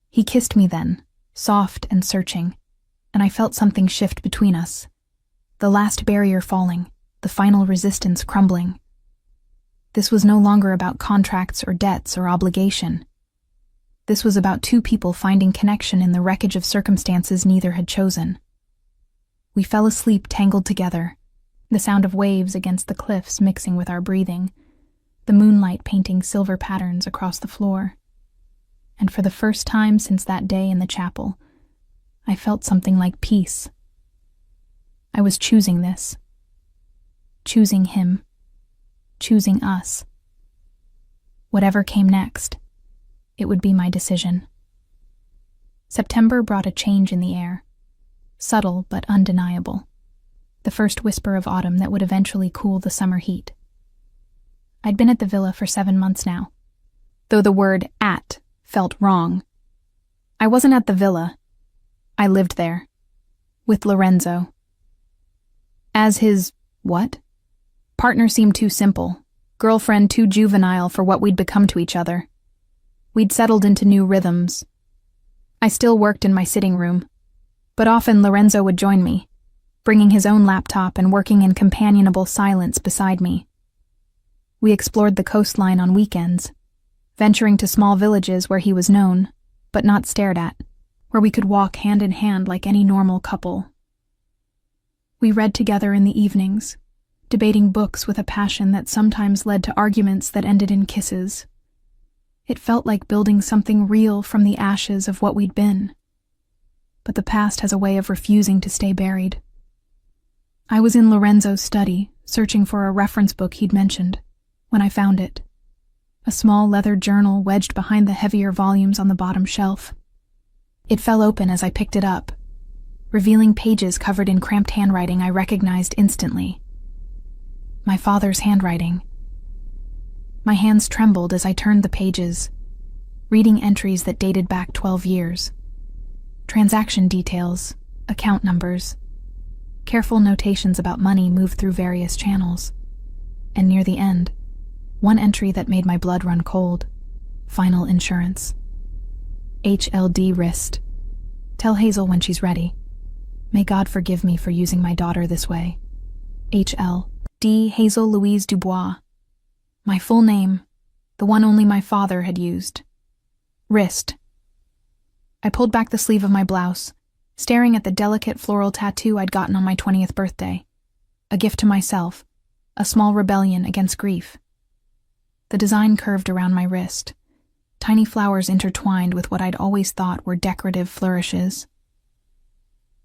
He kissed me then, soft and searching, and I felt something shift between us. The last barrier falling, the final resistance crumbling. This was no longer about contracts or debts or obligation. This was about two people finding connection in the wreckage of circumstances neither had chosen. We fell asleep tangled together, the sound of waves against the cliffs mixing with our breathing, the moonlight painting silver patterns across the floor. And for the first time since that day in the chapel, I felt something like peace. I was choosing this. Choosing him. Choosing us. Whatever came next, it would be my decision. September brought a change in the air. Subtle but undeniable. The first whisper of autumn that would eventually cool the summer heat. I'd been at the villa for 7 months now, though the word "at" felt wrong. I wasn't at the villa. I lived there. With Lorenzo. As his, what? Partner seemed too simple. Girlfriend too juvenile for what we'd become to each other. We'd settled into new rhythms. I still worked in my sitting room, but often Lorenzo would join me, bringing his own laptop and working in companionable silence beside me. We explored the coastline on weekends, venturing to small villages where he was known, but not stared at, where we could walk hand in hand like any normal couple. We read together in the evenings, debating books with a passion that sometimes led to arguments that ended in kisses. It felt like building something real from the ashes of what we'd been. But the past has a way of refusing to stay buried. I was in Lorenzo's study, searching for a reference book he'd mentioned, when I found it. A small leather journal wedged behind the heavier volumes on the bottom shelf. It fell open as I picked it up, revealing pages covered in cramped handwriting I recognized instantly. My father's handwriting. My hands trembled as I turned the pages, reading entries that dated back 12 years. Transaction details, account numbers, careful notations about money moved through various channels. And near the end, one entry that made my blood run cold. Final insurance. HLD wrist. Tell Hazel when she's ready. May God forgive me for using my daughter this way. H.L. D. Hazel Louise Dubois. My full name, the one only my father had used. Wrist. I pulled back the sleeve of my blouse, staring at the delicate floral tattoo I'd gotten on my 20th birthday. A gift to myself, a small rebellion against grief. The design curved around my wrist, tiny flowers intertwined with what I'd always thought were decorative flourishes.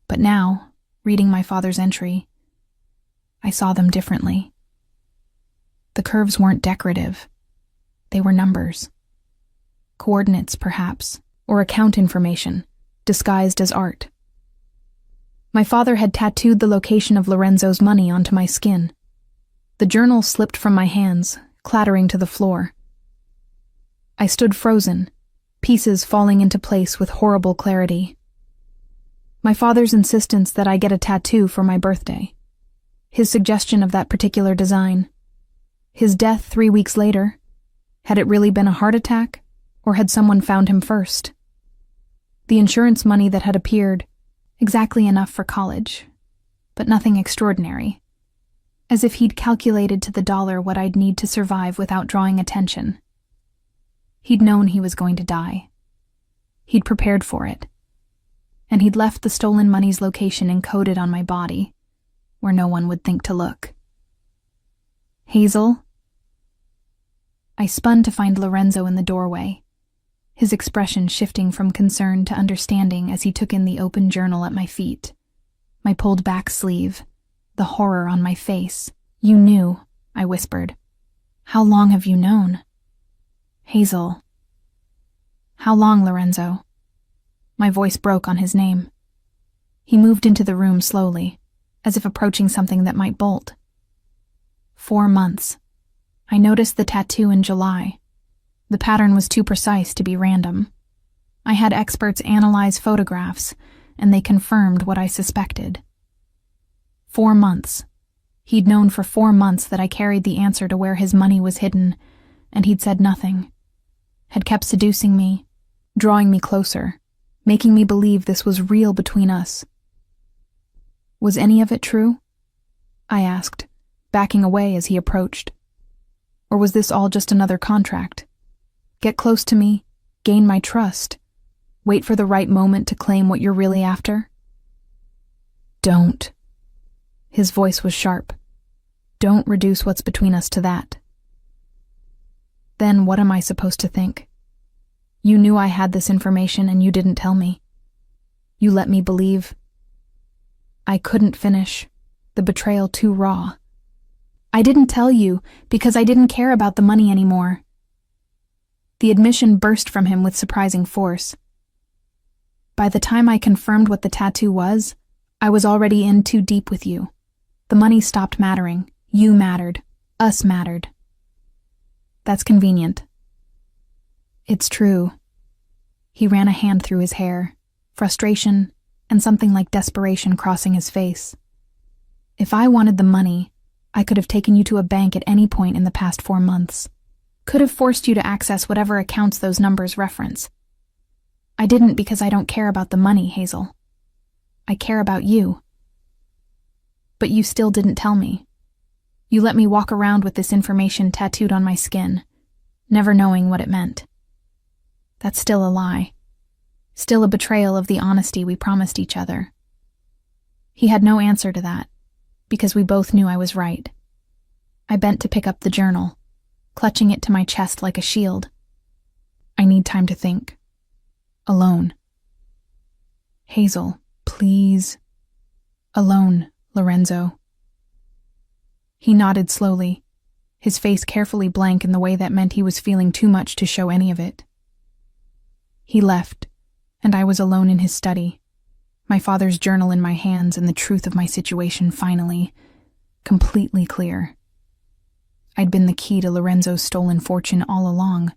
But now, reading my father's entry, I saw them differently. The curves weren't decorative. They were numbers. Coordinates, perhaps, or account information, disguised as art. My father had tattooed the location of Lorenzo's money onto my skin. The journal slipped from my hands, clattering to the floor. I stood frozen, pieces falling into place with horrible clarity. My father's insistence that I get a tattoo for my birthday. His suggestion of that particular design. His death 3 weeks later. Had it really been a heart attack, or had someone found him first? The insurance money that had appeared, exactly enough for college, but nothing extraordinary. As if he'd calculated to the dollar what I'd need to survive without drawing attention. He'd known he was going to die. He'd prepared for it. And he'd left the stolen money's location encoded on my body, where no one would think to look. Hazel? I spun to find Lorenzo in the doorway, his expression shifting from concern to understanding as he took in the open journal at my feet, my pulled-back sleeve, the horror on my face. You knew, I whispered. How long have you known? Hazel. How long, Lorenzo? My voice broke on his name. He moved into the room slowly, as if approaching something that might bolt. 4 months. I noticed the tattoo in July. The pattern was too precise to be random. I had experts analyze photographs, and they confirmed what I suspected. 4 months. He'd known for 4 months that I carried the answer to where his money was hidden, and he'd said nothing. Had kept seducing me, drawing me closer, making me believe this was real between us. Was any of it true? I asked, backing away as he approached. Or was this all just another contract? Get close to me, gain my trust, wait for the right moment to claim what you're really after? Don't. His voice was sharp. Don't reduce what's between us to that. Then what am I supposed to think? You knew I had this information and you didn't tell me. You let me believe. I couldn't finish. The betrayal too raw. I didn't tell you because I didn't care about the money anymore. The admission burst from him with surprising force. By the time I confirmed what the tattoo was, I was already in too deep with you. The money stopped mattering. You mattered. Us mattered. That's convenient. It's true. He ran a hand through his hair, frustration and something like desperation crossing his face. If I wanted the money, I could have taken you to a bank at any point in the past 4 months. Could have forced you to access whatever accounts those numbers reference. I didn't because I don't care about the money, Hazel. I care about you. But you still didn't tell me. You let me walk around with this information tattooed on my skin, never knowing what it meant. That's still a lie. Still a betrayal of the honesty we promised each other. He had no answer to that, because we both knew I was right. I bent to pick up the journal, clutching it to my chest like a shield. I need time to think. Alone. Hazel, please. Alone, Lorenzo. He nodded slowly, his face carefully blank in the way that meant he was feeling too much to show any of it. He left, and I was alone in his study, my father's journal in my hands and the truth of my situation finally, completely clear. I'd been the key to Lorenzo's stolen fortune all along,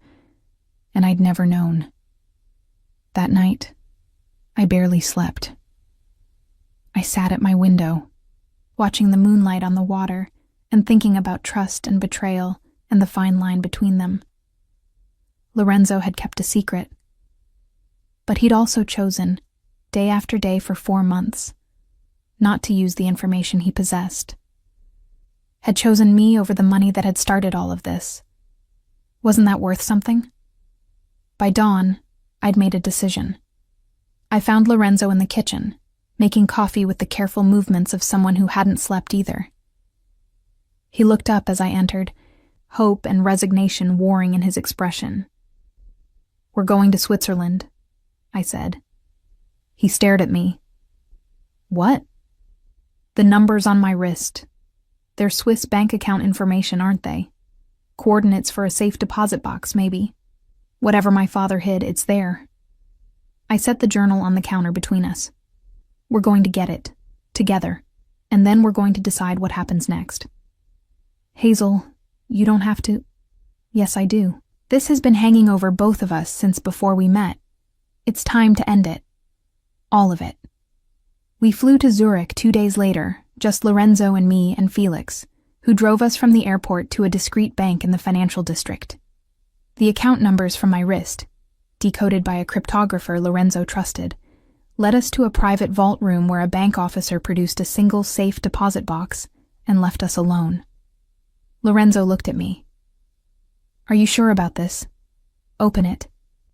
and I'd never known. That night, I barely slept. I sat at my window, watching the moonlight on the water and thinking about trust and betrayal and the fine line between them. Lorenzo had kept a secret. But he'd also chosen, day after day for 4 months, not to use the information he possessed. Had chosen me over the money that had started all of this. Wasn't that worth something? By dawn, I'd made a decision. I found Lorenzo in the kitchen, making coffee with the careful movements of someone who hadn't slept either. He looked up as I entered, hope and resignation warring in his expression. "We're going to Switzerland," I said. He stared at me. "What?" "The numbers on my wrist. They're Swiss bank account information, aren't they? Coordinates for a safe deposit box, maybe. Whatever my father hid, it's there." I set the journal on the counter between us. "We're going to get it, together, and then we're going to decide what happens next." "Hazel, you don't have to—" "Yes, I do. This has been hanging over both of us since before we met. It's time to end it. All of it." We flew to Zurich 2 days later, just Lorenzo and me and Felix, who drove us from the airport to a discreet bank in the financial district. The account numbers from my wrist, decoded by a cryptographer Lorenzo trusted, led us to a private vault room where a bank officer produced a single safe deposit box and left us alone. Lorenzo looked at me. "Are you sure about this? Open it."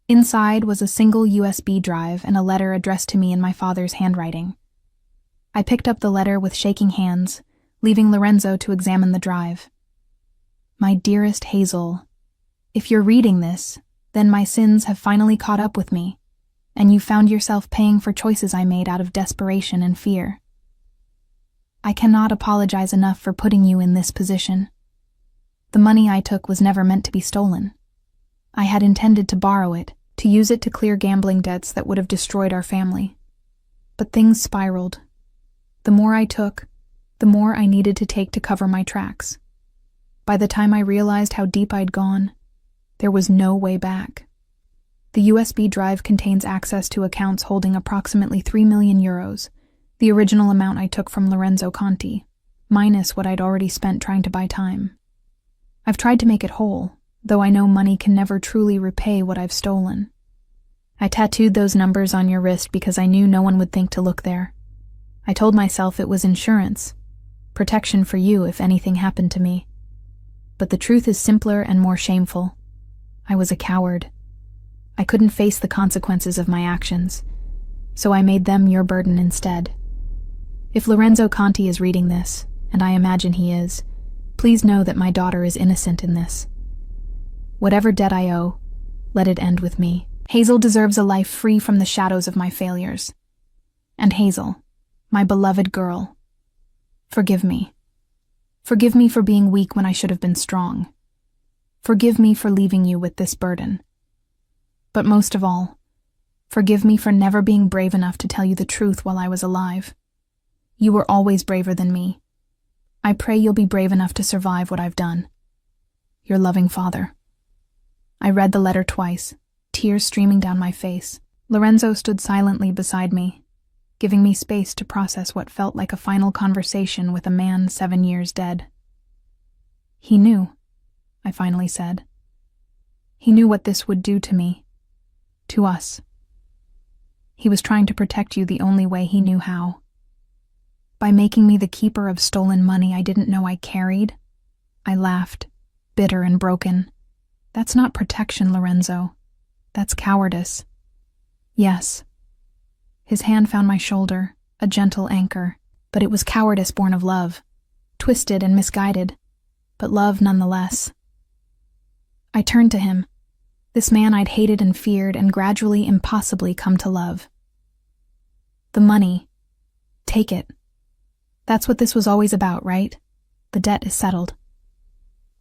Inside was a single USB drive and a letter addressed to me in my father's handwriting. I picked up the letter with shaking hands, leaving Lorenzo to examine the drive. "My dearest Hazel, if you're reading this, then my sins have finally caught up with me, and you found yourself paying for choices I made out of desperation and fear. I cannot apologize enough for putting you in this position. The money I took was never meant to be stolen. I had intended to borrow it, to use it to clear gambling debts that would have destroyed our family. But things spiraled. The more I took, the more I needed to take to cover my tracks. By the time I realized how deep I'd gone, there was no way back. The USB drive contains access to accounts holding approximately 3 million euros, the original amount I took from Lorenzo Conti, minus what I'd already spent trying to buy time. I've tried to make it whole, though I know money can never truly repay what I've stolen. I tattooed those numbers on your wrist because I knew no one would think to look there. I told myself it was insurance, protection for you if anything happened to me. But the truth is simpler and more shameful. I was a coward. I couldn't face the consequences of my actions, so I made them your burden instead. If Lorenzo Conti is reading this, and I imagine he is, please know that my daughter is innocent in this. Whatever debt I owe, let it end with me. Hazel deserves a life free from the shadows of my failures. And Hazel, my beloved girl, forgive me. Forgive me for being weak when I should have been strong. Forgive me for leaving you with this burden. But most of all, forgive me for never being brave enough to tell you the truth while I was alive. You were always braver than me. I pray you'll be brave enough to survive what I've done. Your loving father. I read the letter twice, tears streaming down my face. Lorenzo stood silently beside me, giving me space to process what felt like a final conversation with a man 7 years dead. He knew, I finally said. He knew what this would do to me, to us. He was trying to protect you the only way he knew how. By making me the keeper of stolen money I didn't know I carried. I laughed, bitter and broken. That's not protection, Lorenzo. That's cowardice. Yes. His hand found my shoulder, a gentle anchor, but it was cowardice born of love, twisted and misguided, but love nonetheless. I turned to him, this man I'd hated and feared and gradually impossibly come to love. The money. Take it. That's what this was always about, right? The debt is settled.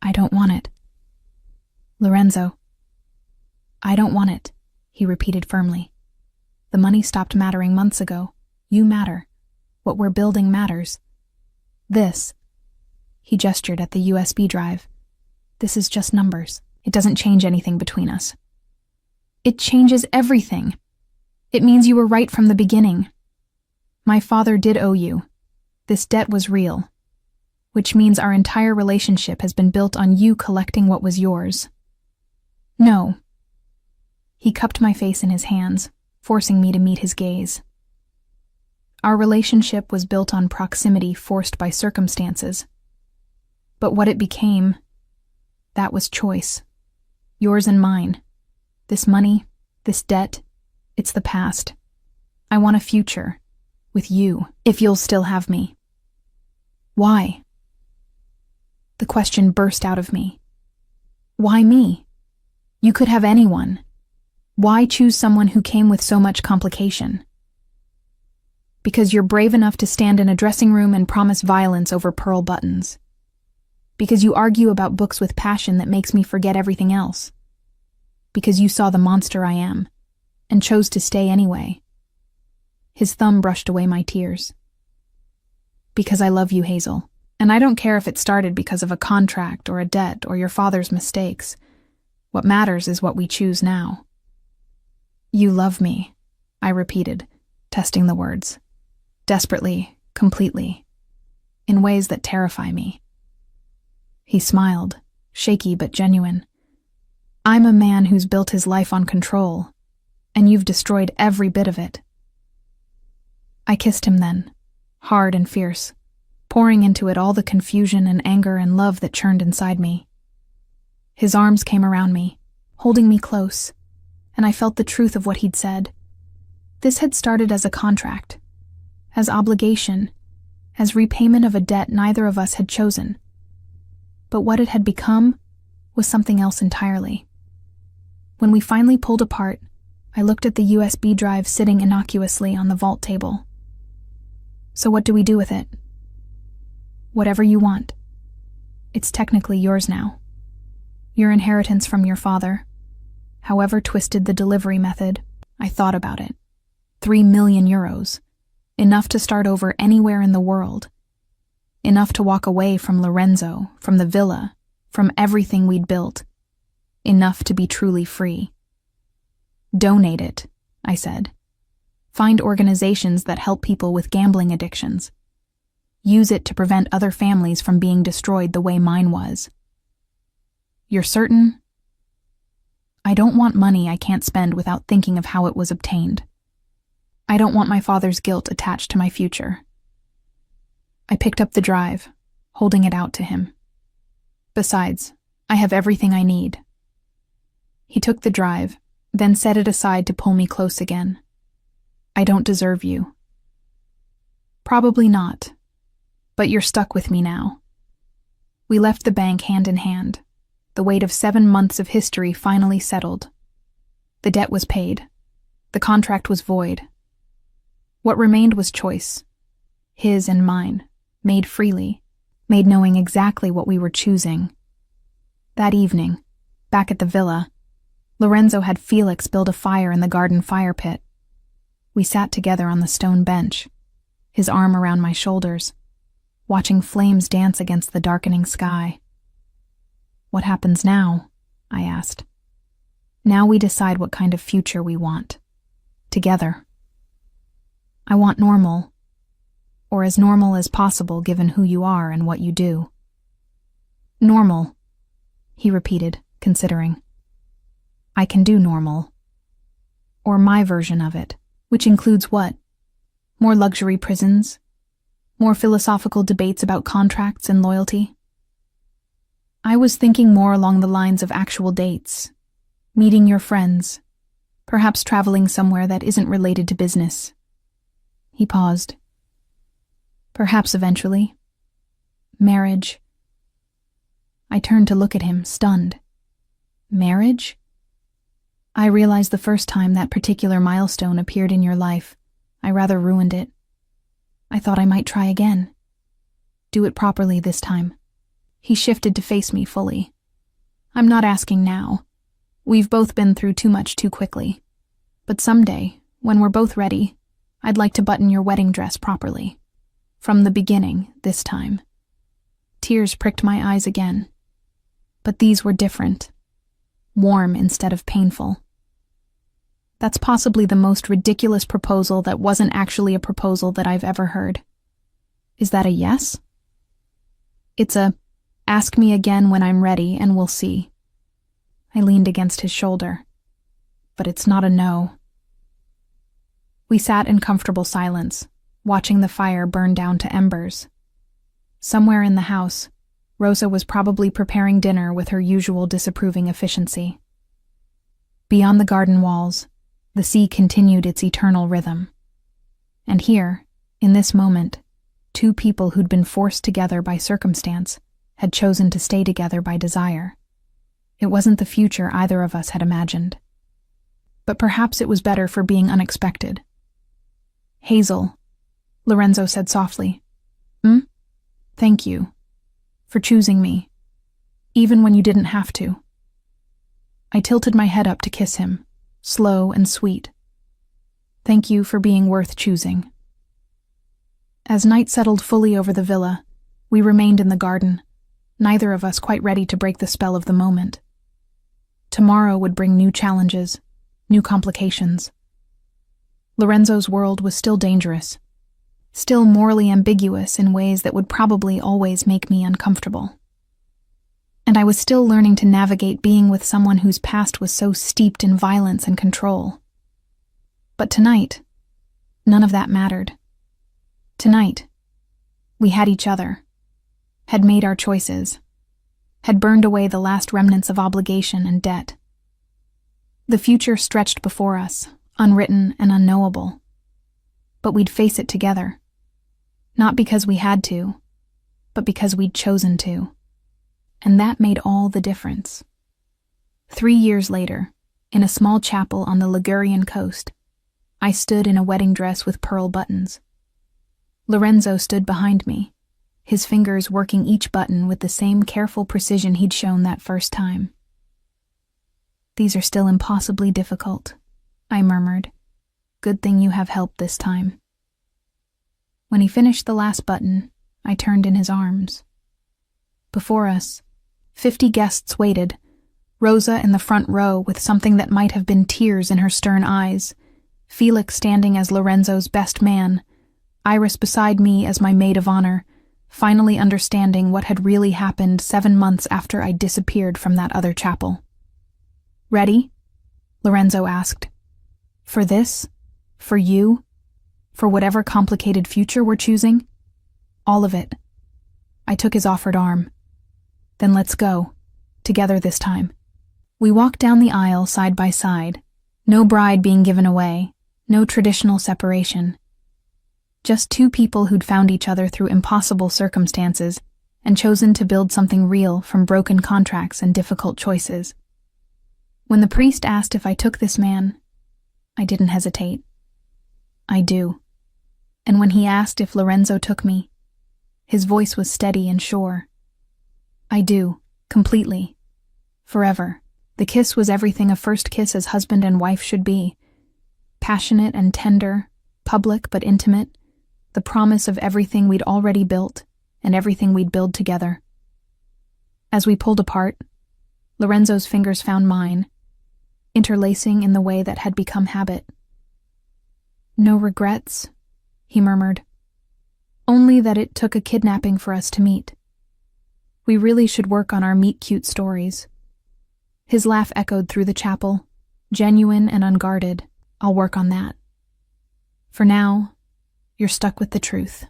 I don't want it. Lorenzo. I don't want it, he repeated firmly. The money stopped mattering months ago. You matter. What we're building matters. This. He gestured at the USB drive. This is just numbers. It doesn't change anything between us. It changes everything. It means you were right from the beginning. My father did owe you. This debt was real, which means our entire relationship has been built on you collecting what was yours. No. He cupped my face in his hands, forcing me to meet his gaze. Our relationship was built on proximity forced by circumstances. But what it became, that was choice. Yours and mine. This money, this debt, it's the past. I want a future. With you, if you'll still have me. Why? The question burst out of me. Why me? You could have anyone. Why choose someone who came with so much complication? Because you're brave enough to stand in a dressing room and promise violence over pearl buttons. Because you argue about books with passion that makes me forget everything else. Because you saw the monster I am, and chose to stay anyway. His thumb brushed away my tears. Because I love you, Hazel, and I don't care if it started because of a contract or a debt or your father's mistakes. What matters is what we choose now. You love me, I repeated, testing the words. Desperately, completely, in ways that terrify me. He smiled, shaky but genuine. I'm a man who's built his life on control, and you've destroyed every bit of it. I kissed him then, hard and fierce, pouring into it all the confusion and anger and love that churned inside me. His arms came around me, holding me close, and I felt the truth of what he'd said. This had started as a contract, as obligation, as repayment of a debt neither of us had chosen. But what it had become was something else entirely. When we finally pulled apart, I looked at the USB drive sitting innocuously on the vault table. So what do we do with it? Whatever you want. It's technically yours now. Your inheritance from your father. However twisted the delivery method, I thought about it. 3 million euros. Enough to start over anywhere in the world. Enough to walk away from Lorenzo, from the villa, from everything we'd built. Enough to be truly free. Donate it, I said. Find organizations that help people with gambling addictions. Use it to prevent other families from being destroyed the way mine was. You're certain? I don't want money I can't spend without thinking of how it was obtained. I don't want my father's guilt attached to my future. I picked up the drive, holding it out to him. Besides, I have everything I need. He took the drive, then set it aside to pull me close again. I don't deserve you. Probably not, but you're stuck with me now. We left the bank hand in hand. The weight of 7 months of history finally settled. The debt was paid. The contract was void. What remained was choice. His and mine, made freely, made knowing exactly what we were choosing. That evening, back at the villa, Lorenzo had Felix build a fire in the garden fire pit. We sat together on the stone bench, his arm around my shoulders, watching flames dance against the darkening sky. What happens now? I asked. Now we decide what kind of future we want. Together. I want normal, or as normal as possible given who you are and what you do. Normal, he repeated, considering. I can do normal. Or my version of it. Which includes what? More luxury prisons? More philosophical debates about contracts and loyalty? I was thinking more along the lines of actual dates, meeting your friends, perhaps traveling somewhere that isn't related to business. He paused. Perhaps eventually. Marriage. I turned to look at him, stunned. Marriage? I realized the first time that particular milestone appeared in your life, I rather ruined it. I thought I might try again. Do it properly this time. He shifted to face me fully. I'm not asking now. We've both been through too much too quickly. But someday, when we're both ready, I'd like to button your wedding dress properly. From the beginning, this time. Tears pricked my eyes again. But these were different. Warm instead of painful. That's possibly the most ridiculous proposal that wasn't actually a proposal that I've ever heard. Is that a yes? It's a, ask me again when I'm ready and we'll see. I leaned against his shoulder. But it's not a no. We sat in comfortable silence, watching the fire burn down to embers. Somewhere in the house, Rosa was probably preparing dinner with her usual disapproving efficiency. Beyond the garden walls, the sea continued its eternal rhythm. And here, in this moment, two people who'd been forced together by circumstance had chosen to stay together by desire. It wasn't the future either of us had imagined. But perhaps it was better for being unexpected. "Hazel," Lorenzo said softly. Thank you. For choosing me. Even when you didn't have to." I tilted my head up to kiss him, slow and sweet. "Thank you for being worth choosing." As night settled fully over the villa, we remained in the garden, neither of us quite ready to break the spell of the moment. Tomorrow would bring new challenges, new complications. Lorenzo's world was still dangerous, still morally ambiguous in ways that would probably always make me uncomfortable. And I was still learning to navigate being with someone whose past was so steeped in violence and control. But tonight, none of that mattered. Tonight, we had each other, had made our choices, had burned away the last remnants of obligation and debt. The future stretched before us, unwritten and unknowable. But we'd face it together. Not because we had to, but because we'd chosen to. And that made all the difference. 3 years later, in a small chapel on the Ligurian coast, I stood in a wedding dress with pearl buttons. Lorenzo stood behind me, his fingers working each button with the same careful precision he'd shown that first time. "These are still impossibly difficult," I murmured. "Good thing you have help this time." When he finished the last button, I turned in his arms. Before us, 50 guests waited, Rosa in the front row with something that might have been tears in her stern eyes, Felix standing as Lorenzo's best man, Iris beside me as my maid of honor, finally understanding what had really happened 7 months after I disappeared from that other chapel. "Ready?" Lorenzo asked. "For this? For you? For whatever complicated future we're choosing?" "All of it." I took his offered arm. "Then let's go. Together this time." We walked down the aisle side by side, no bride being given away, no traditional separation. Just two people who'd found each other through impossible circumstances and chosen to build something real from broken contracts and difficult choices. When the priest asked if I took this man, I didn't hesitate. "I do." And when he asked if Lorenzo took me, his voice was steady and sure. "I do, completely. Forever." The kiss was everything a first kiss as husband and wife should be. Passionate and tender, public but intimate, the promise of everything we'd already built and everything we'd build together. As we pulled apart, Lorenzo's fingers found mine, interlacing in the way that had become habit. "No regrets," he murmured. "Only that it took a kidnapping for us to meet. We really should work on our meet-cute stories." His laugh echoed through the chapel, genuine and unguarded. "I'll work on that. For now, you're stuck with the truth."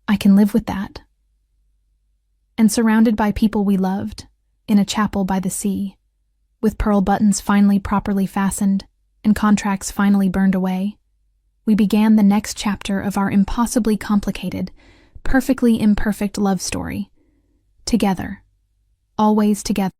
"I can live with that." And surrounded by people we loved, in a chapel by the sea, with pearl buttons finally properly fastened and contracts finally burned away, we began the next chapter of our impossibly complicated, perfectly imperfect love story. Together. Always together.